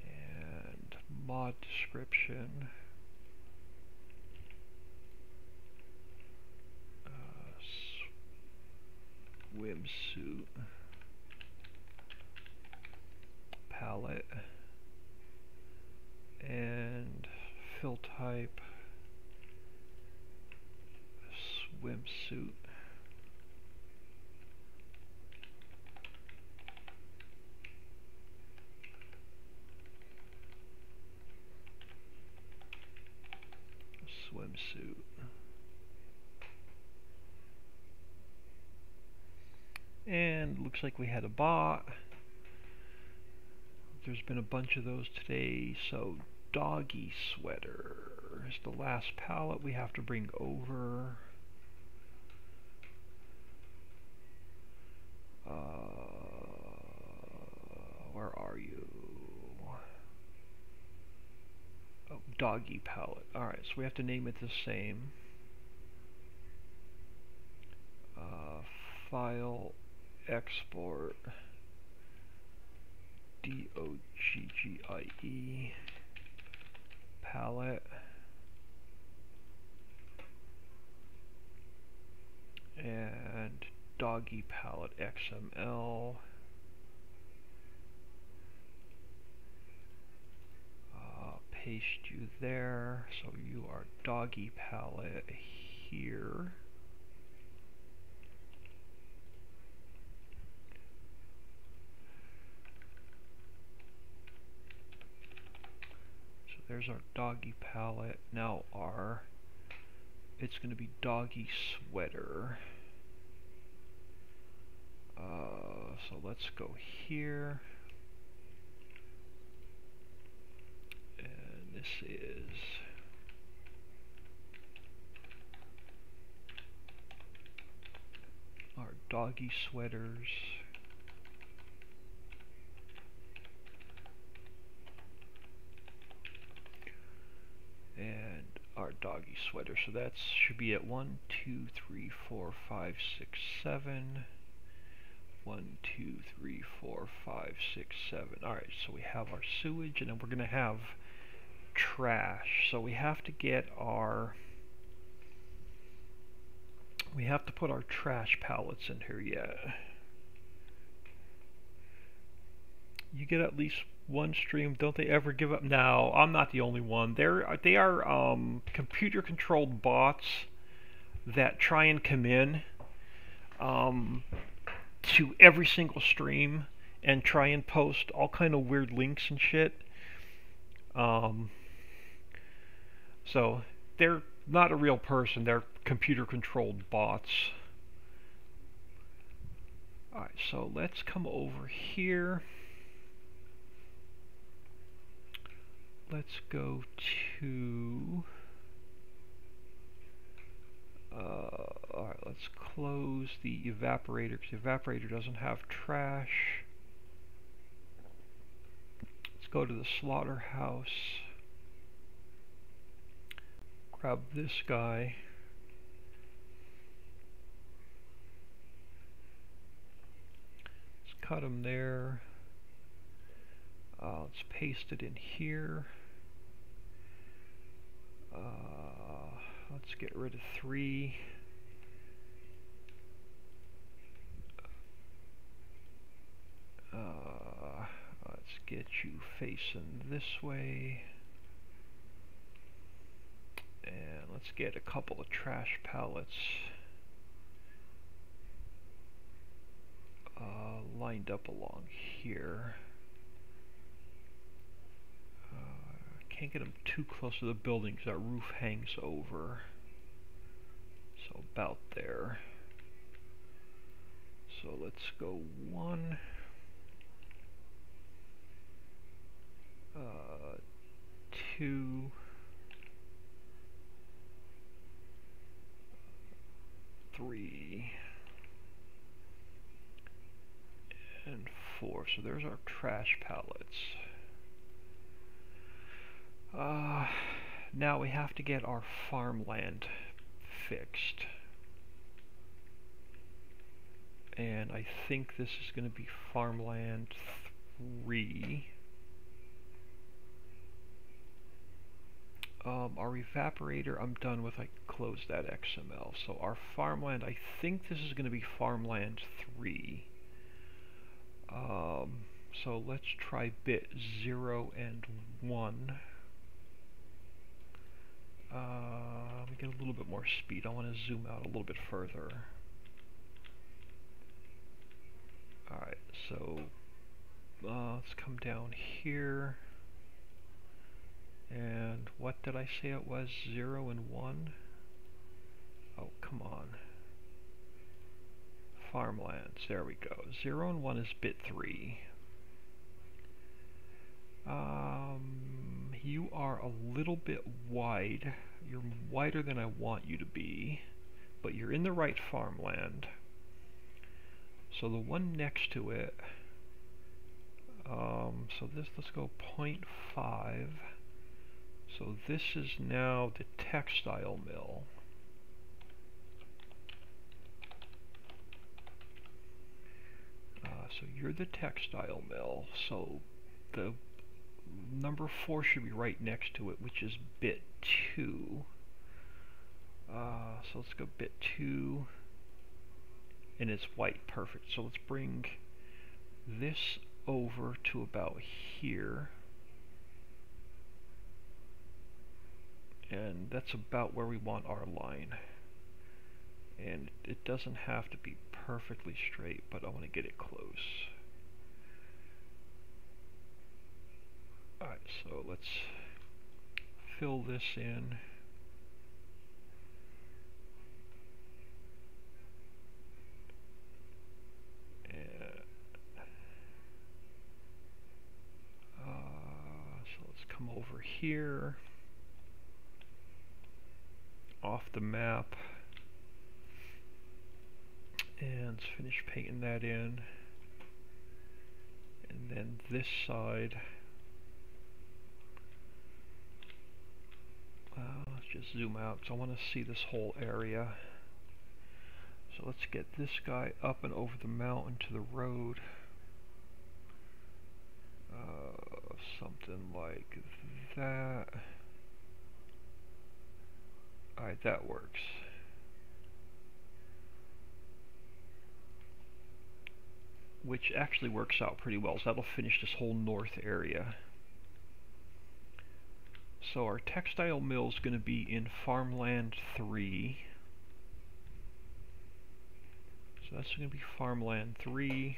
Speaker 1: and mod description, swimsuit palette, and fill type swimsuit, swimsuit. And looks like we had a bot. There's been a bunch of those today. So doggy sweater is the last palette we have to bring over. Where are you? Oh, doggy palette. Alright, so we have to name it the same. File, export, D-O-G-G-I-E, palette, doggy palette XML. Paste you there, so you are doggy palette here. So there's our doggy palette. Now it's going to be doggy sweater. So let's go here. And this is our doggy sweaters. And our doggy sweater. So that should be at 1, 2, 3, 4, 5, 6, 7. 1, 2, 3, 4, 5, 6, 7. Alright, so we have our sewage, and then we're going to have trash. So we have to get we have to put our trash pallets in here yet. You get at least one stream. Don't they ever give up? No, I'm not the only one. They are computer controlled bots that try and come in to every single stream and try and post all kind of weird links and shit. So they're not a real person, they're computer controlled bots. Alright, so let's come over here. Let's go to alright, let's close the evaporator, because the evaporator doesn't have trash. Let's go to the slaughterhouse. Grab this guy. Let's cut him there. Let's paste it in here. Let's get rid of 3. Let's get you facing this way. And let's get a couple of trash pallets lined up along here. Can't get them too close to the building because that roof hangs over. So about there. So let's go 1, 2, 3, and 4. So there's our trash pallets. Now we have to get our farmland fixed. And I think this is going to be farmland 3. Our evaporator I'm done with. I closed that XML. So our farmland, I think this is going to be farmland 3. So let's try bit 0 and 1. Let me get a little bit more speed. I want to zoom out a little bit further. Alright, so let's come down here. And what did I say it was? 0 and 1? Oh, come on. Farmlands, there we go. 0 and 1 is bit 3. You are a little bit wide. You're wider than I want you to be, but you're in the right farmland. So the one next to it, so this, let's go 0.5. So this is now the textile mill. So you're the textile mill. So the number 4 should be right next to it, which is bit 2. So let's go bit 2. and it's white. Perfect. So let's bring this over to about here. And that's about where we want our line. And it doesn't have to be perfectly straight, but I want to get it close. Alright, so let's fill this in. So let's come over here, off the map, and let's finish painting that in. And then this side, let's just zoom out because I want to see this whole area. So let's get this guy up and over the mountain to the road. Something like that. Alright, that works. Which actually works out pretty well, so that'll finish this whole north area. So our textile mill is going to be in Farmland 3. So that's going to be Farmland 3.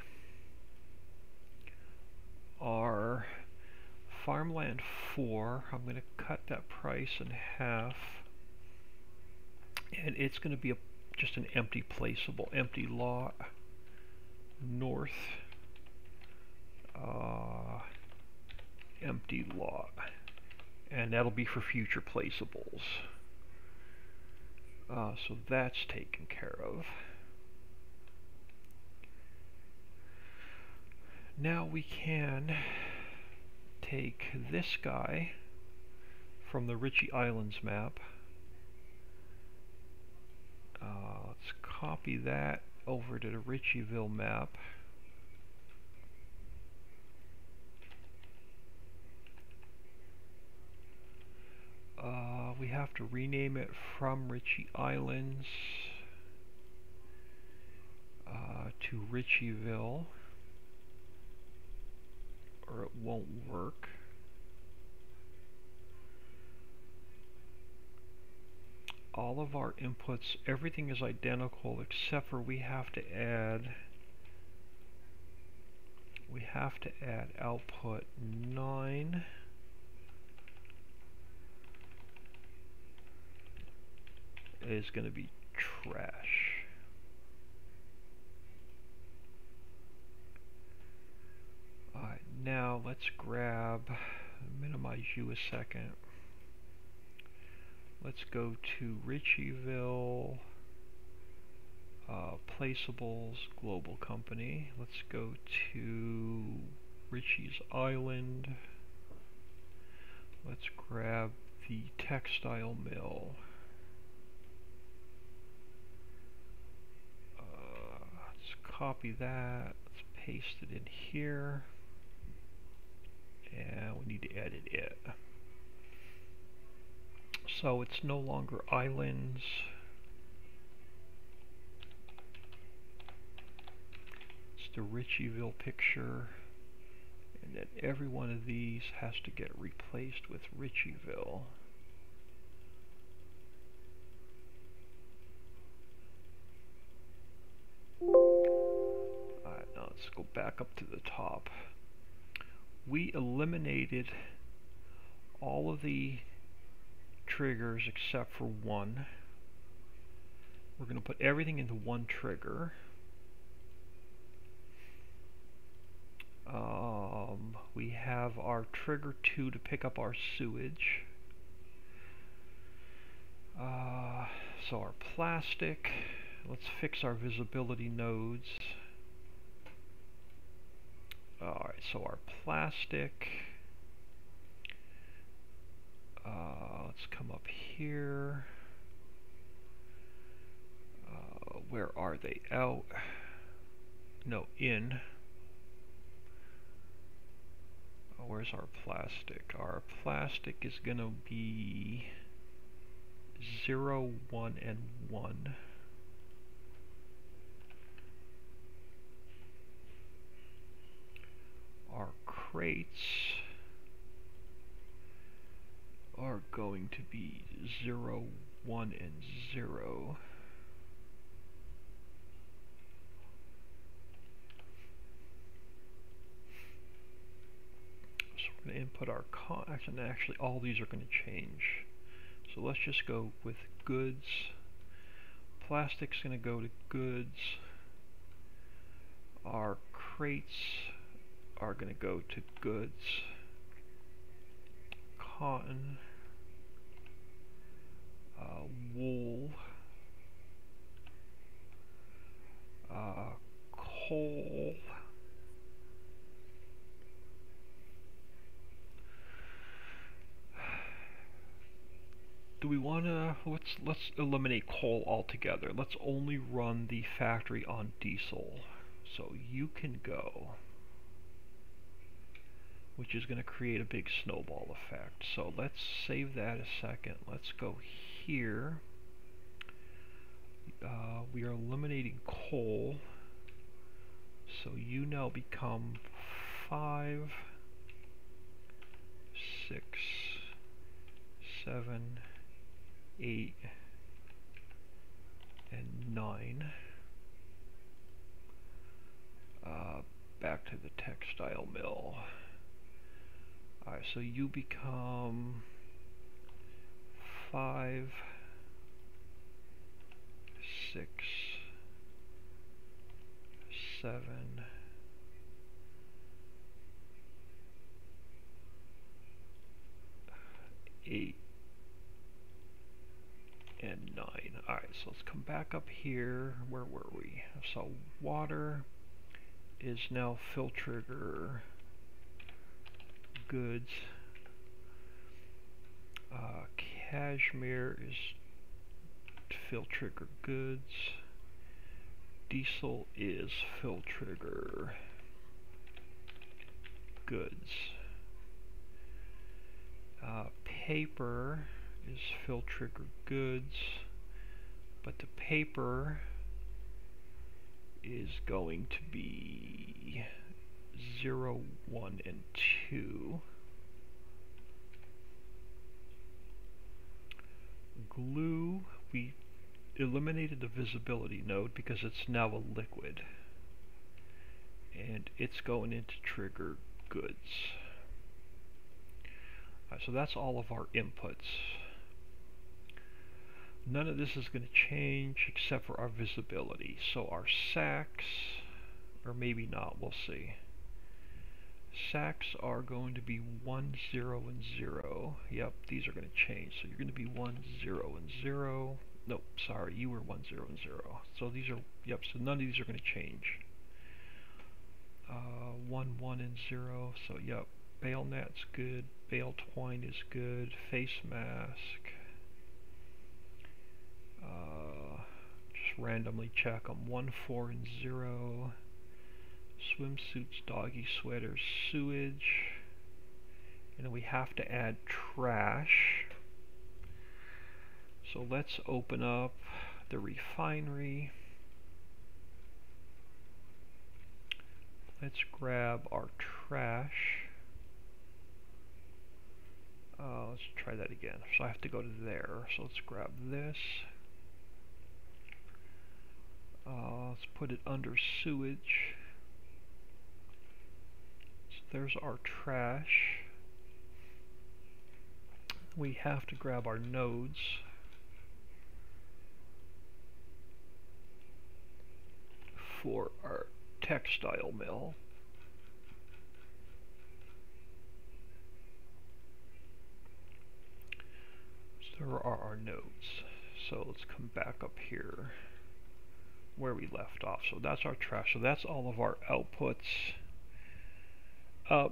Speaker 1: Our Farmland 4, I'm going to cut that price in half. And it's going to be just an empty placeable, empty lot. North, empty lot. And that'll be for future placeables. So that's taken care of. Now we can take this guy from the Ritchie Islands map. Let's copy that over to the Ricciville map. We have to rename it from Ritchie Islands to Ricciville, or it won't work. All of our inputs, everything is identical except for we have to add output 9 is going to be trash. Alright, now let's minimize you a second. Let's go to Ricciville, Placeables, Global Company. Let's go to Ritchie's Island. Let's grab the textile mill. Let's copy that. Let's paste it in here. And we need to edit it. So it's no longer islands. It's the Ricciville picture. And then every one of these has to get replaced with Ricciville. Alright, now let's go back up to the top. We eliminated all of the triggers except for one. We're going to put everything into one trigger. We have our trigger 2 to pick up our sewage. So our plastic, let's fix our visibility nodes. Alright, so our plastic, let's come up here. Where are they? Out. No, in. Where's our plastic? Our plastic is going to be 0, 1, and 1. crates are going to be 0, 1, and 0. So we're going to input our actually all these are going to change. So let's just go with goods. Plastic's going to go to goods. Our crates are going to go to goods. Cotton, wool, coal, do we want to, let's eliminate coal altogether. Let's only run the factory on diesel. So you can go, which is going to create a big snowball effect. So let's save that a second. Let's go here. We are eliminating coal. So you now become 5, 6, 7, 8, and 9. Back to the textile mill. Alright, so you become 5, 6, 7, 8, and 9. Alright, so let's come back up here. Where were we? So water is now fill trigger goods. Cashmere is fill trigger goods. Diesel is fill trigger goods. Paper is fill trigger goods, but the paper is going to be 0, 1, and 2. Glue, we eliminated the visibility node because it's now a liquid, and it's going into trigger goods. So that's all of our inputs. None of this is going to change except for our visibility. So our sacks, or maybe not, we'll see. Sacks are going to be 1, 0, and 0. Yep, these are going to change. So you're going to be 1, 0, and 0. Nope, sorry, you were 1, 0, and 0. So these are, yep, so none of these are going to change. 1, 1, and 0. So yep, bale net's good. Bale twine is good. Face mask. Just randomly check them. 1, 4, and 0. Swimsuits, doggy sweaters, sewage. And then we have to add trash. So let's open up the refinery. Let's grab our trash. Let's try that again. So I have to go to there. So let's grab this. Let's put it under sewage. So there's our trash. We have to grab our nodes. For our textile mill. So there are our nodes. So let's come back up here where we left off. So that's our trash. So that's all of our outputs.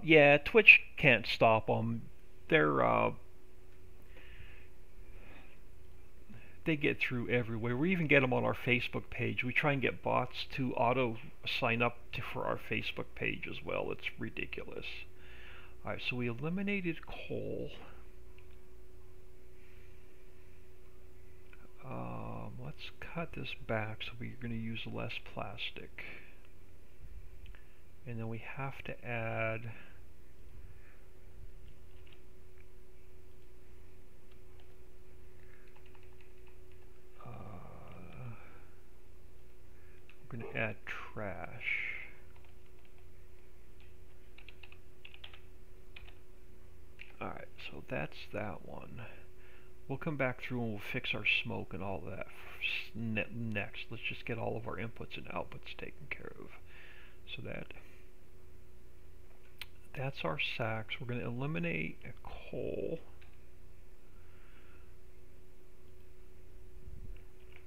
Speaker 1: Yeah, Twitch can't stop them. They get through everywhere. We even get them on our Facebook page. We try and get bots to auto sign up for our Facebook page as well. It's ridiculous. Alright, so we eliminated coal. Let's cut this back so we're going to use less plastic. And then we have to add we're going to add trash. Alright, so that's that one. We'll come back through and we'll fix our smoke and all that next. Let's just get all of our inputs and outputs taken care of. So that's our sacks. We're going to eliminate coal.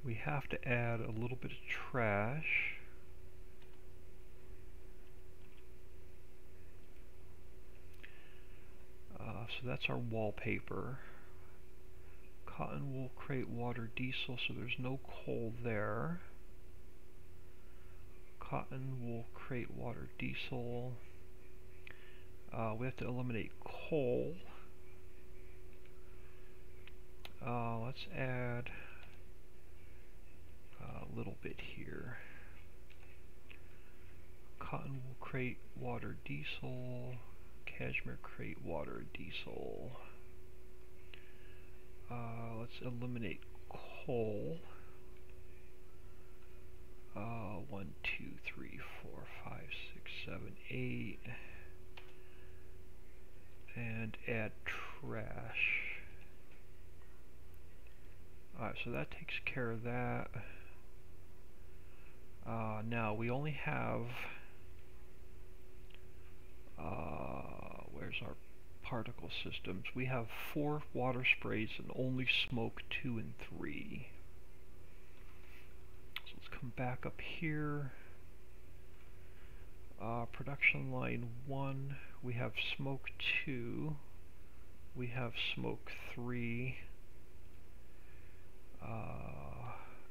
Speaker 1: We have to add a little bit of trash. So that's our wallpaper. Cotton wool, crate, water, diesel, so there's no coal there. Cotton wool, crate, water, diesel. We have to eliminate coal. Let's add a little bit here. Cotton wool, crate, water, diesel. Cashmere, crate, water, diesel. Let's eliminate coal. 1, 2, 3, 4, 5, 6, 7, 8. And add trash. Alright, so that takes care of that. Now we only have where's our particle systems? We have 4 water sprays and only smoke 2 and 3. So let's come back up here. Production line 1, we have smoke 2, we have smoke 3.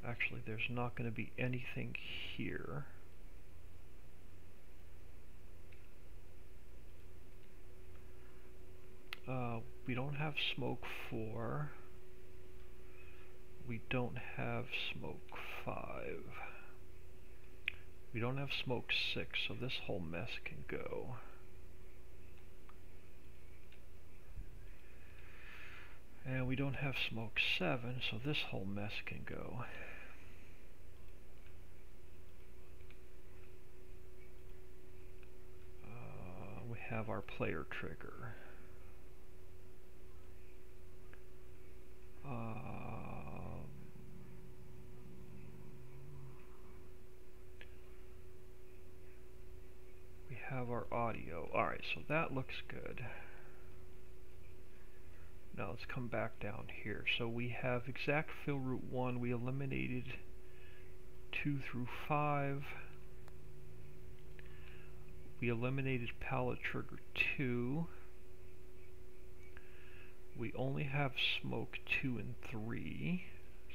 Speaker 1: Actually, there's not going to be anything here. We don't have smoke 4. We don't have smoke 5. We don't have smoke 6, so this whole mess can go. And we don't have smoke 7, so this whole mess can go. We have our player trigger. We have our audio. Alright, so that looks good. Now let's come back down here. So we have exact fill route 1. We eliminated 2 through 5. We eliminated pallet trigger 2. We only have smoke 2 and 3,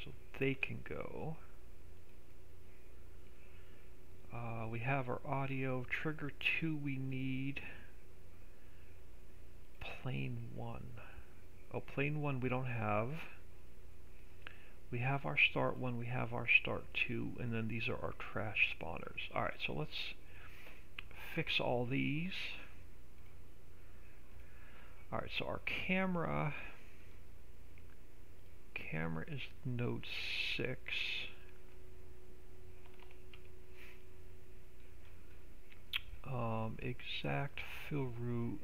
Speaker 1: so they can go. We have our audio. Trigger 2 we need. Plane 1. Oh, plane 1 we don't have. We have our start 1, we have our start 2, and then these are our trash spawners. Alright, so let's fix all these. Alright, so our camera is node 6. Exact fill route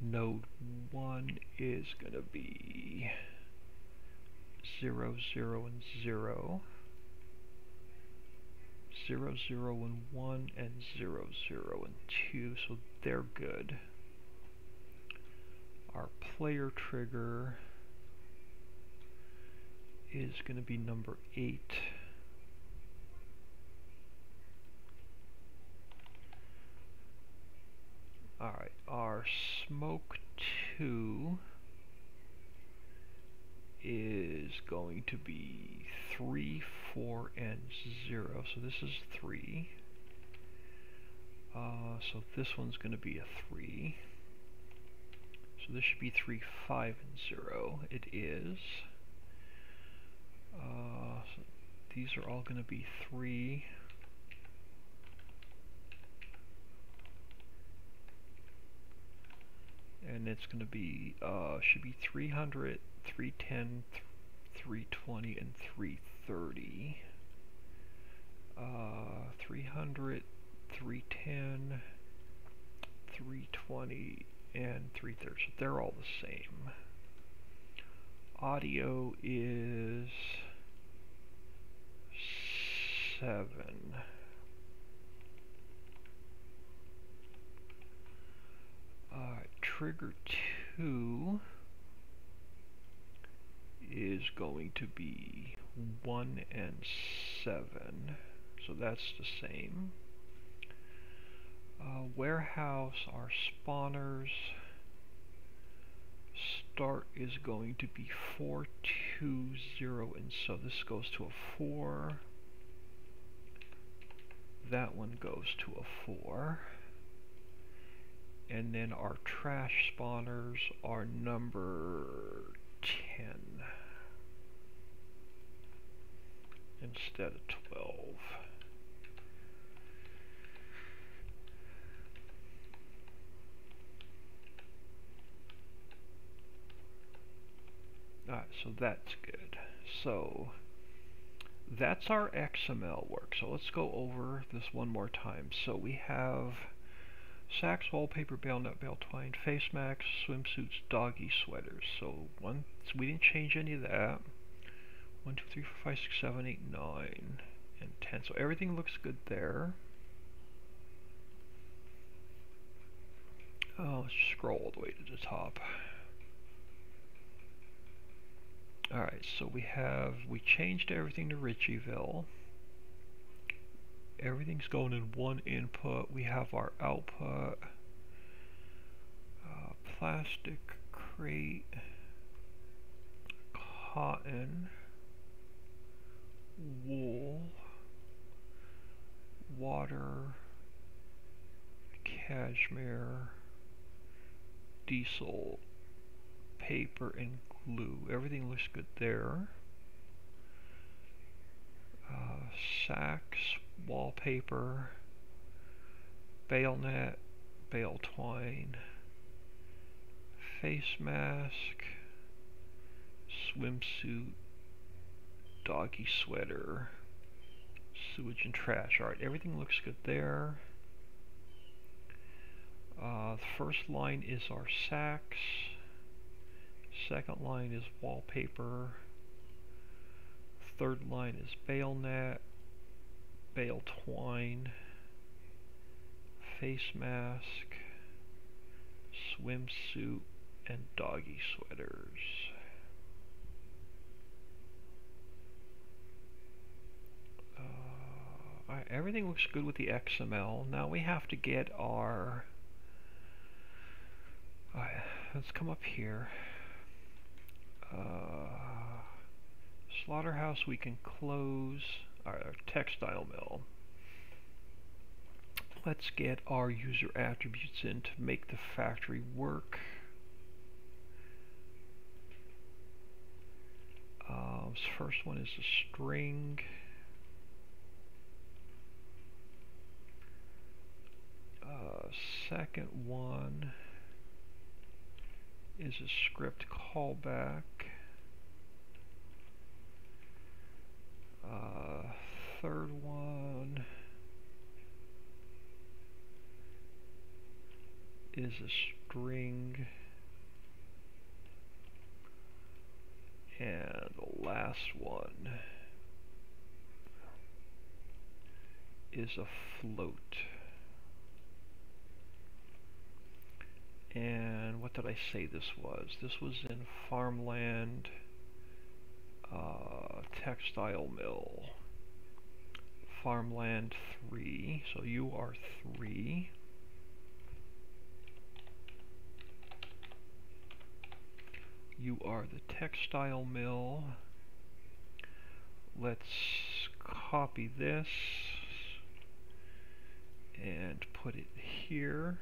Speaker 1: node 1 is going to be 0, 0, and 0. 0, 0, and 1, and 0, 0, and 2, so they're good. Our player trigger is going to be number 8. Alright, our smoke 2 is going to be 3, 4, and 0. So this is 3. So this one's going to be a 3. So this should be 3, 5, and 0. It is. So these are all going to be 3. And it's going to be, should be 300, 310, 320, and 330. 300, 310, 320, and 330. So they're all the same. Audio is 7. Trigger 2 is going to be 1 and 7, so that's the same. Warehouse, our spawners, start is going to be 420, and so this goes to a 4. That one goes to a 4. And then our trash spawners are number 10 instead of 12. Alright, so that's good. So that's our XML work. So let's go over this one more time. So we have sacks, wallpaper, bail net, bail twine, face masks, swimsuits, doggy sweaters. So we didn't change any of that. 1, 2, 3, 4, 5, 6, 7, 8, 9, and 10. So everything looks good there. Let's scroll all the way to the top. Alright, so we changed everything to Ricciville. Everything's going in one input. We have our output, plastic crate, cotton, wool, water, cashmere, diesel, paper, and glue. Everything looks good there. Sacks, wallpaper, bail net, bail twine, face mask, swimsuit, doggy sweater, sewage and trash. Alright, everything looks good there. The first line is our sacks. Second line is wallpaper. Third line is bail net, bail twine, face mask, swimsuit, and doggy sweaters. Everything looks good with the XML. Now we have to get our... let's come up here. Slaughterhouse we can close. Our textile mill. Let's get our user attributes in to make the factory work. First one is a string. Second one is a script callback. Third one is a string, and the last one is a float. And what did I say this was? This was in farmland, textile mill, farmland 3. So you are 3. You are the textile mill. Let's copy this and put it here.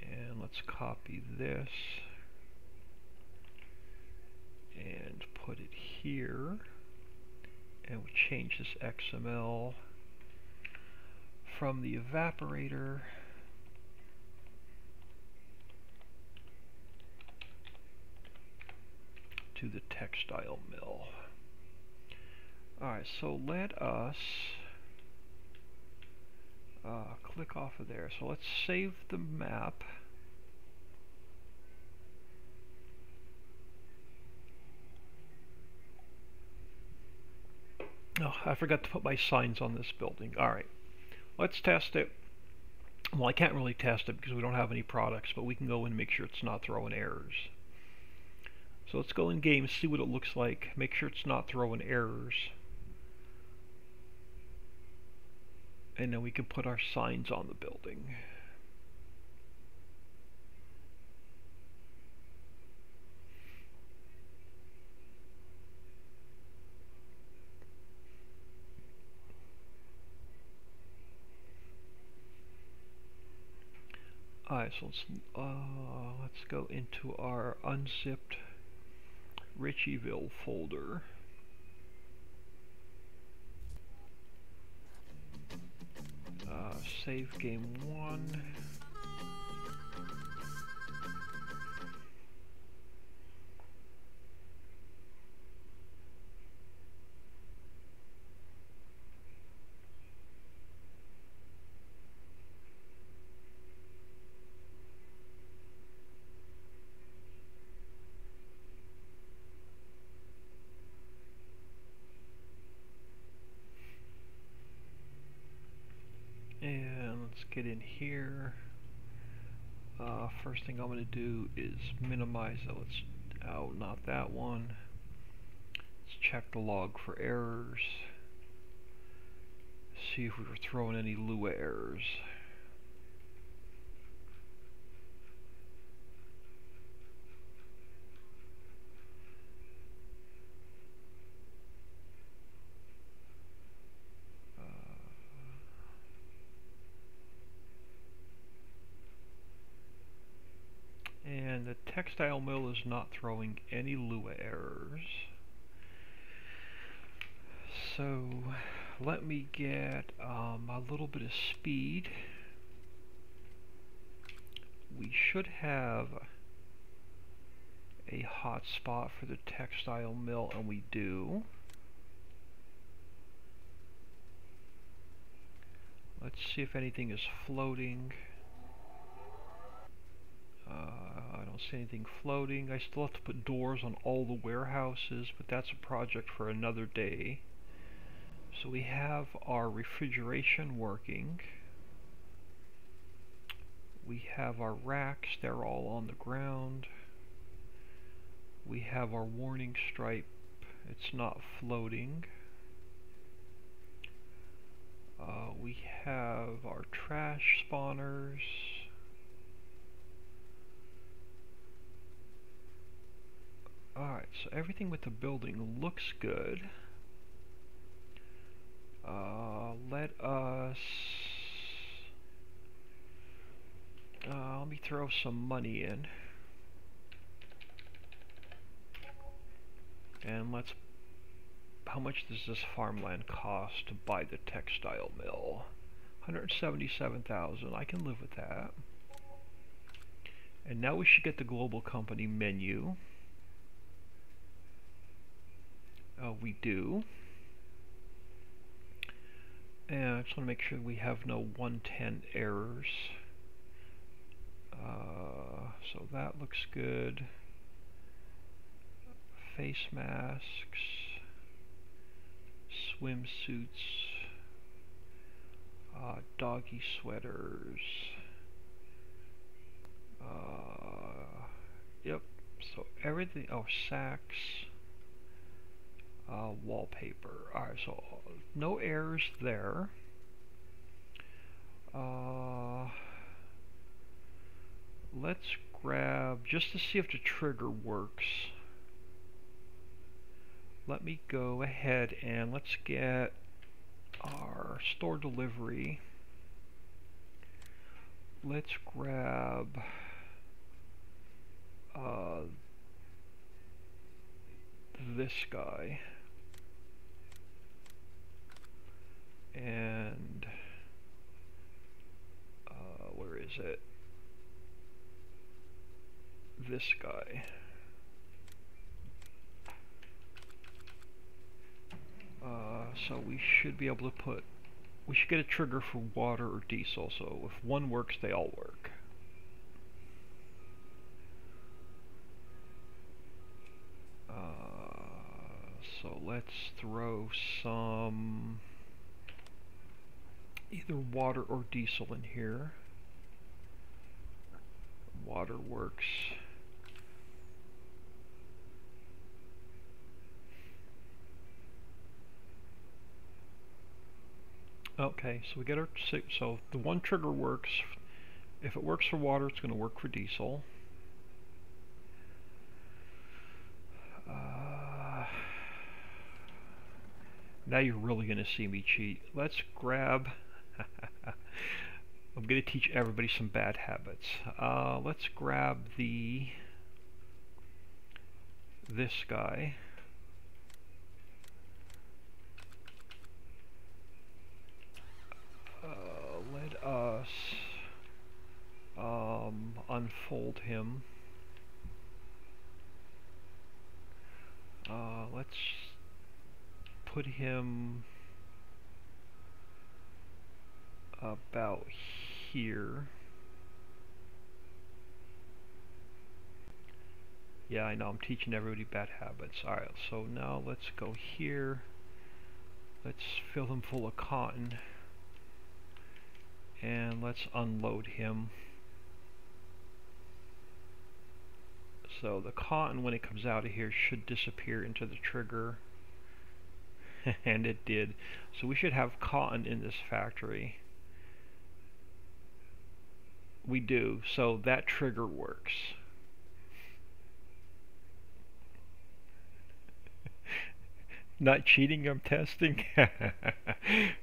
Speaker 1: And let's copy this and put it here. And we'll change this XML from the evaporator to the textile mill. Alright, so let us click off of there. So let's save the map. Oh, I forgot to put my signs on this building. Alright, let's test it. Well, I can't really test it because we don't have any products, but we can go in and make sure it's not throwing errors. So let's go in game, see what it looks like, make sure it's not throwing errors. And then we can put our signs on the building. Alright, so let's go into our unzipped Ricciville folder. Save game 1. And let's get in here. First thing I'm going to do is minimize it. Not that one. Let's check the log for errors. See if we were throwing any Lua errors. And the textile mill is not throwing any Lua errors. So let me get a little bit of speed. We should have a hotspot for the textile mill, and we do. Let's see if anything is floating. I don't see anything floating. I still have to put doors on all the warehouses, but that's a project for another day. So we have our refrigeration working. We have our racks, they're all on the ground. We have our warning stripe, it's not floating. We have our trash spawners. Alright, so everything with the building looks good. Let me throw some money in. And how much does this farmland cost to buy the textile mill? 177,000, I can live with that. And now we should get the global company menu. We do. And I just want to make sure we have no 110 errors. So that looks good. Face masks, swimsuits, doggy sweaters. Yep, so everything, sacks, wallpaper. Alright, so no errors there. Let's grab, just to see if the trigger works, let me go ahead and let's get our store delivery. Let's grab this guy. And where is it? This guy. So we should be able to we should get a trigger for water or diesel, so if one works, they all work. So let's throw some either water or diesel in here. Water works. Okay, so we get our so the one trigger works. If it works for water, it's going to work for diesel. Now you're really going to see me cheat. Let's grab... I'm going to teach everybody some bad habits. Let's grab this guy. Let us unfold him. Let's put him about here. Yeah, I know, I'm teaching everybody bad habits. Alright, so now let's go here. Let's fill him full of cotton. And let's unload him. So the cotton, when it comes out of here, should disappear into the trigger. And it did. So we should have cotton in this factory. We do, so that trigger works. Not cheating, I'm testing.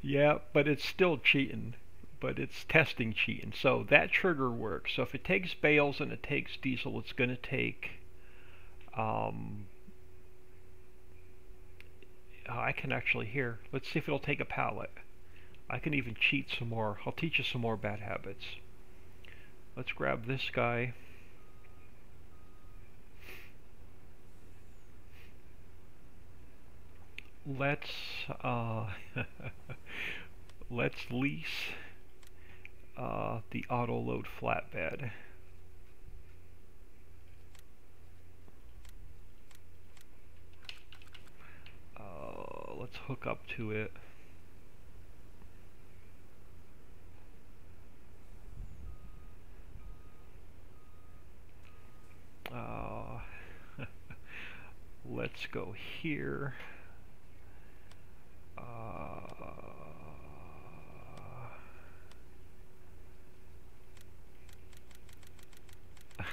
Speaker 1: Yeah, but it's still cheating. But it's testing cheating. So that trigger works. So if it takes bales and it takes diesel, it's going to take... I can actually hear. Let's see if it'll take a pallet. I can even cheat some more. I'll teach you some more bad habits. Let's grab this guy. Let's let's lease the auto load flatbed. Let's hook up to it. Let's go here. Let's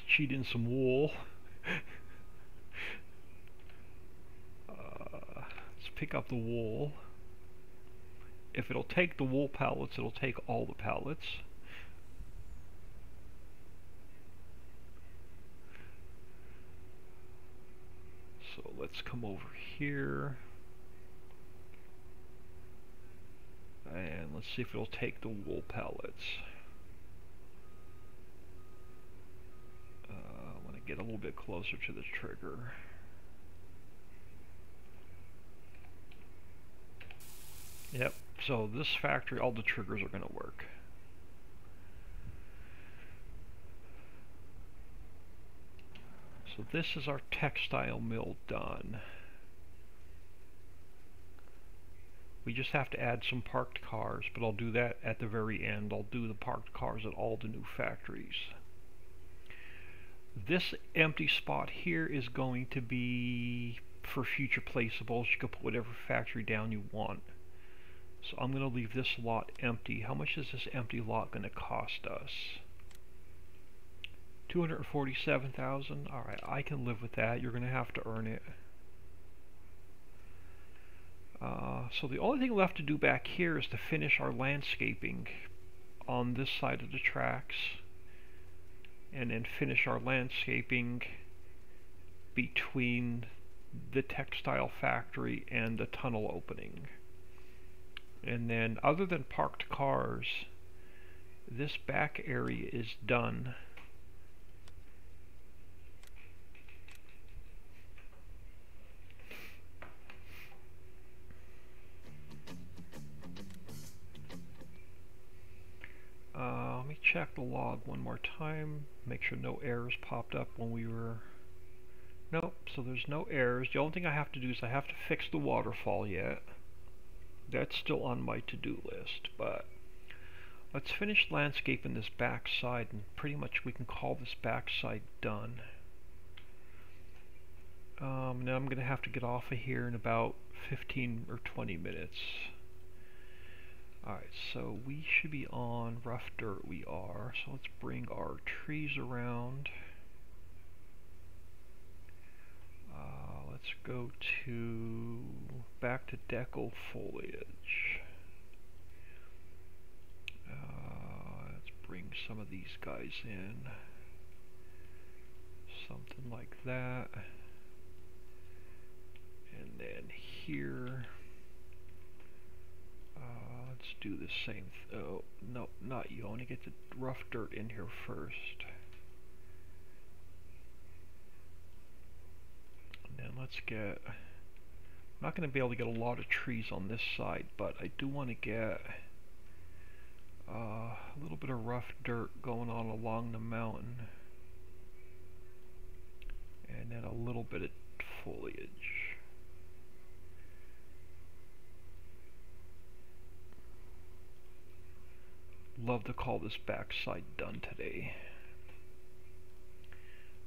Speaker 1: cheat in some wool. Let's pick up the wool. If it'll take the wool pallets, it'll take all the pallets. So let's come over here. And let's see if it'll take the wool pallets. I want to get a little bit closer to the trigger. Yep, so this factory, all the triggers are going to work. So this is our textile mill done. We just have to add some parked cars, but I'll do that at the very end. I'll do the parked cars at all the new factories. This empty spot here is going to be for future placeables. You can put whatever factory down you want. So I'm going to leave this lot empty. How much is this empty lot going to cost us? 247,000. Alright, I can live with that. You're going to have to earn it. So the only thing left to do back here is to finish our landscaping on this side of the tracks, and then finish our landscaping between the textile factory and the tunnel opening. And then, other than parked cars, this back area is done. check the log one more time, make sure no errors popped up when we were... Nope, so there's no errors. The only thing I have to do is I have to fix the waterfall yet. That's still on my to-do list, but let's finish landscaping this back side, and pretty much we can call this back side done. Now I'm going to have to get off of here in about 15 or 20 minutes. Alright, so we should be on rough dirt. We are. So let's bring our trees around. Let's go to back to deco foliage. Let's bring some of these guys in. Something like that. And then here, let's do the same. Oh, no, not you. I want to get the rough dirt in here first. And then let's get... I'm not going to be able to get a lot of trees on this side, but I do want to get a little bit of rough dirt going on along the mountain. And then a little bit of foliage. Love to call this backside done today.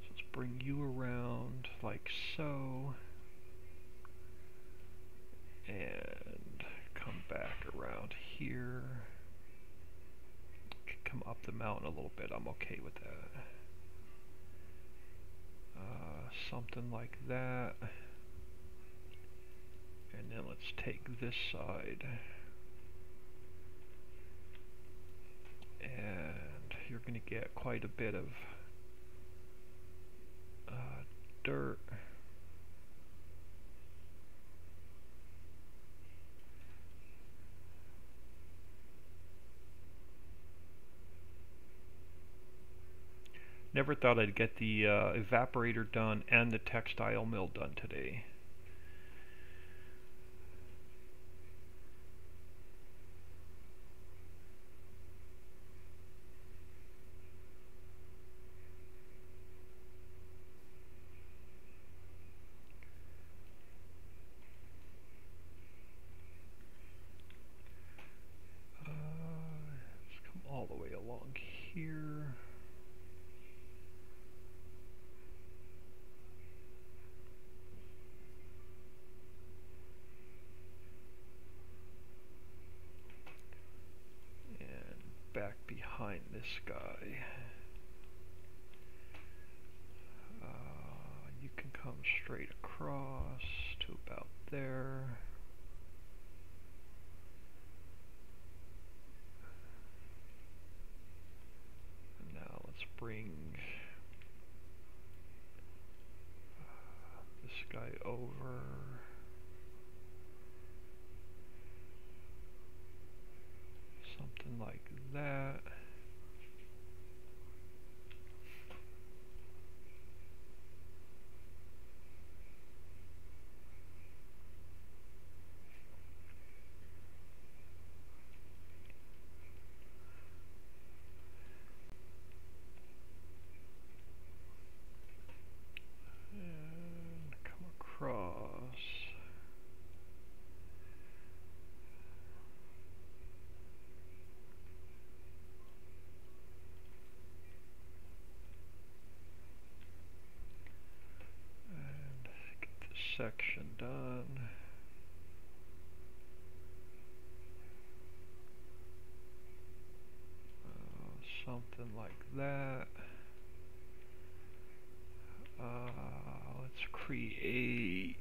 Speaker 1: So let's bring you around like so. And come back around here. Come up the mountain a little bit. I'm okay with that. Something like that. And then let's take this side. And you're going to get quite a bit of dirt. Never thought I'd get the evaporator done and the textile mill done today. Let's come all the way along here. Back behind this guy. You can come straight across to about there. And now let's bring this guy over. Something like that. And come across. Section done. Something like that. Let's create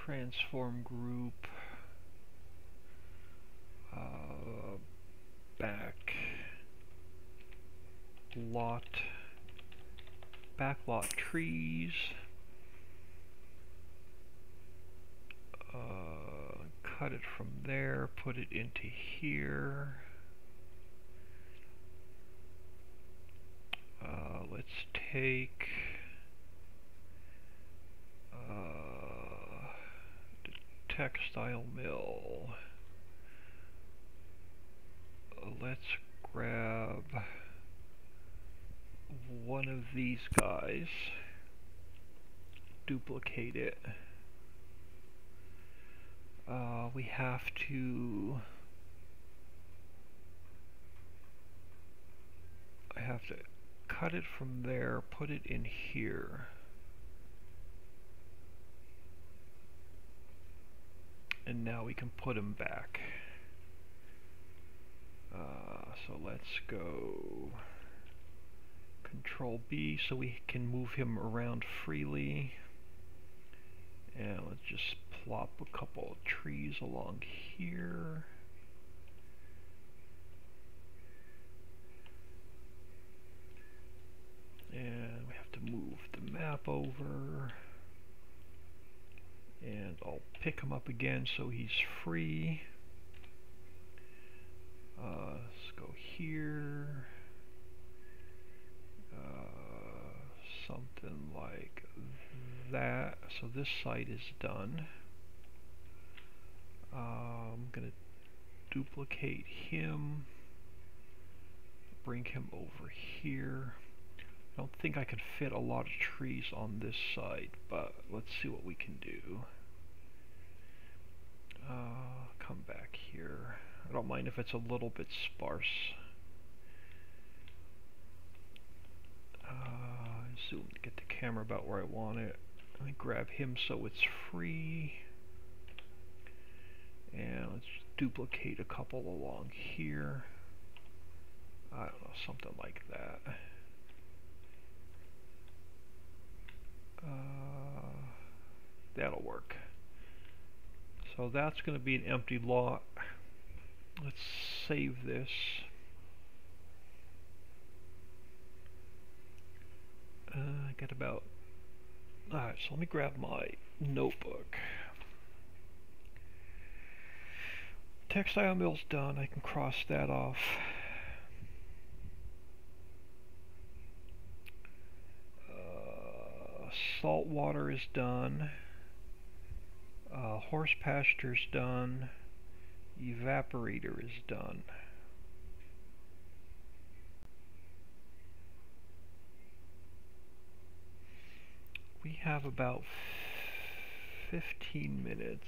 Speaker 1: transform group back lot. Backlot trees. Cut it from there, put it into here. Let's take the textile mill. let's grab one of these guys, duplicate it. We have to, I have to cut it from there, put it in here. And now we can put him back. So let's go Control B so we can move him around freely. And let's just plop a couple of trees along here. And we have to move the map over. And I'll pick him up again so he's free. Let's go here. Something like that. So this side is done. I'm going to duplicate him. Bring him over here. I don't think I can fit a lot of trees on this side, but let's see what we can do. Come back here. I don't mind if it's a little bit sparse. Zoom to get the camera about where I want it. Let me grab him so it's free. And let's duplicate a couple along here. I don't know, something like that. That'll work. So that's going to be an empty lot. Let's save this. I got about... Alright, so let me grab my notebook. Textile mill's done. I can cross that off. Salt water is done. Horse pasture's done. Evaporator is done. We have about 15 minutes.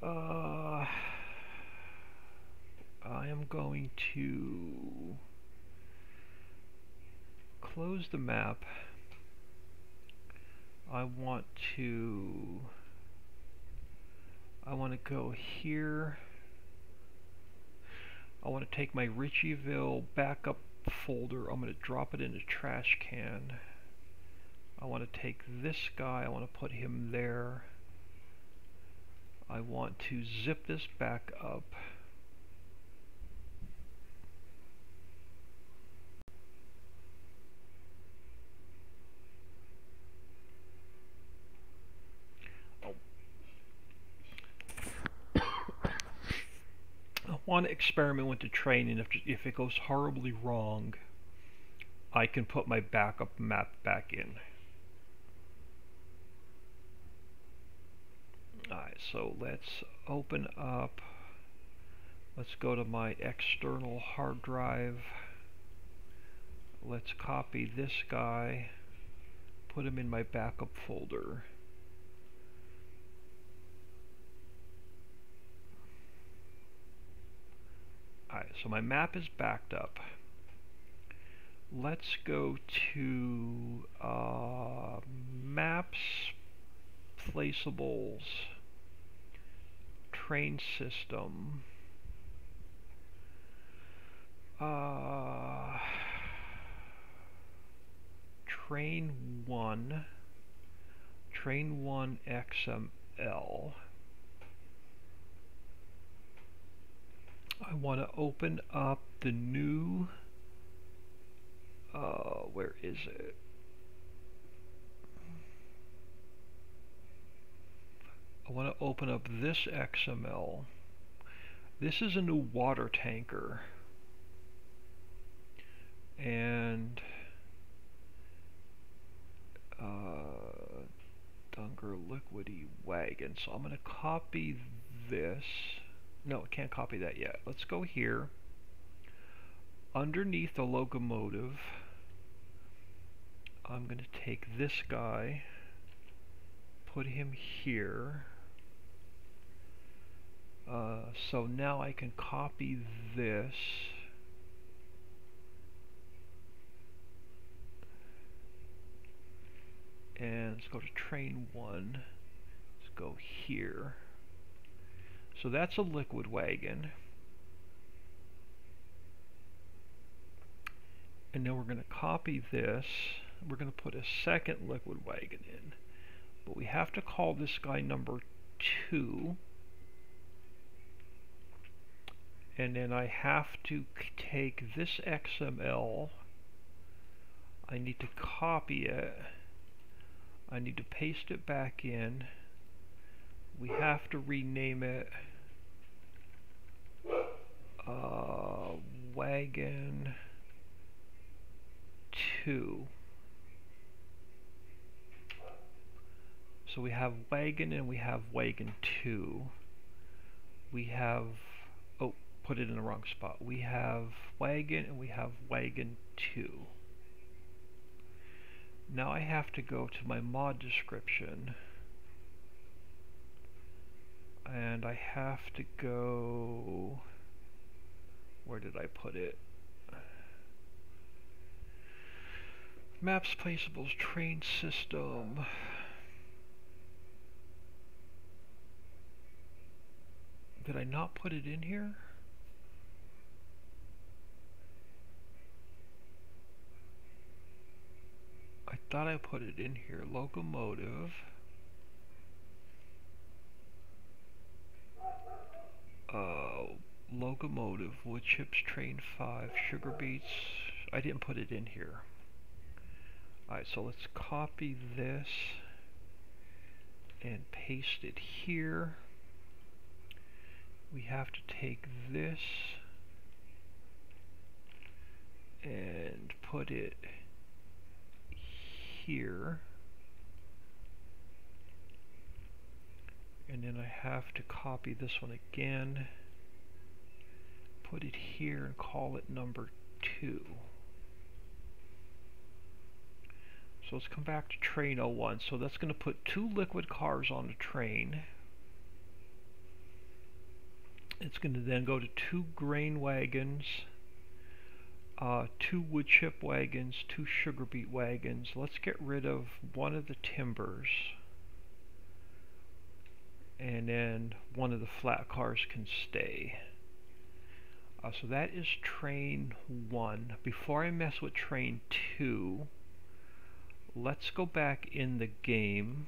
Speaker 1: I am going to close the map. I want to go here. I want to take my Ricciville backup folder. I'm going to drop it in a trash can. I want to take this guy. I want to put him there. I want to zip this back up. I want to experiment with the train, and if it goes horribly wrong, I can put my backup map back in. Alright, so let's open up. Let's go to my external hard drive. Let's copy this guy, put him in my backup folder. Alright, so my map is backed up. Let's go to Maps, Placeables, Train System. Train 1, Train 1 XML. I want to open up the new, where is it? I want to open up this XML. This is a new water tanker. And Dunger Liquidy Wagon. So I'm going to copy this. No, it can't copy that yet. Let's go here. Underneath the locomotive, I'm going to take this guy, put him here. So now I can copy this. And let's go to train 1. Let's go here. So that's a liquid wagon. And then we're going to copy this. We're going to put a second liquid wagon in. But we have to call this guy number 2. And then I have to take this XML. I need to copy it. I need to paste it back in. We have to rename it wagon 2. So we have wagon and we have wagon 2. We have, oh, put it in the wrong spot. We have wagon and we have wagon 2. Now I have to go to my mod description. And I have to go, where did I put it? Maps, placeables, train system. Did I not put it in here? I thought I put it in here. Locomotive. Locomotive, wood chips, train 5, sugar beets. I didn't put it in here. Alright, so let's copy this and paste it here. We have to take this and put it here. And then I have to copy this one again, put it here and call it number 2. So let's come back to train 01. So that's going to put 2 liquid cars on the train. It's going to then go to 2 grain wagons, 2 wood chip wagons, 2 sugar beet wagons. Let's get rid of one of the timbers. And then one of the flat cars can stay. So that is train 1. Before I mess with train 2, let's go back in the game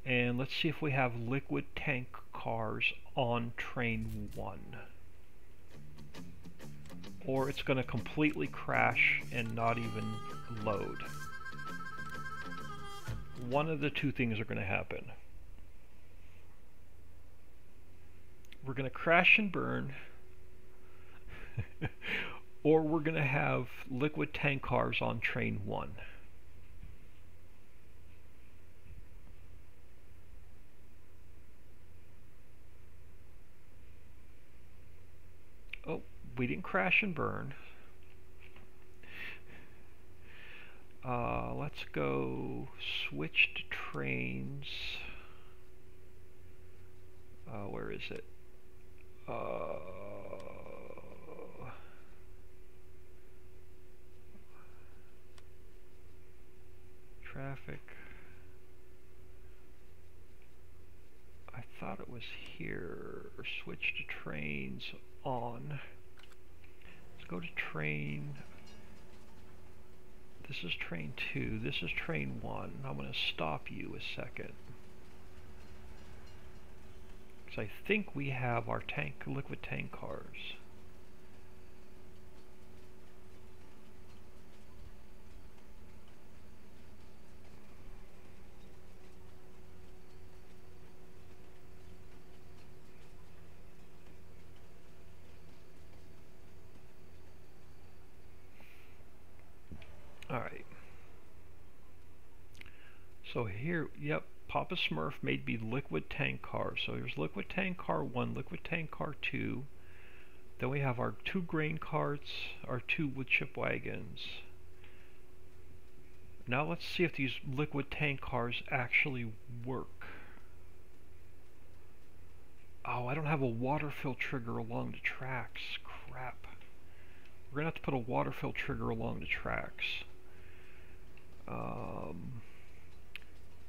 Speaker 1: and let's see if we have liquid tank cars on train 1. Or it's going to completely crash and not even load. One of the two things are going to happen. We're going to crash and burn, or we're going to have liquid tank cars on train 1. Oh, we didn't crash and burn. Let's go switch to trains. Where is it? Traffic. I thought it was here. Switch to trains on. Let's go to train. This is train 2. This is train 1. I'm going to stop you a second. Because I think we have our liquid tank cars. Alright. So here, yep, Papa Smurf made me liquid tank cars. So here's liquid tank car 1, liquid tank car 2. Then we have our 2 grain carts, our 2 wood chip wagons. Now let's see if these liquid tank cars actually work. Oh, I don't have a water fill trigger along the tracks. Crap. We're gonna have to put a water fill trigger along the tracks.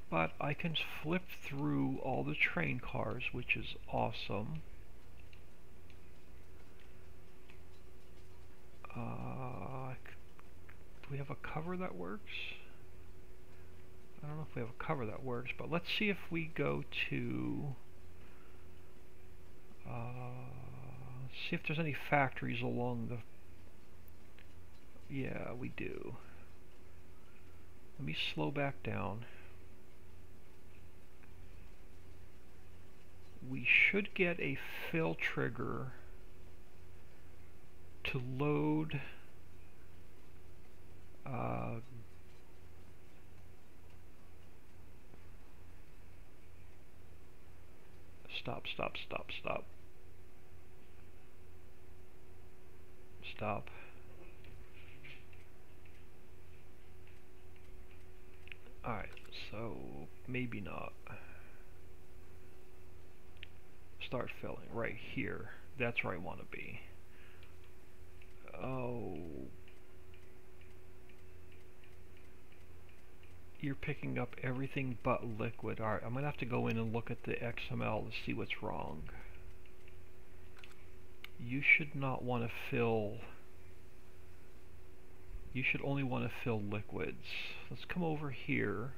Speaker 1: But I can flip through all the train cars, which is awesome. Do we have a cover that works? I don't know if we have a cover that works, but let's see if we go to see if there's any factories along the... Yeah, we do. Let me slow back down. We should get a fill trigger to load stop. Alright, so maybe not. Start filling right here. That's where I want to be. Oh, you're picking up everything but liquid. Alright, I'm gonna have to go in and look at the XML to see what's wrong. You should not want to fill... You should only want to fill liquids. Let's come over here.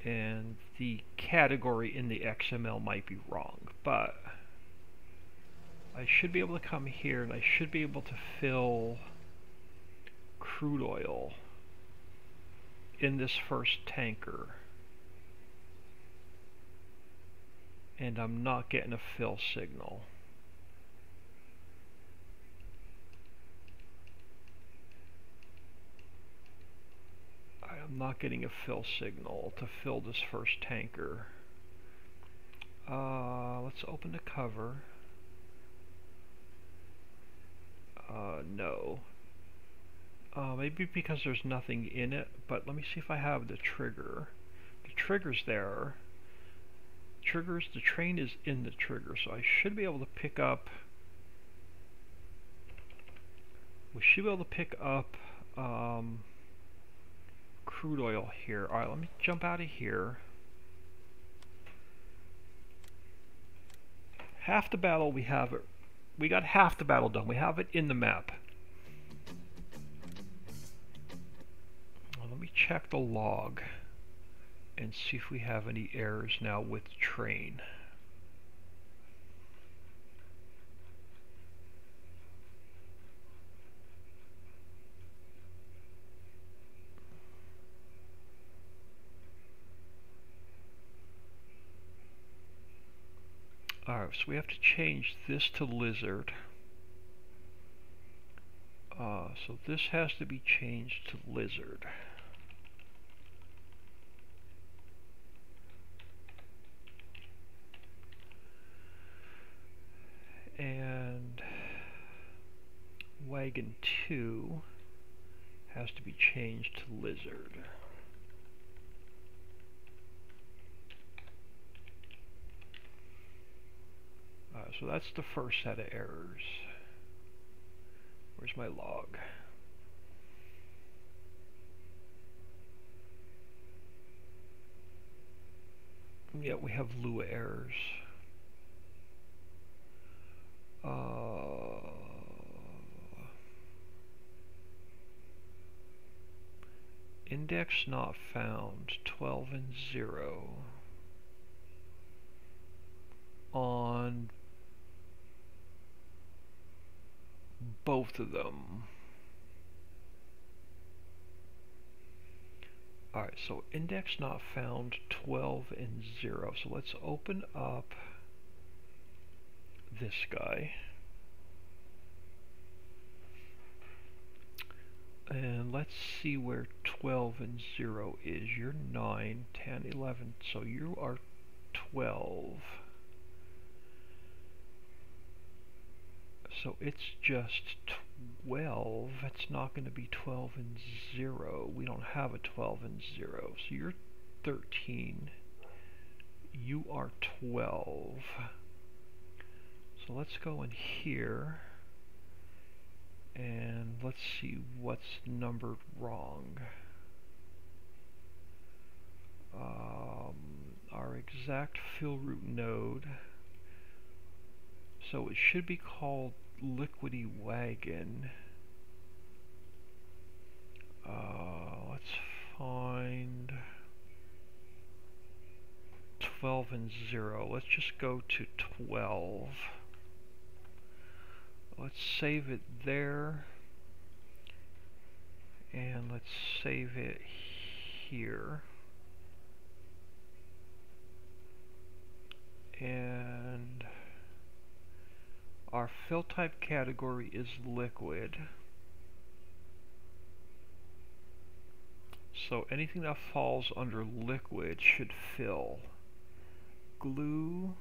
Speaker 1: And the category in the XML might be wrong, but I should be able to come here and I should be able to fill crude oil in this first tanker. And I'm not getting a fill signal. I'm not getting a fill signal to fill this first tanker. Let's open the cover. No. Maybe because there's nothing in it, but let me see if I have the trigger. The trigger's there. The train is in the trigger, so I should be able to pick up... We should be able to pick up crude oil here. Alright, let me jump out of here. Half the battle we have it. We got half the battle done. We have it in the map. Well, let me check the log and see if we have any errors now with the train. Alright, so we have to change this to lizard. So this has to be changed to lizard. And wagon 2 has to be changed to lizard. So that's the first set of errors. Where's my log? Yeah, we have Lua errors. Index not found, 12 and 0 on both of them. Alright, so index not found, 12 and 0. So let's open up this guy. And let's see where 12 and 0 is. You're 9, 10, 11, so you are 12. So it's just 12. It's not going to be 12 and 0. We don't have a 12 and 0. So you're 13. You are 12. So let's go in here and let's see what's numbered wrong. Our exact fill root node. So it should be called Liquidy Wagon. Let's find 12 and 0. Let's just go to 12. Let's save it there. And let's save it here. And our fill type category is liquid. So anything that falls under liquid should fill. Glue,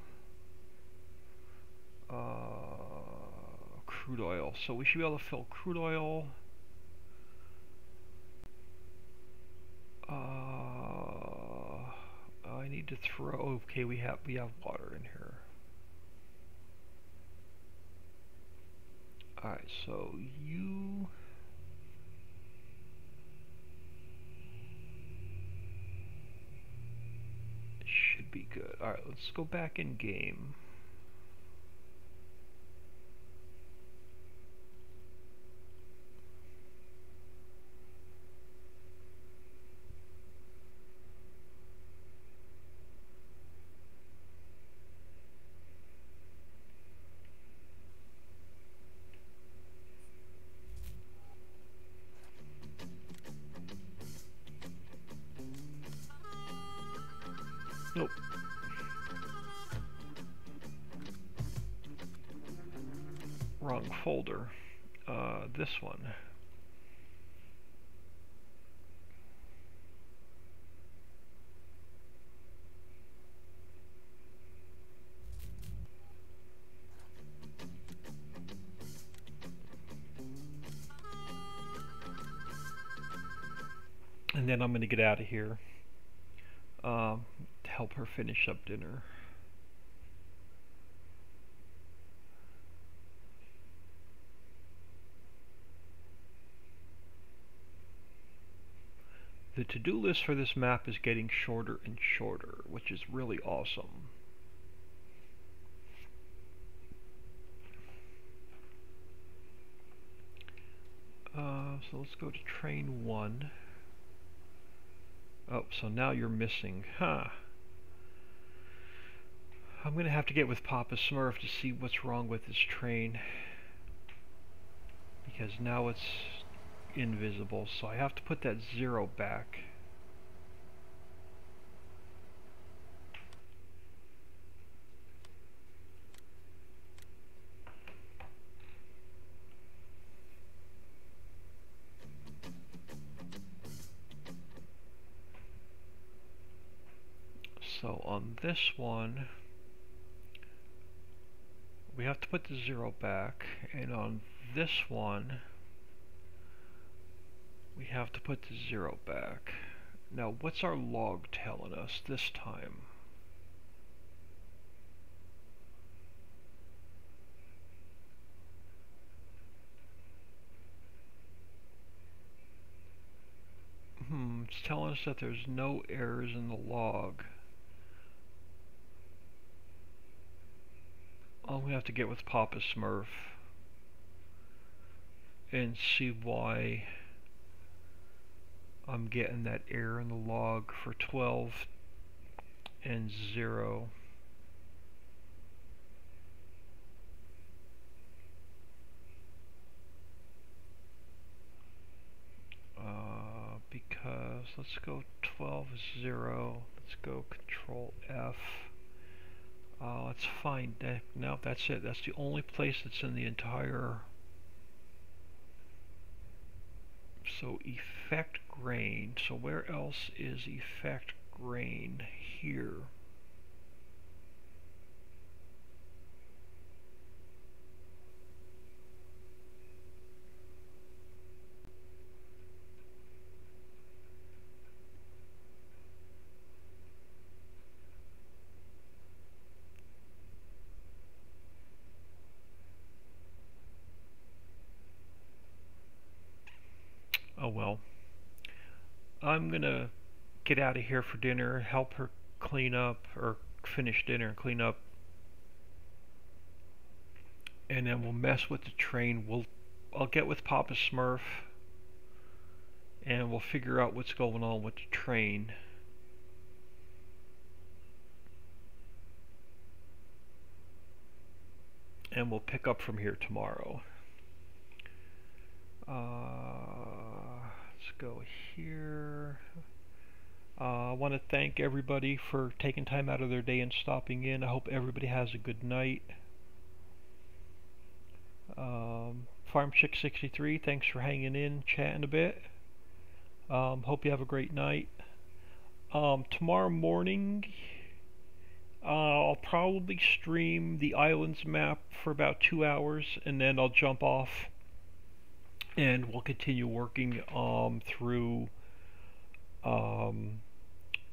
Speaker 1: crude oil. So we should be able to fill crude oil. I need to throw. Okay, we have water in here. All right, so you. Should be good. All right, let's go back in game. Nope. Wrong folder. This one. And then I'm going to get out of here to help her finish up dinner. The to-do list for this map is getting shorter and shorter, which is really awesome. So let's go to train 1. Oh, so now you're missing. Huh. I'm going to have to get with Papa Smurf to see what's wrong with this train. Because now it's invisible, so I have to put that 0 back. So on this one, we have to put the 0 back, and on this one, we have to put the 0 back. Now, what's our log telling us this time? It's telling us that there's no errors in the log. I'm gonna have to get with Papa Smurf and see why I'm getting that error in the log for 12 and 0. Because let's go 12, 0. Let's go Control F. Let's find that. No, that's it. That's the only place that's in the entire So effect grain. So where else is effect grain? Here. Oh well. I'm gonna get out of here for dinner, help her clean up, or finish dinner and clean up, and then we'll mess with the train. I'll get with Papa Smurf, and we'll figure out what's going on with the train. And we'll pick up from here tomorrow. Let's go here. I want to thank everybody for taking time out of their day and stopping in. I hope everybody has a good night. Farm Chick 63, thanks for hanging in, chatting a bit. Hope you have a great night. Tomorrow morning, I'll probably stream the islands map for about 2 hours, and then I'll jump off, and we'll continue working through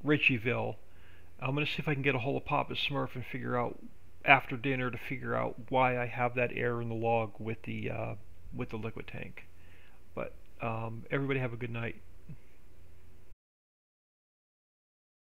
Speaker 1: Ricciville. I'm gonna see if I can get a hold of Papa Smurf and figure out after dinner to figure out why I have that error in the log with the liquid tank. But everybody have a good night.